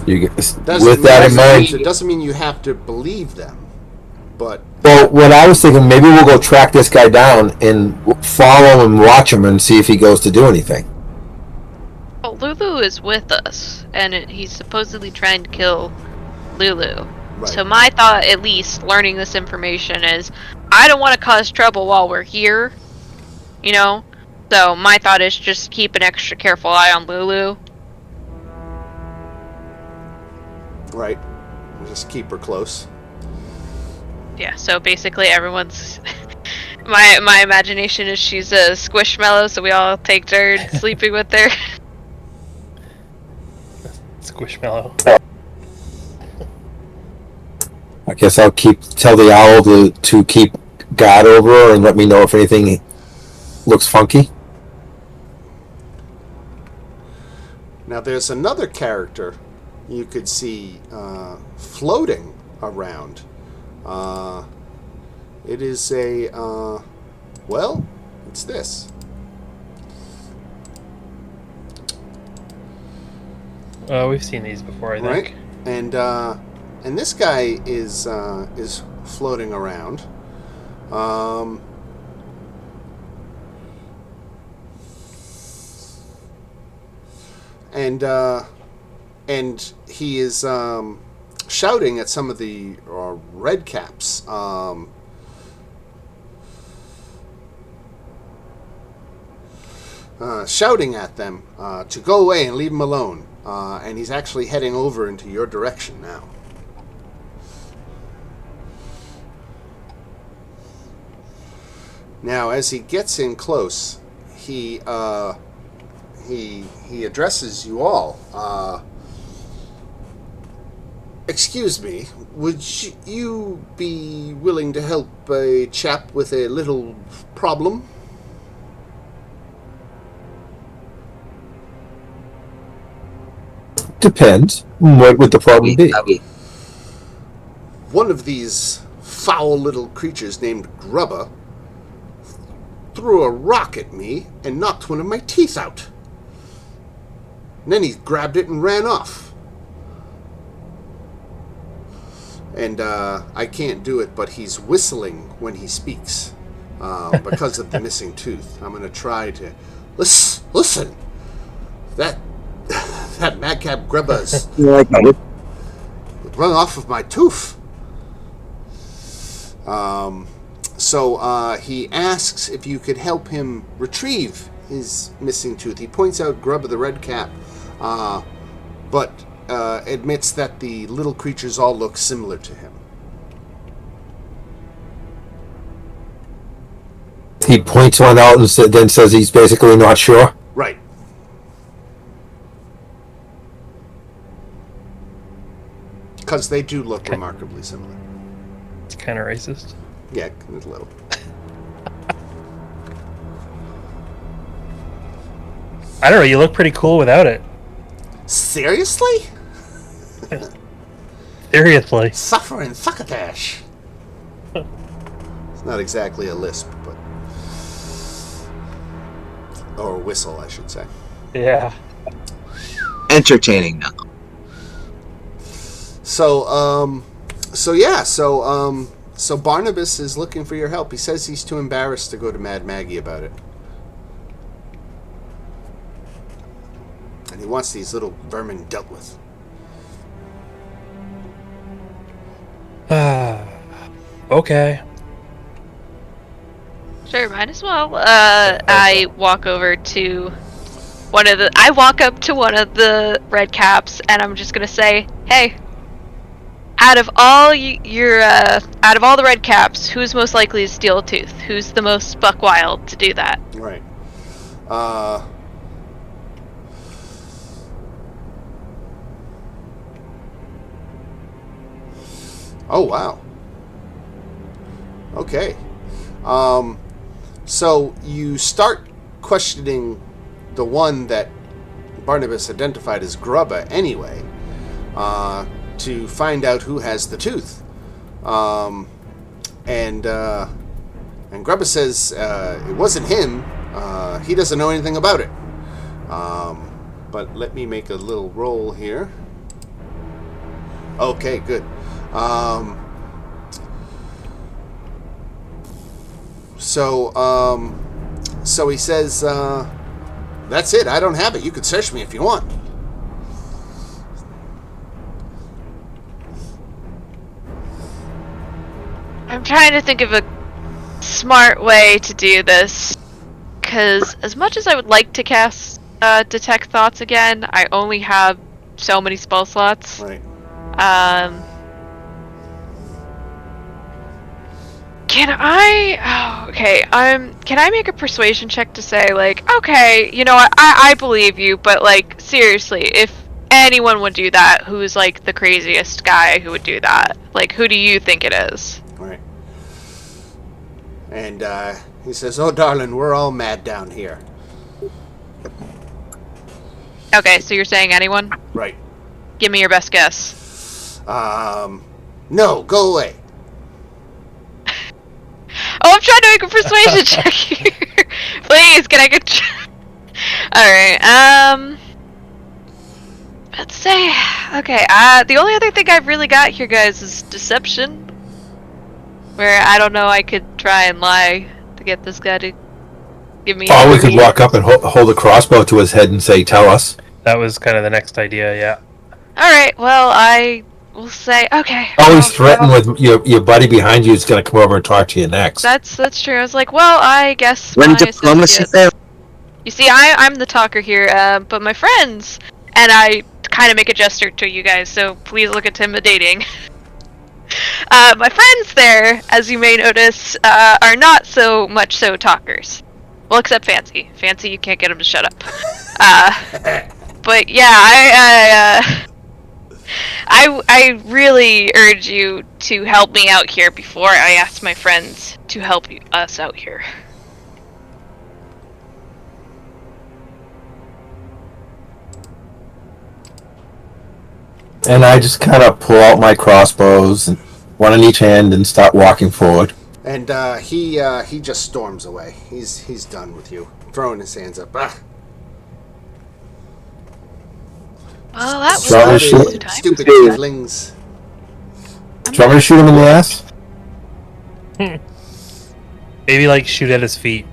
You get, with that in mind, it doesn't mean you have to believe them, but... Well, what I was thinking, maybe we'll go track this guy down and follow him, watch him, and see if he goes to do anything. Well, Lulu is with us, and he's supposedly trying to kill Lulu. Right. So my thought, at least, learning this information is, I don't want to cause trouble while we're here, So my thought is just keep an extra careful eye on Lulu. Right. Just keep her close. Yeah, so basically everyone's... my imagination is she's a squishmallow, so we all take turns sleeping with her. Squishmallow. I guess I'll tell the owl to keep guard over her and let me know if anything looks funky. Now there's another character you could see floating around. It is it's this. We've seen these before, I think. Right? And this guy is floating around. And he is shouting at some of the red caps. Shouting at them to go away and leave him alone. And he's actually heading over into your direction now. Now, as he gets in close, he addresses you all. Excuse me, would you be willing to help a chap with a little problem? Depends. What would the problem be? One of these foul little creatures named Grubba threw a rock at me and knocked one of my teeth out. And then he grabbed it and ran off. And I can't do it, but he's whistling when he speaks because of the missing tooth. I'm going to try to... Listen! That madcap Grubba's run off of my tooth. So he asks if you could help him retrieve his missing tooth. He points out Grubba the red cap, but admits that the little creatures all look similar to him. he points one out and then says he's basically not sure. Right. Because they do look remarkably similar. It's kind of racist. Yeah, a little. I don't know. You look pretty cool without it. Seriously? Seriously. Suffering succotash. It's not exactly a lisp, but... Or a whistle, I should say. Yeah. Entertaining now. So Barnabas is looking for your help. He says he's too embarrassed to go to Mad Maggie about it. And he wants these little vermin dealt with. Okay. Sure, might as well. I walk over to I walk up to one of the red caps, and I'm just gonna say, "Hey, out of all out of all the red caps, who's most likely to steal a tooth? Who's the most buck wild to do that?" Right. Oh, wow. Okay. So you start questioning the one that Barnabas identified as Grubba anyway, to find out who has the tooth. And Grubba says it wasn't him. He doesn't know anything about it. But let me make a little roll here. Okay, good. So he says, that's it. I don't have it. You could search me if you want. I'm trying to think of a smart way to do this, because as much as I would like to cast Detect Thoughts again, I only have so many spell slots. Right. Can I? Oh, okay. Can I make a persuasion check to say, like, okay, you know what? I believe you, but like, seriously, if anyone would do that, who's like the craziest guy who would do that? Like, who do you think it is? Right. And he says, "Oh, darling, we're all mad down here." Okay, so you're saying anyone? Right. Give me your best guess. No, go away. Oh, I'm trying to make a persuasion check here. Please, can I get... Alright, let's say... Okay, the only other thing I've really got here, guys, is deception. Where, I don't know, I could try and lie to get this guy to give me... Or we could walk up and hold a crossbow to his head and say, "Tell us." That was kind of the next idea, yeah. Alright, well, I will say, okay. Always threaten with your buddy behind you is going to come over and talk to you next. That's true. I was like, well, I guess When my diplomacy associates- fails. You see, I'm the talker here, but my friends, and I kind of make a gesture to you guys, so please look intimidating. My friends there, as you may notice, are not so much so talkers. Well, except Fancy. Fancy, you can't get him to shut up. But yeah, I really urge you to help me out here before I ask my friends to help us out here. And I just kind of pull out my crossbows, and one in each hand, and start walking forward. And he just storms away. He's done with you. Throwing his hands up. Ah. Well, that was Sorry, a shit. waste of time. Stupid tieflings. Do you want me to shoot him in the ass? Maybe like shoot at his feet.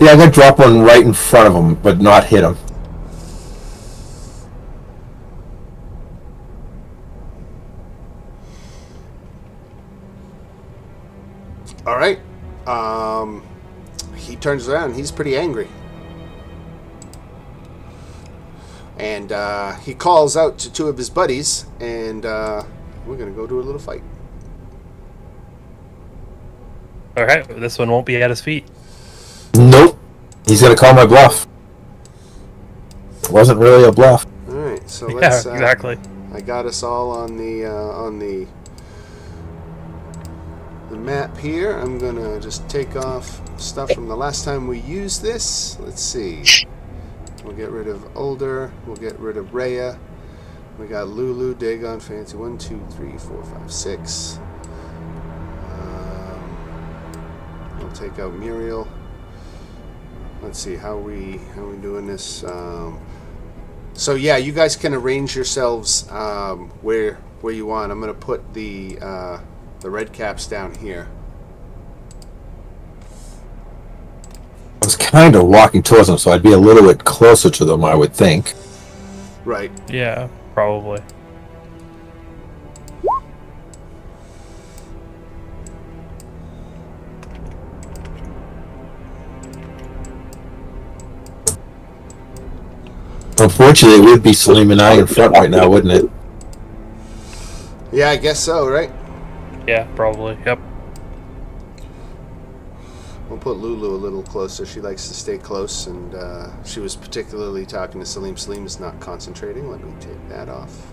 Yeah, I'm going to drop one right in front of him, but not hit him. All right. He turns around. He's pretty angry. And he calls out to two of his buddies, and we're going to go do a little fight. All right, this one won't be at his feet. Nope. He's gonna call my bluff. Wasn't really a bluff. All right, so Yeah, let's. exactly. I got us all on the map here. I'm gonna just take off stuff from the last time we used this. Let's see. We'll get rid of Older. We'll get rid of Rhea. We got Lulu, Dagon, Fancy. 1, 2, 3, 4, 5, 6. We'll take out Muriel. Let's see how we doing this. So yeah, you guys can arrange yourselves where you want. I'm gonna put the red caps down here. I was kind of walking towards them, so I'd be a little bit closer to them, I would think. Right. Yeah, probably. Unfortunately, it would be Salim and I in front right now, wouldn't it? Yeah, I guess so. Right. Yeah, probably. Yep. We'll put Lulu a little closer. She likes to stay close, and she was particularly talking to Salim. Salim is not concentrating. Let me take that off.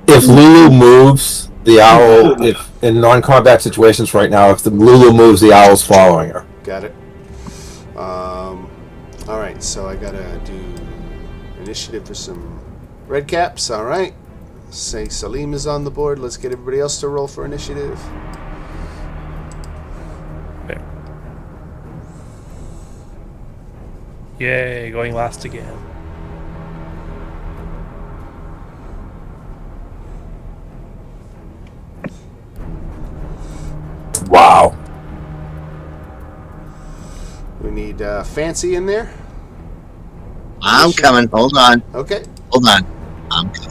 If Lulu moves, the owl, if in non-combat situations right now, if the Lulu moves, the owl's following her. Got it. All right, so I gotta do initiative for some red caps. All right. Say Salim is on the board. Let's get everybody else to roll for initiative. Okay. Yay, going last again. Wow. We need Fancy in there. I'm coming. Hold on. Okay. Hold on. I'm coming.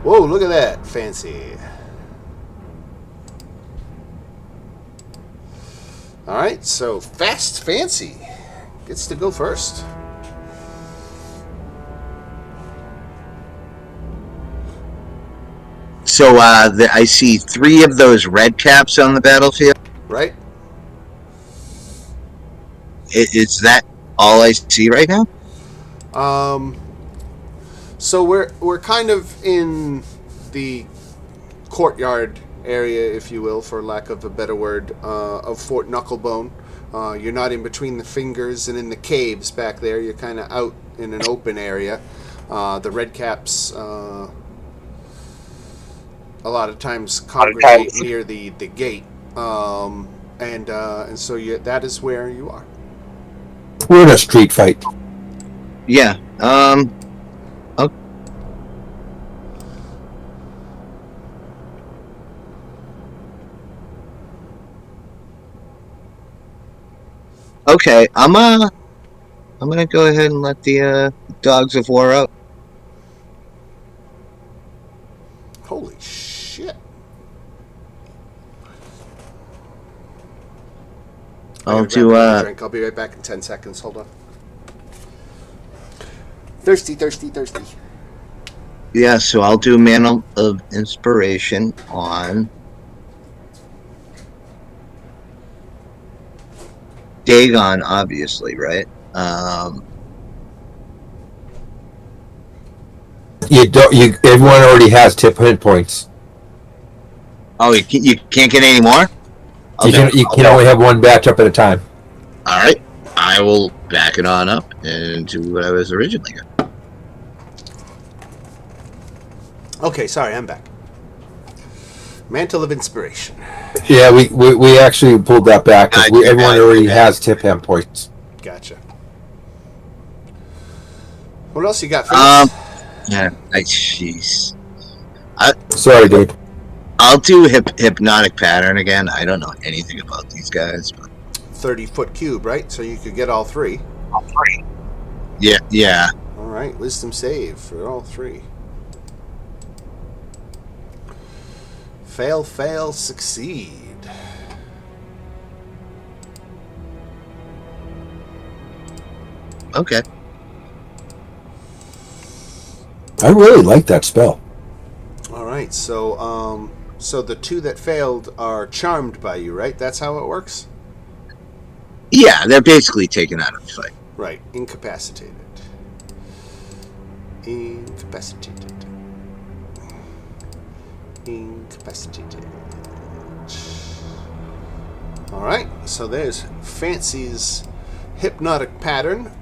Whoa, look at that. Fancy. All right, so Fast Fancy gets to go first. So I see 3 of those red caps on the battlefield. Right? Is that all I see right now? So we're kind of in the courtyard area, if you will, for lack of a better word, of Fort Knucklebone. You're not in between the fingers and in the caves back there. You're kind of out in an open area. The red caps a lot of times congregate near the gate, and so that is where you are. We're in a street fight. Yeah. Okay. I'm gonna go ahead and let the dogs of war out. Holy shit! I'll do drink. I'll be right back in 10 seconds. Hold on. Thirsty. Yeah, so I'll do Mantle of Inspiration on Dagon, obviously, right? Everyone already has tip hit points. Oh, you can't get any more? You can only have one batch up at a time. All right. I will back it on up and do what I was originally going. Okay, sorry, I'm back. Mantle of Inspiration. Yeah, we actually pulled that back because everyone already has tip hit points. Gotcha. What else you got for Yeah, jeez. Sorry, dude. I'll do hypnotic pattern again. I don't know anything about these guys. But 30-foot cube, right? So you could get all 3. all 3. Yeah. All right, wisdom save for all 3. Fail, succeed. Okay. I really like that spell. All right, so So the two that failed are charmed by you, right? That's how it works? Yeah, they're basically taken out of the fight. Right. Incapacitated. Incapacitated. Incapacitated. Alright, so there's Fancy's hypnotic pattern.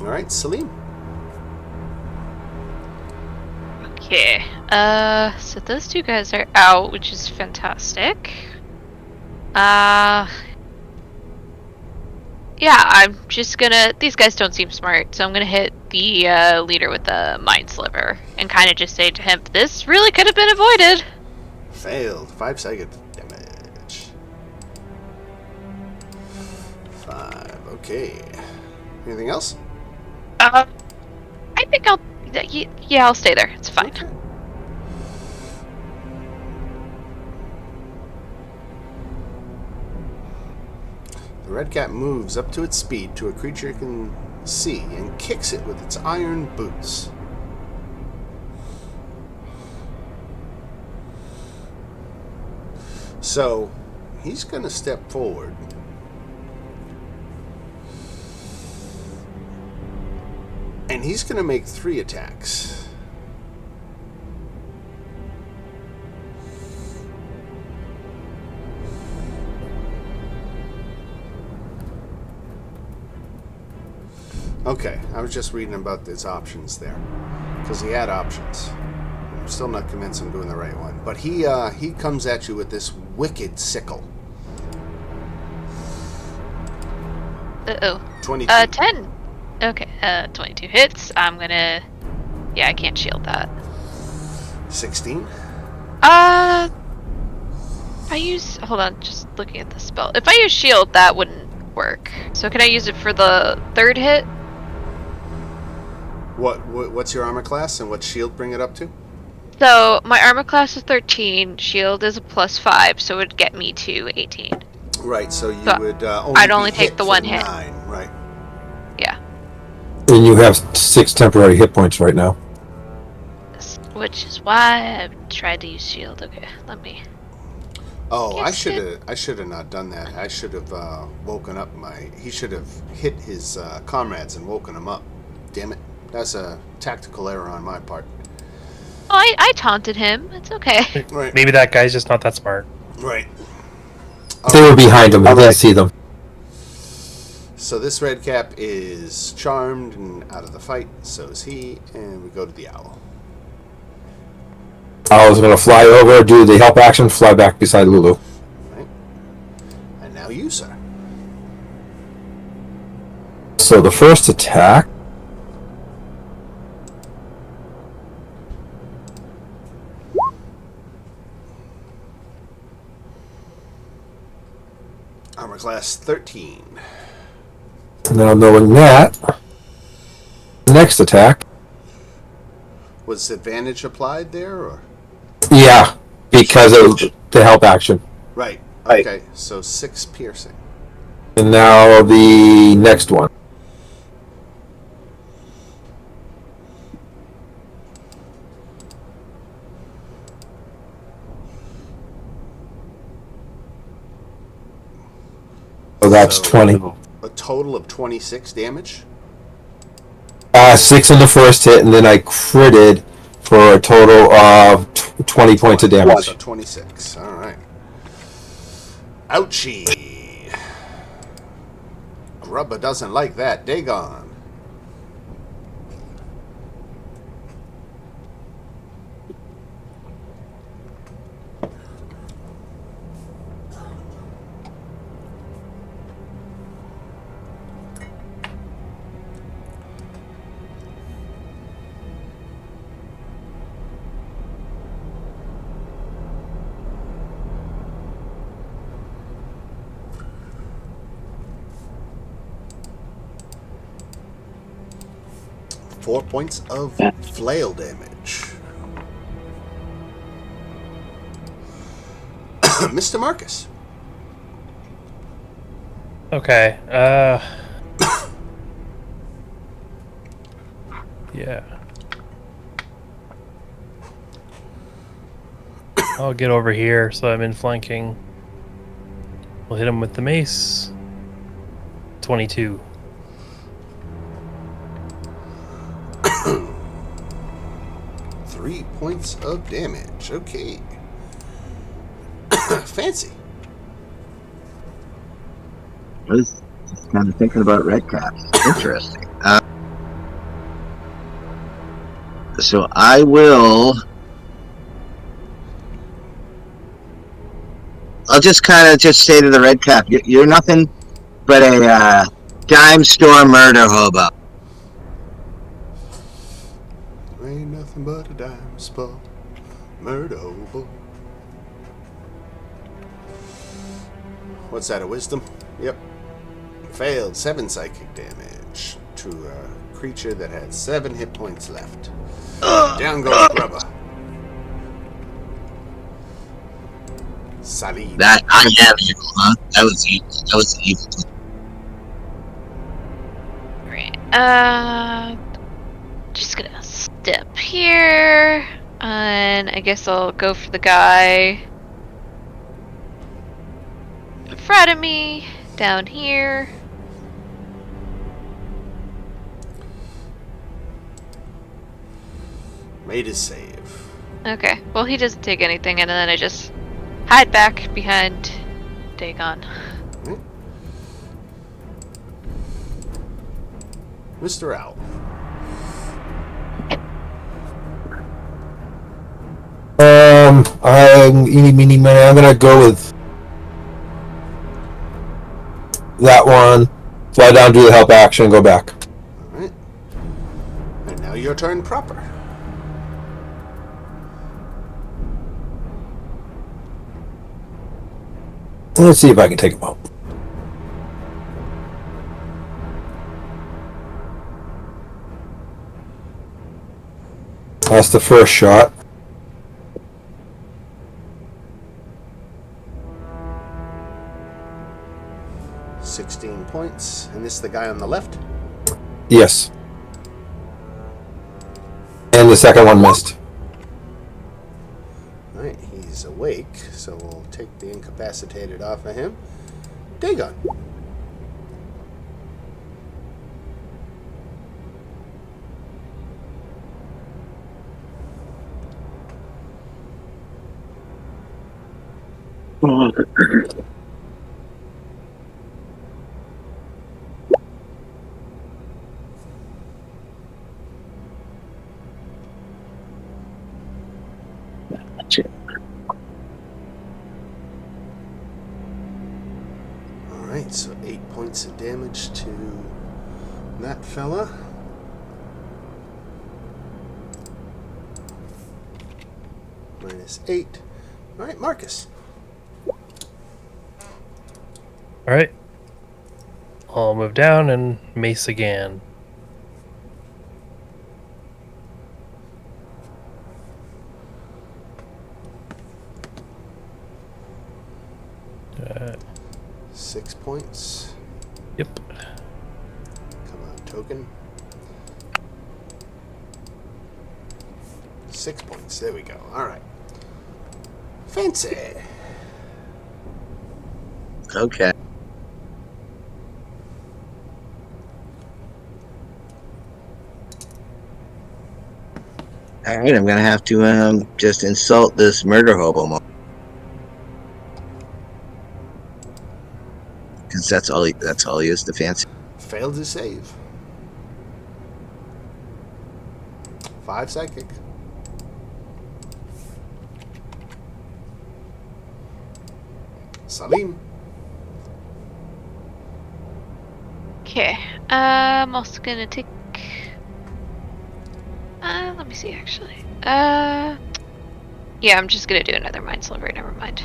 Alright, Salim. Okay. So those two guys are out, which is fantastic. Yeah, I'm just gonna. These guys don't seem smart, so I'm gonna hit the leader with the mind sliver and kind of just say to him, "This really could have been avoided." Failed. 5-second damage. 5. Okay. Anything else? I think I'll. Yeah, I'll stay there. It's fine. Okay. The red cat moves up to its speed to a creature it can see and kicks it with its iron boots. So, he's going to step forward. And he's going to make 3 attacks. Okay, I was just reading about his options there. Because he had options. I'm still not convinced I'm doing the right one. But he comes at you with this wicked sickle. Uh-oh. 22. 10. Okay, 22 hits. I'm gonna... Yeah, I can't shield that. 16. I use... Hold on, just looking at the spell. If I use shield, that wouldn't work. So can I use it for the 3rd hit? What's your armor class and what shield bring it up to? So, my armor class is 13, shield is a +5, so it would get me to 18. Right, so you So would I'd be only take hit the for one hit. 9, right? Yeah. And you have 6 temporary hit points right now. Which is why I tried to use shield. Okay, let me... Oh, I Yes, should have not done that. I should have woken up he should have hit his comrades and woken them up. Damn it. That's a tactical error on my part. Oh, I taunted him. It's okay. Right. Maybe that guy's just not that smart. Right. They were behind him. I didn't see them. So this red cap is charmed and out of the fight. So is he. And we go to the owl. I was going to fly over, do the help action, fly back beside Lulu. Right. And now you, sir. So the first attack. Armor class 13. Now knowing that, next attack. Was advantage applied there, or? Yeah, because of the help action. Right. Okay. So 6 piercing. And now the next one. So that's 20. A total of 26 damage. 6 on the first hit, and then I critted for a total of 20 points of damage. So 26. All right. Ouchie. Grubba doesn't like that. Dagon. Four points of flail damage. Mr. Marcus. Okay. Yeah. I'll get over here so I'm in flanking. We'll hit him with the mace. 22. Three points of damage. Okay. Fancy. I was just kind of thinking about red caps. Interesting. So I will. I'll just kind of just say to the red cap, you're nothing but a dime store murder hobo. Ain't nothing but a dime spot. Murder hobo. What's that, a wisdom? Yep. Failed 7 psychic damage to a creature that had 7 hit points left. Down goes Grubber. Salim. That I am evil, huh? That was evil. That was evil. Right. Just gonna step here, and I guess I'll go for the guy in front of me, down here. Made his save. Okay, well he doesn't take anything, and then I just hide back behind Dagon. Mr. Owl. I'm gonna go with that one. Fly down, do the help action, and go back. Alright. And now your turn proper. Let's see if I can take him out. That's the first shot. $16 points. And this is the guy on the left? Yes. And the second one missed. Alright, he's awake, so we'll take the incapacitated off of him. Dagon. Alright, so 8 points of damage to that fella. -8. Alright, Marcus. Alright. I'll move down and mace again. Uh, 6 points. Yep. Come on, token. 6 points. There we go. Alright. Fancy. Okay. All right, I'm gonna have to just insult this murder hobo more. Because that's all he is, the fancy. Failed to save. 5 psychic. Salim. Okay, I'm also gonna take. Let me see actually. Yeah, I'm just gonna do another mind sliver. Never mind.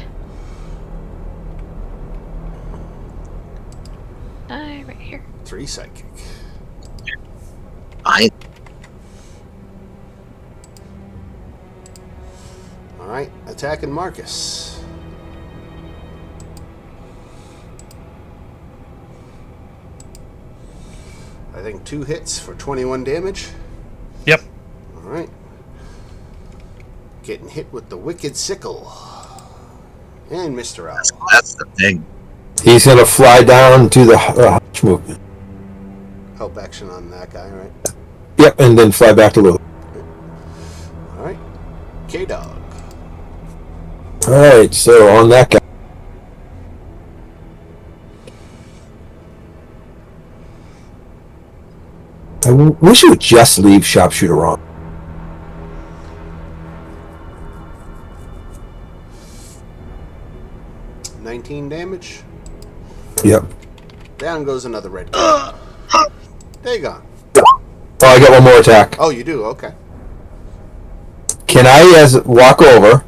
Right here. 3 psychic. Alright, attacking Marcus. I think 2 hits for 21 damage. Yep. right. Getting hit with the wicked sickle. And Mr. Owl. That's the thing. He's going to fly down to the Hutch movement. Help action on that guy, right? Yep, and then fly back to Lou. Alright. K-Dog. Alright, so on that guy. I wish you would just leave Sharpshooter on. Damage. Yep. Down goes another red card. There you go. Oh, I got one more attack. Oh, you do? Okay. Can I, walk over,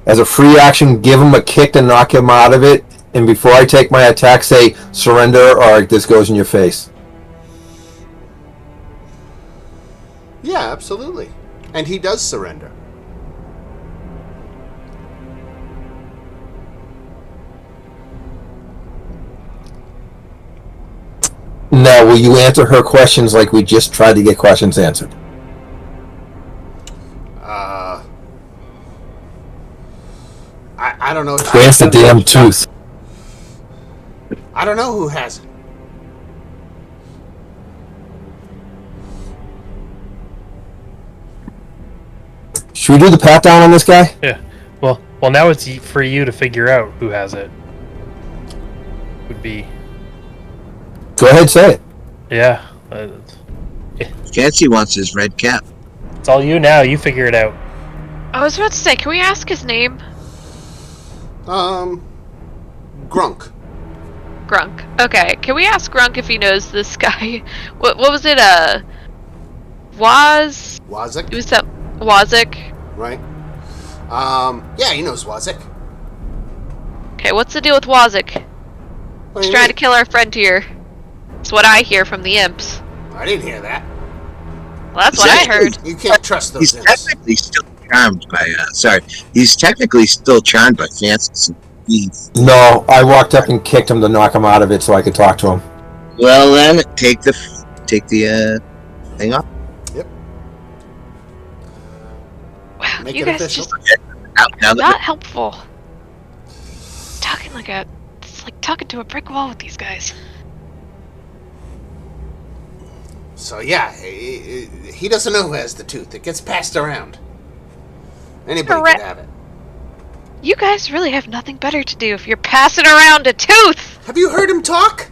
as a free action, give him a kick to knock him out of it, and before I take my attack, say, surrender, or this goes in your face? Yeah, absolutely. And he does surrender. Now, will you answer her questions like we just tried to get questions answered? I don't know. Where's the damn tooth? I don't know who has it. Should we do the pat down on this guy? Yeah. Well, now it's for you to figure out who has it. Would be. Go ahead, say it. Yeah. Fancy wants his red cap. It's all you now. You figure it out. I was about to say, can we ask his name? Grunk. Grunk. Okay, can we ask Grunk if he knows this guy? What was it? Wazik? Who's that? Wazik? Right. Yeah, he knows Wazik. Okay, what's the deal with Wazik? What do He's you trying mean? to kill our friend here. That's what I hear from the imps. I didn't hear that. Well, that's what I heard. You can't trust those He's imps. technically still charmed by, he's technically still charmed by Fancy. No, I walked up and kicked him to knock him out of it so I could talk to him. Well then, take the thing off. Yep. Wow, Make you it guys official. just Now not helpful. It's like talking to a brick wall with these guys. So yeah, he doesn't know who has the tooth. It gets passed around. Anybody Correct. could have it. You guys really have nothing better to do if you're passing around a tooth. Have you heard him talk?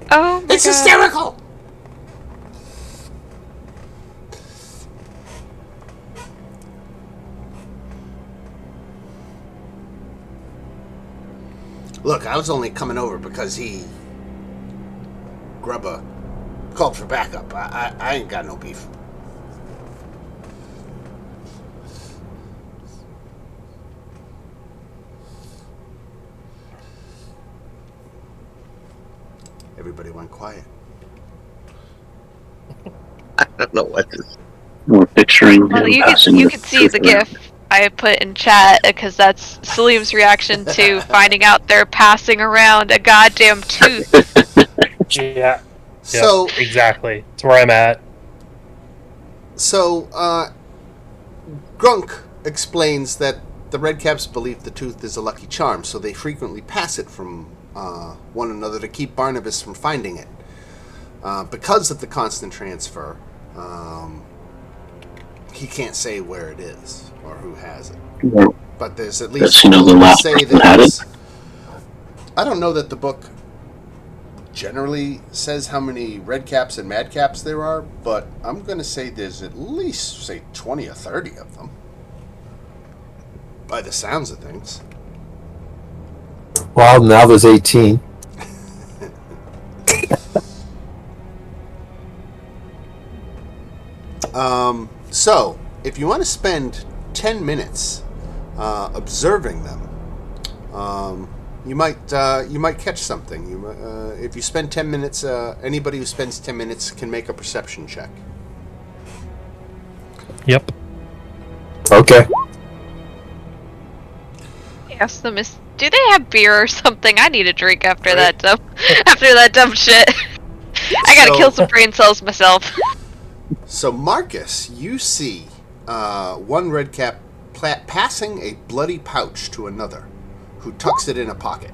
Oh my It's god. hysterical. Look, I was only coming over because Grubba called for backup. I ain't got no beef. Everybody went quiet. I don't know what this. We're picturing Well, him you passing can see the truth around. GIF I put in chat because that's Salim's reaction to finding out they're passing around a goddamn tooth. Yeah. So Exactly. That's where I'm at. So, Grunk explains that the Redcaps believe the tooth is a lucky charm, so they frequently pass it from one another to keep Barnabas from finding it. Because of the constant transfer, he can't say where it is or who has it. Well, But there's at Does least he know the to last say person had it? I don't know that the book generally says how many Redcaps and Madcaps there are, but I'm going to say there's at least, say, 20 or 30 of them. By the sounds of things. Well, now there's 18. So, if you want to spend 10 minutes observing them, you might catch something. If you spend 10 minutes, anybody who spends 10 minutes can make a perception check. Yep. Okay. Ask them, do they have beer or something? I need a drink after Right. that dumb shit. I gotta So- kill some brain cells myself. So, Marcus, you see one red cap passing a bloody pouch to another, who tucks it in a pocket.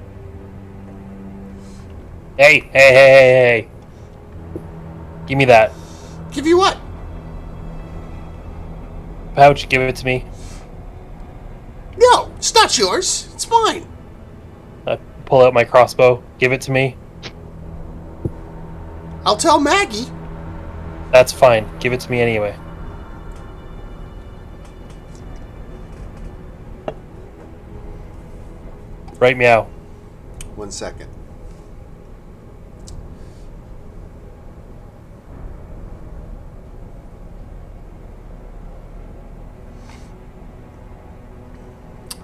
Hey. Give me that. Give you what? Pouch, give it to me. No, it's not yours. It's mine. Pull out my crossbow. Give it to me. I'll tell Maggie. That's fine. Give it to me anyway. Right meow. 1 second.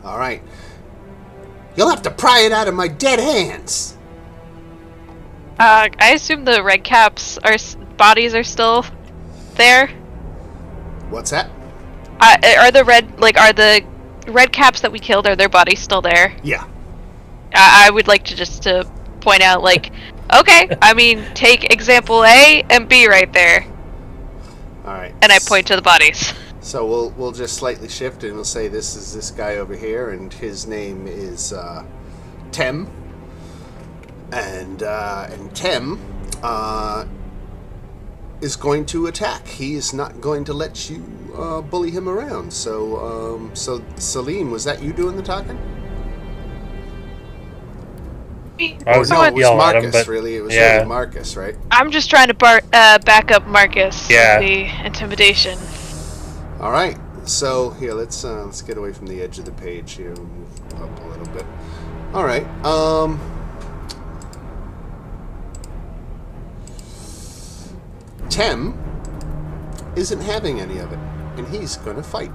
All right. You'll have to pry it out of my dead hands. I assume the red caps bodies are still there. What's that? Are the red caps that we killed, are their bodies still there? Yeah. I would like to just to point out, like, okay, I mean, take example A and B right there, All right. and I point to the bodies. So we'll just slightly shift and we'll say this is this guy over here, and his name is Tem. And Tem is going to attack. He is not going to let you bully him around. So Salim, was that you doing the talking? I was No, it was yelling at him, Marcus. but Really, it was yeah. really Marcus, right? I'm just trying to back up Marcus with Yeah. the intimidation. All right. So here, let's get away from the edge of the page here. We'll move up a little bit. All right. Tem isn't having any of it, and he's going to fight.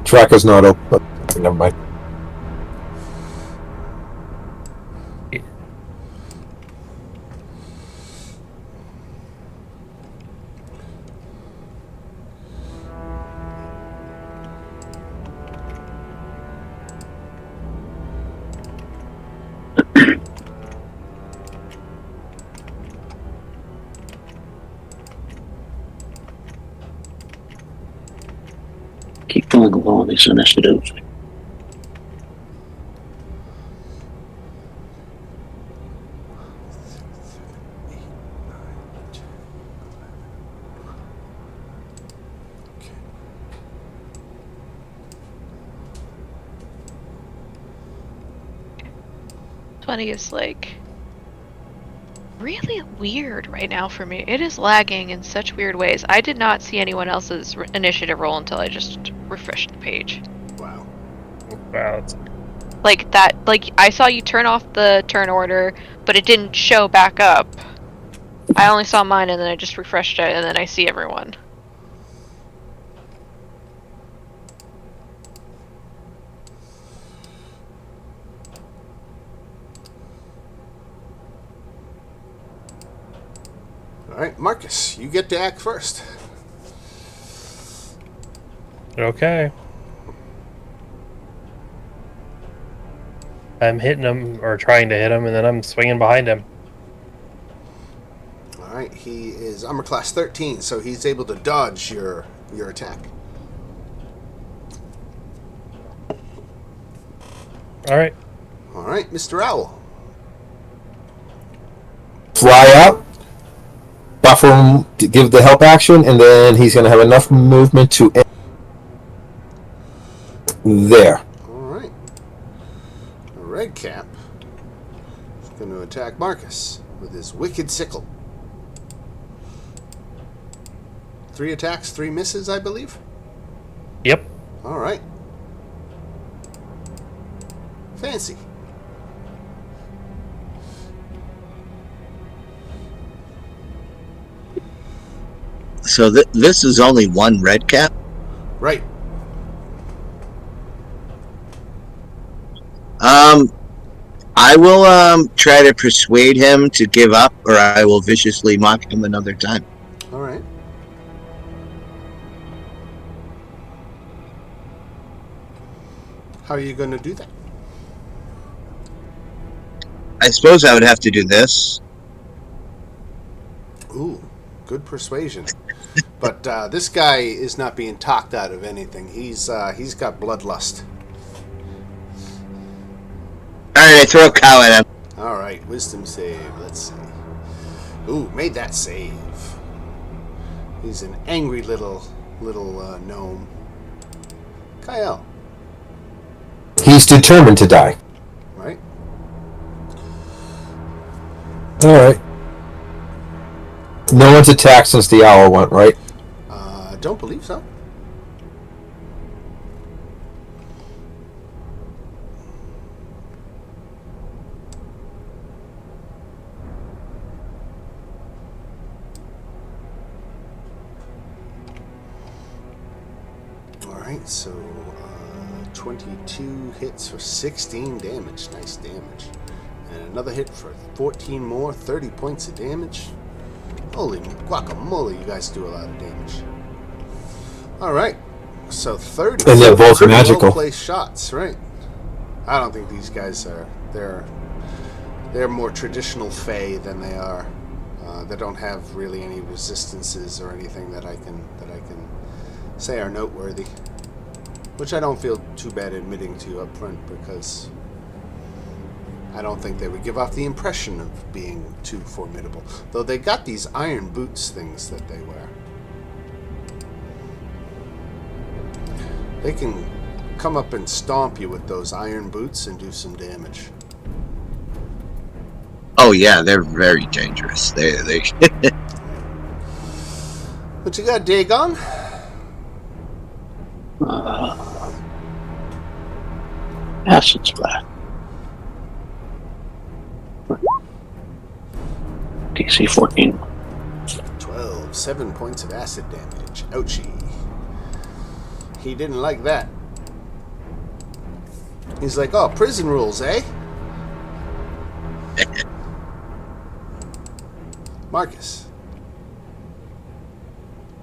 Tracker's not open. Never mind. Keep going low on these initiatives. Funny is like really weird right now for me. It is lagging in such weird ways. I did not see anyone else's initiative roll until I just refreshed the page. Wow. Wow. Like that, like I saw you turn off the turn order, but it didn't show back up. I only saw mine and then I just refreshed it and then I see everyone. All right, Marcus, you get to act first. Okay. I'm hitting him, or trying to hit him, and then I'm swinging behind him. All right, he is armor class 13, so he's able to dodge your attack. All right. All right, Mr. Owl. Fly up, buffer him to give the help action, and then he's going to have enough movement to end there. All right. A red cap is going to attack Marcus with his wicked sickle. 3 attacks, 3 misses, I believe. Yep. All right. Fancy. So this is only one red cap? Right. I will try to persuade him to give up, or I will viciously mock him another time. All right. How are you going to do that? I suppose I would have to do this. Ooh, good persuasion. But this guy is not being talked out of anything. He's got bloodlust. All right, I throw a cow at him. All right, wisdom save. Let's see. Ooh, made that save. He's an angry little gnome. Kyle, He's determined to die. right? All right. No one's attacked since the hour went, right? Don't believe so. Alright, so 22 hits for 16 damage. Nice damage. And another hit for 14 more, 30 points of damage. Holy guacamole, you guys do a lot of damage. Alright, so 30. And they're both pretty magical. well-placed shots, right? I don't think these guys are... They're more traditional Fae than they are. They don't have really any resistances or anything that I can say are noteworthy. Which I don't feel too bad admitting to you up front, because I don't think they would give off the impression of being too formidable. Though they got these iron boots things that they wear. They can come up and stomp you with those iron boots and do some damage. Oh yeah, they're very dangerous. They What you got, Dagon? Acid splat. DC 14. 12. 7 points of acid damage. Ouchie. He didn't like that. He's like, oh, prison rules, eh? Marcus.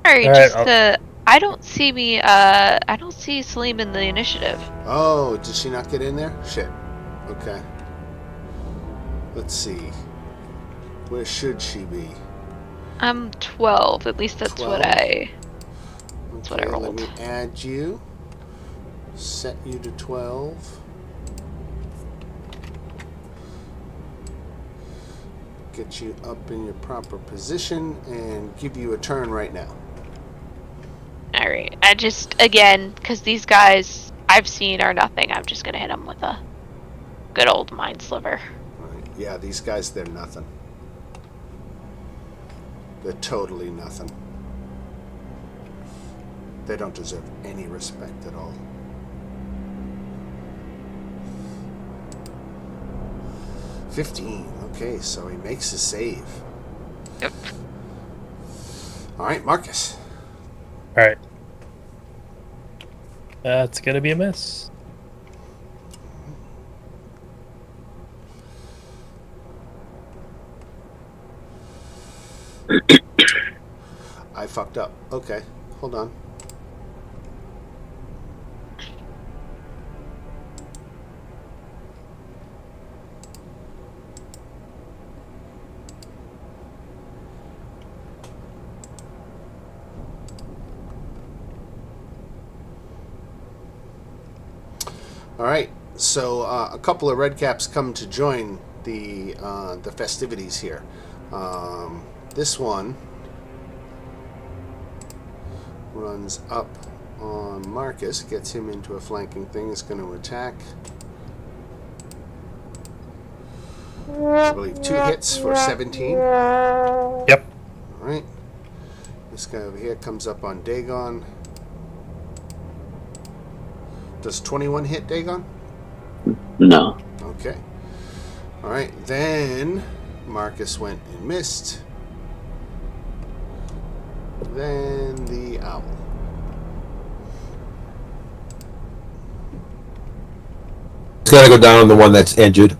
Sorry, Alright, just I don't see Salim in the initiative. Oh, did she not get in there? Shit. Okay. Let's see. Where should she be? I'm 12. At least that's 12? what I rolled. Let me add you. Set you to 12. Get you up in your proper position and give you a turn right now. Alright, I just, again, because these guys I've seen are nothing, I'm just gonna hit them with a good old mind sliver. Right. Yeah, these guys, they're nothing. They're totally nothing. They don't deserve any respect at all. $15. Okay, so he makes a save. Yep. All right, Marcus. Alright. That's gonna be a miss. I fucked up. Okay, hold on. All right, so a couple of redcaps come to join the festivities here. This one runs up on Marcus, gets him into a flanking thing, is going to attack. I believe 2 hits for 17. Yep. All right. This guy over here comes up on Dagon. Does 21 hit Dagon? No. Okay. All right. Then Marcus went and missed. Then the owl. It's got to go down on the one that's injured,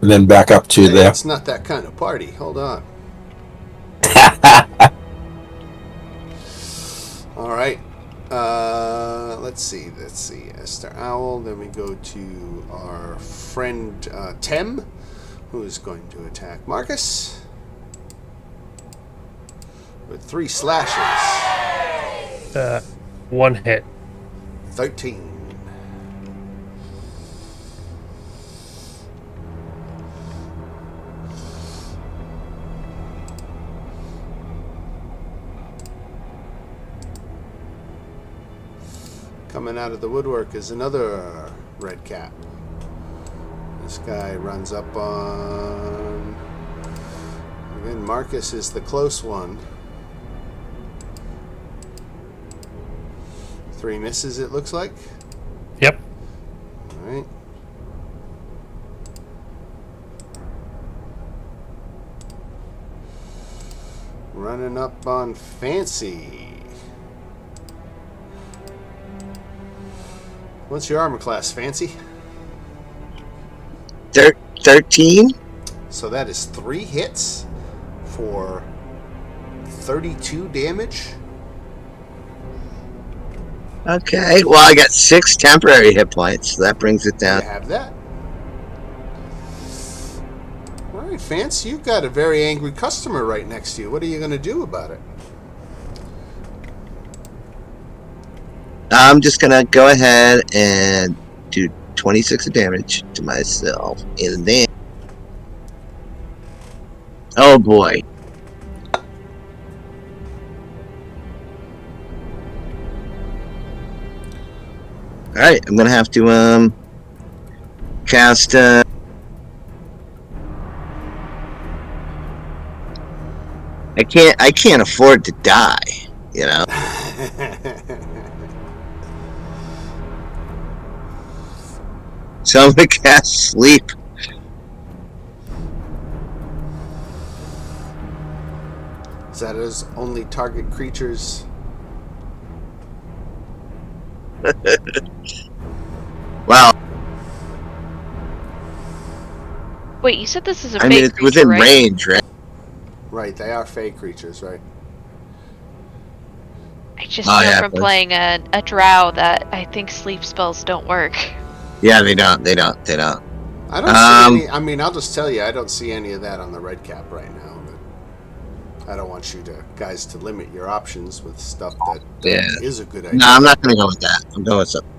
and then back up to Hey, there. it's not that kind of party. Hold on. All right. Let's see. Esther Owl. Then we go to our friend Tem, Who is going to attack Marcus? With 3 slashes. 1 hit. 13. Coming out of the woodwork is another red cap. This guy runs up on... Again, Marcus is the close one. 3 misses, it looks like. Yep. Alright. Running up on Fancy. What's your armor class, Fancy? 13. So that is 3 hits for 32 damage. Okay, well, I got 6 temporary hit points, so that brings it down. You have that. All right, Fancy, you've got a very angry customer right next to you. What are you going to do about it? I'm just going to go ahead and do 26 of damage to myself. And then... Oh, boy. Alright, I'm going to have to cast... I can't afford to die, you know? So I'm going to cast Sleep. Is that as only target creatures? Wow. Wait, you said this is a I fake mean, it's creature, within right? range, right? Right, they are fey creatures, right? I just Oh, know yeah, from but- playing a drow that I think sleep spells don't work. Yeah, they don't. I don't see any... I mean, I'll just tell you, I don't see any of that on the red cap right now. But I don't want you guys to limit your options with stuff that is a good idea. No, I'm not going to go with that. I'm going with something.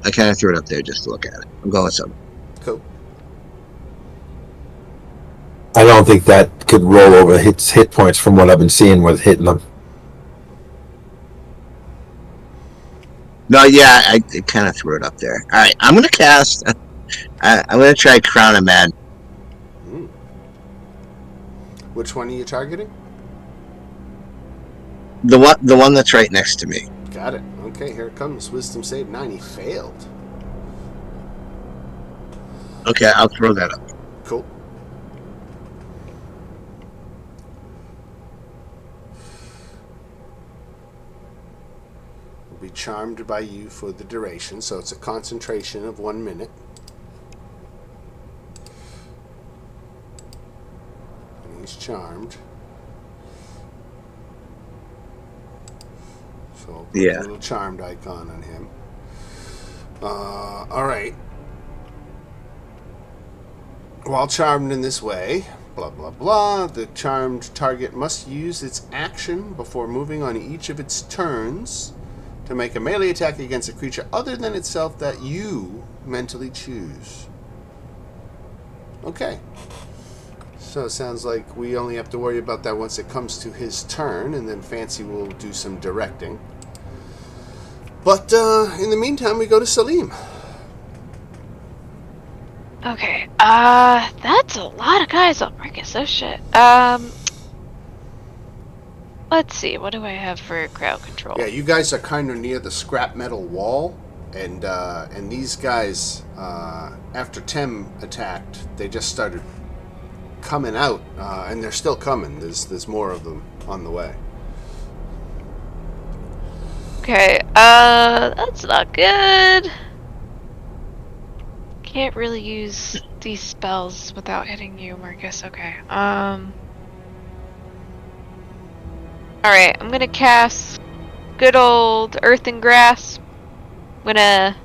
I kind of threw it up there just to look at it. I'm going with something. Cool. I don't think that could roll over hit points from what I've been seeing with hitting them. No, yeah, I kind of threw it up there. All right, I'm going to cast... I'm going to try Crown of Mad. Which one are you targeting? The one that's right next to me. Got it. Okay, here it comes. Wisdom save 9. He failed. Okay, I'll throw that up. Cool. Will be charmed by you for the duration, so it's a concentration of 1 minute. And he's charmed. So I'll put a little charmed icon on him. Alright. While charmed in this way, blah blah blah, the charmed target must use its action before moving on each of its turns to make a melee attack against a creature other than itself that you mentally choose. Okay. So it sounds like we only have to worry about that once it comes to his turn, and then Fancy will do some directing. But in the meantime, we go to Salim. Okay, that's a lot of guys on Marcus. Oh shit. Let's see, what do I have for crowd control? Yeah, you guys are kind of near the scrap metal wall, and these guys, after Tem attacked, they just started coming out, and they're still coming. There's more of them on the way. Okay, that's not good. Can't really use these spells without hitting you, Marcus. Okay, alright, I'm gonna cast good old Earth and Grass. I'm gonna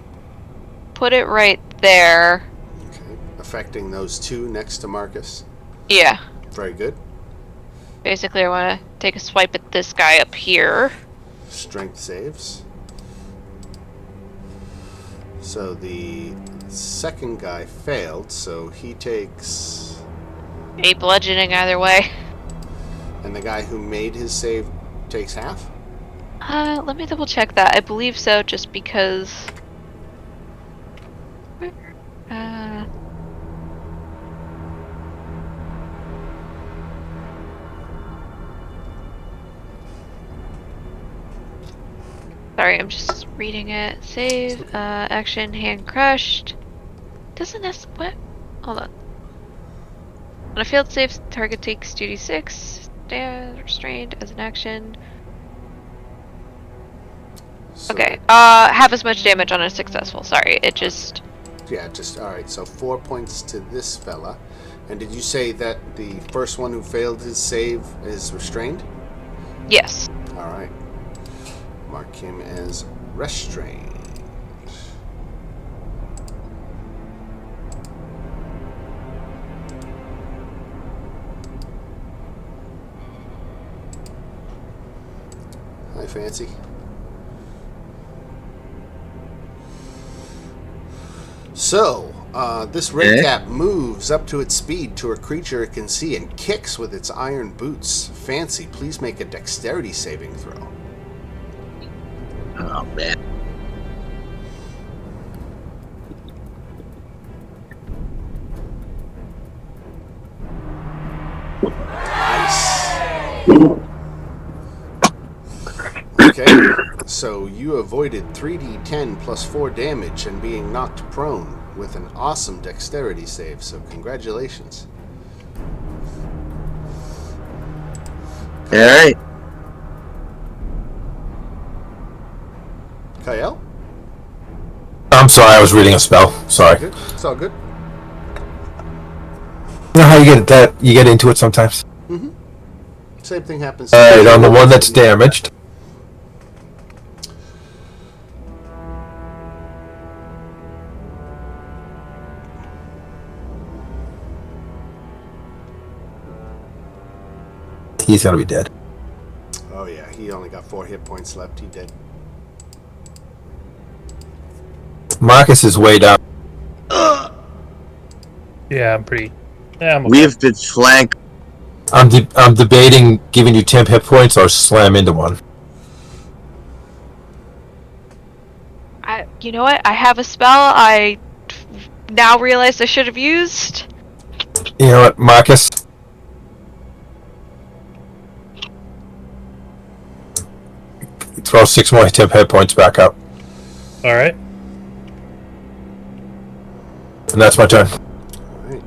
put it right there. Okay. affecting those two next to Marcus. Yeah. Very good. Basically, I want to take a swipe at this guy up here. Strength saves. So the second guy failed, so he takes... 8 bludgeoning either way. And the guy who made his save takes half? Let me double check that. I believe so, just because... Sorry, I'm just reading it. Save, action, hand crushed. Doesn't this... What? Hold on. On a failed save, target takes 2d6. Stand restrained as an action. So Okay, half as much damage on a successful. Sorry, it just... Yeah, just... Alright, so 4 points to this fella. And did you say that the first one who failed his save is restrained? Yes. Alright. Mark him as restrained. Hi, Fancy. So, this red cap moves up to its speed to a creature it can see and kicks with its iron boots. Fancy, please make a dexterity saving throw. Oh, man. Nice. Okay, so you avoided 3d10 plus 4 damage and being knocked prone with an awesome dexterity save, so congratulations. Alright. Kyle? I'm sorry, I was reading a spell. Sorry. Good. It's all good. You know how you get that? You get into it sometimes. Same thing happens. Alright, on the one that's damaged. He's gonna be dead. Oh yeah, he only got 4 hit points left. He did. Marcus is way down. Yeah, I'm pretty. Yeah, I'm okay. We've been flanked. I'm debating giving you 10 hit points or slam into one. You know what? I have a spell I now realize I should have used. You know what, Marcus? Throw 6 more hit points back up. All right. And that's my turn. Alright.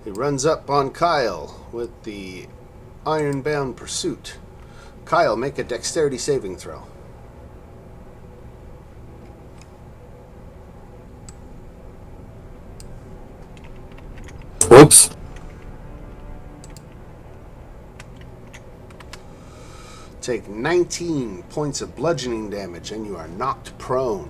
He runs up on Kyle with the Ironbound Pursuit. Kyle, make a dexterity saving throw. Whoops. Take 19 points of bludgeoning damage and you are knocked prone.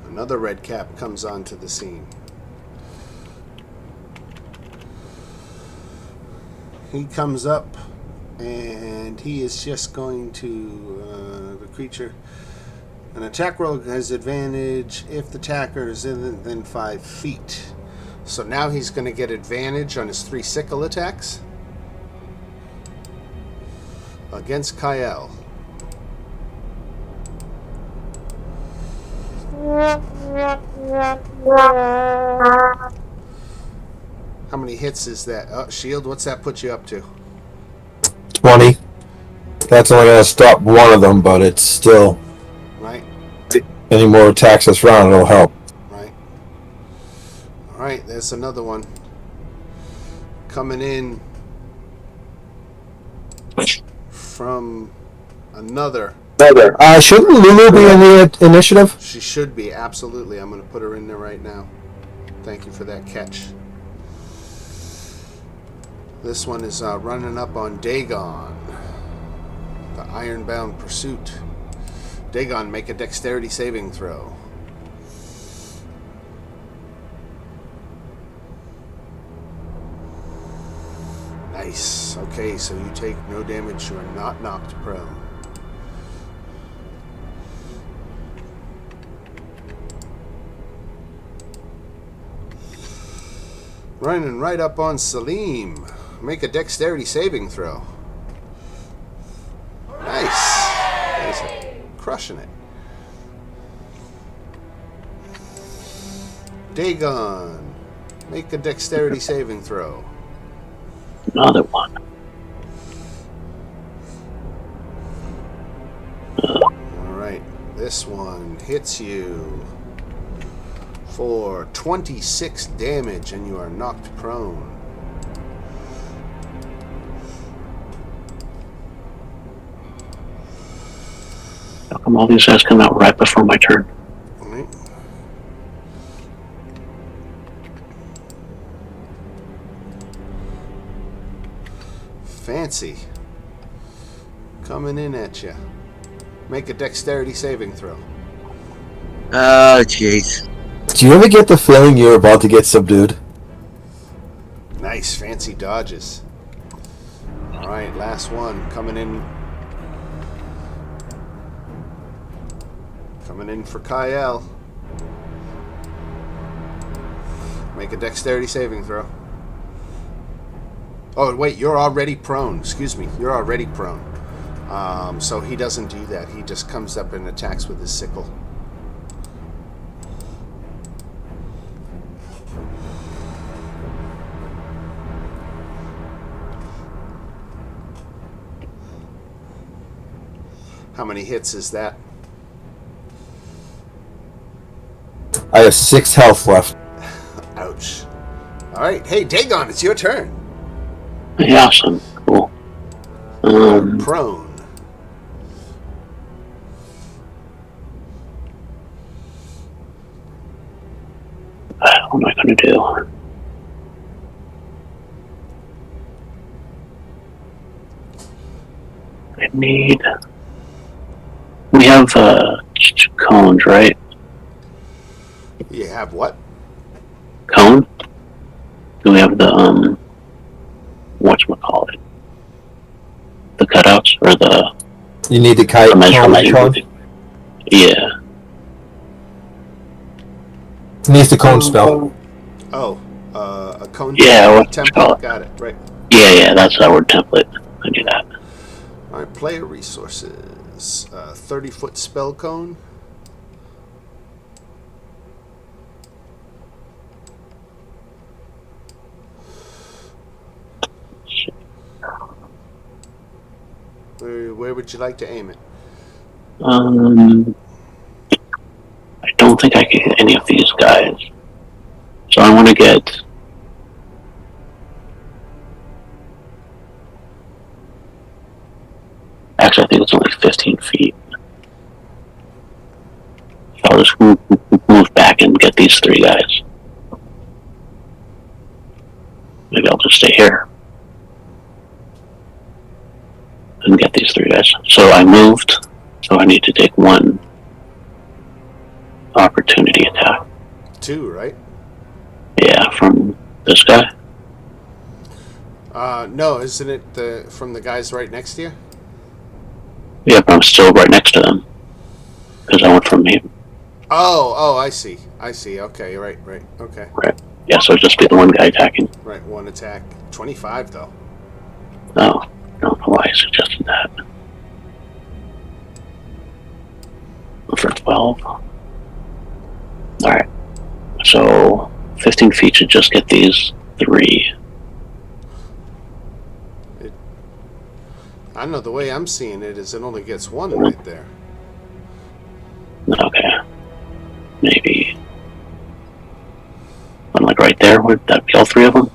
Another red cap comes onto the scene. He comes up and he is just going to the creature. An attack roll has advantage if the attacker is within 5 feet. So now he's going to get advantage on his 3 sickle attacks against Kyle. How many hits is that? Oh, shield, what's that put you up to? 20. That's only going to stop one of them, but it's still... Right, Any more attacks this round, it'll help. right. Alright, there's another one. Coming in from another. Shouldn't Lulu be in the initiative? She should be, absolutely. I'm going to put her in there right now. Thank you for that catch. This one is running up on Dagon. The Ironbound Pursuit. Dagon, make a dexterity saving throw. Nice. Okay, so you take no damage. You are not knocked prone. Running right up on Salim. Make a dexterity saving throw. Nice. Crushing it. Dagon. Make a dexterity saving throw. Another one. Alright. This one hits you for 26 damage and you are knocked prone. How come all these guys come out right before my turn? Right. Fancy. Coming in at you. Make a dexterity saving throw. Oh, jeez. Do you ever get the feeling you're about to get subdued? Nice, fancy dodges. Alright, last one. Coming in. Coming in for Kyle. Make a dexterity saving throw. Oh, wait, you're already prone. Excuse me, you're already prone. So he doesn't do that. He just comes up and attacks with his sickle. How many hits is that? I have 6 health left. Ouch. Alright, hey, Dagon, it's your turn. Hey, awesome. Cool. You're prone. What am I going to do? I need... We have cones, right? You have what? Cone? Do we have the, whatchamacallit? The cutouts, or the... You need the kite. measurement? Yeah. Needs the cone spell. Oh, a cone Yeah, what's it template. called? Got it, right. Yeah, that's our template. I do that. Alright, player resources. 30-foot spell cone. Where would you like to aim it? I don't think I can hit any of these guys. So I want to get... Actually, I think it's only 15 feet. So I'll just move back and get these 3 guys. Maybe I'll just stay here. And get these 3 guys. So I moved, so I need to take 1 opportunity attack. 2, right? Yeah, from this guy. No, isn't it from the guys right next to you? Yeah, but I'm still right next to them. Because I went from him. Oh, I see. Okay, right. Okay. Right. Yeah, so just be the one guy attacking. Right, 1 attack. 25, though. No, I don't know why I suggested that. For 12. Alright. So, 15 feet should just get these 3. I don't know, the way I'm seeing it is it only gets 1 right there. Okay. Maybe. I'm like right there. Would that be all 3 of them?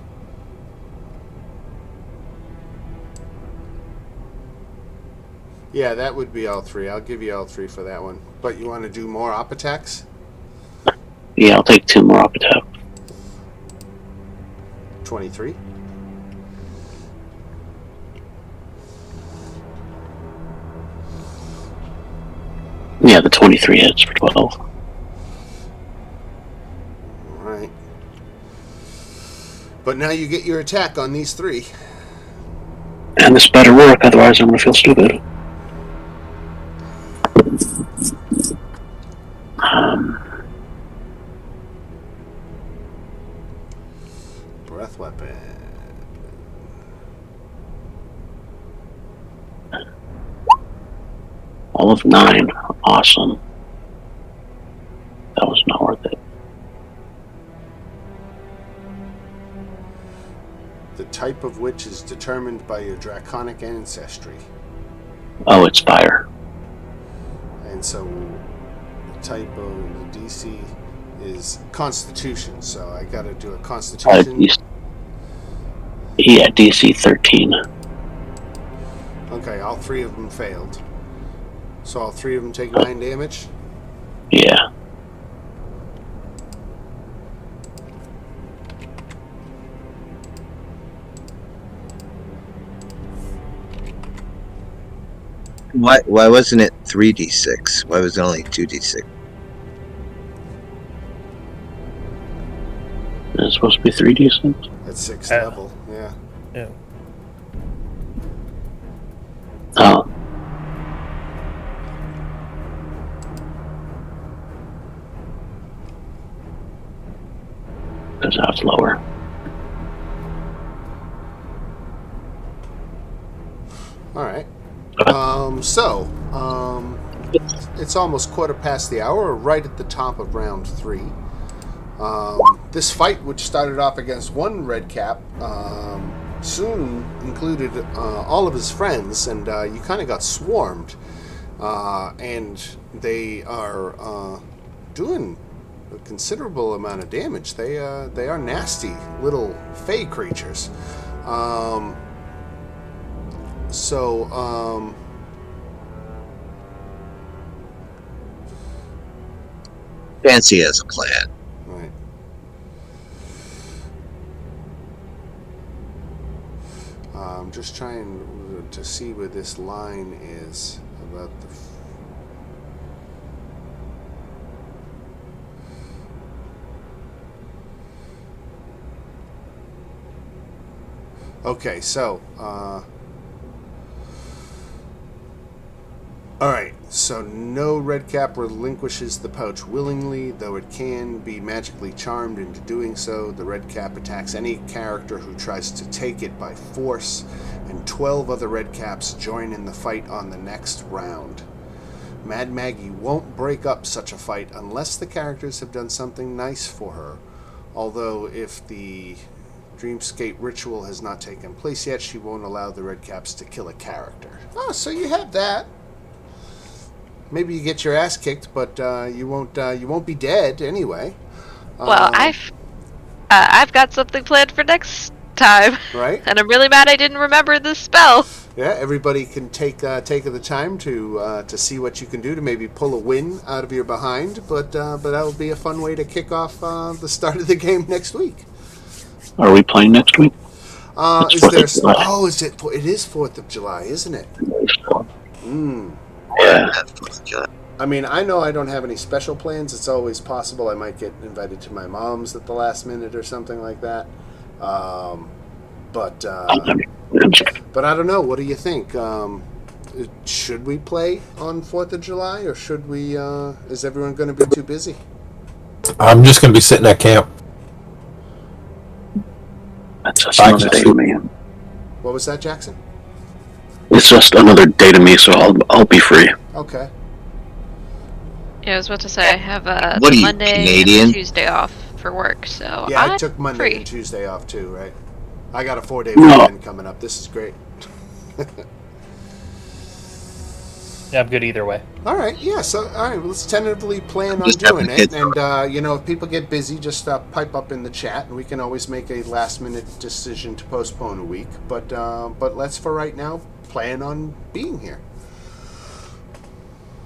Yeah, that would be all 3. I'll give you all 3 for that one. But you want to do more op attacks? Yeah, I'll take 2 more up attack. 23. Yeah, the 23 hits for 12. All right. But now you get your attack on these 3. And this better work, otherwise I'm gonna feel stupid. Breath weapon. All of 9. Awesome. That was not worth it. The type of which is determined by your draconic ancestry. Oh, it's fire. And so the type of the DC is Constitution. So I got to do a Constitution. Yeah, DC 13. Okay, all 3 of them failed. So all 3 of them take 9 damage? Yeah. Why wasn't it 3d6? Why was it only 2d6? It's supposed to be 3d6. At 6th level, yeah. Yeah. Oh. Because that's lower. All right. It's almost 1:15 or right at the top of round 3. This fight, which started off against one red cap, soon included all of his friends, and you kind of got swarmed. And they are doing a considerable amount of damage. They are nasty little fey creatures. Fancy as a plan. Right. I'm just trying to see where this line is about the. Okay, so. Alright, so no red cap relinquishes the pouch willingly, though it can be magically charmed into doing so. The red cap attacks any character who tries to take it by force, and 12 other red caps join in the fight on the next round. Mad Maggie won't break up such a fight unless the characters have done something nice for her, although if the Dreamscape ritual has not taken place yet, she won't allow the red caps to kill a character. Oh, so you have that. Maybe you get your ass kicked, but you won't be dead anyway. Well, I've got something planned for next time. Right. And I'm really mad I didn't remember this spell. Yeah, everybody can take the time to see what you can do to maybe pull a win out of your behind. But that will be a fun way to kick off the start of the game next week. Are we playing next week? Is there? Oh, is it? It is 4th of July, isn't it? Yeah. I mean, I know I don't have any special plans. It's always possible I might get invited to my mom's at the last minute or something like that. But I don't know. What do you think? Should we play on 4th of July, or should we? Is everyone going to be too busy? I'm just going to be sitting at camp. That's just another day to me. What was that, Jackson? It's just another day to me, so I'll be free. Okay. Yeah, I was about to say I have What are you, Monday Canadian? and Tuesday off for work, so Yeah, I I'm took Monday free. and Tuesday off too, right? I got a 4-day weekend coming up. This is great. Yeah, I'm good either way. All right, yeah. So, all right, well, let's tentatively plan on doing it. And if people get busy, just pipe up in the chat, and we can always make a last-minute decision to postpone a week. But let's, for right now, plan on being here.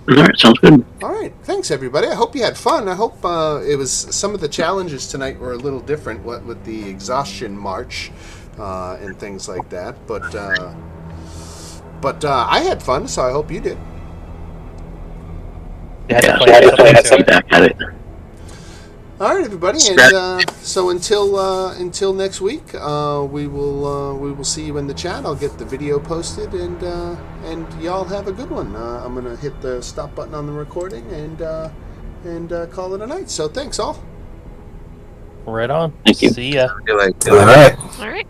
All right, sounds good. All right, thanks everybody. I hope you had fun. I hope it was some of the challenges tonight were a little different, what with the exhaustion march and things like that. But I had fun, so I hope you did. Yeah, Yeah, definitely had something let's to be it. back at it. All right, everybody, and so until next week, we will see you in the chat. I'll get the video posted, and y'all have a good one. I'm gonna hit the stop button on the recording and call it a night. So thanks all. Right on. Thank you. See ya. Like, All right. All right.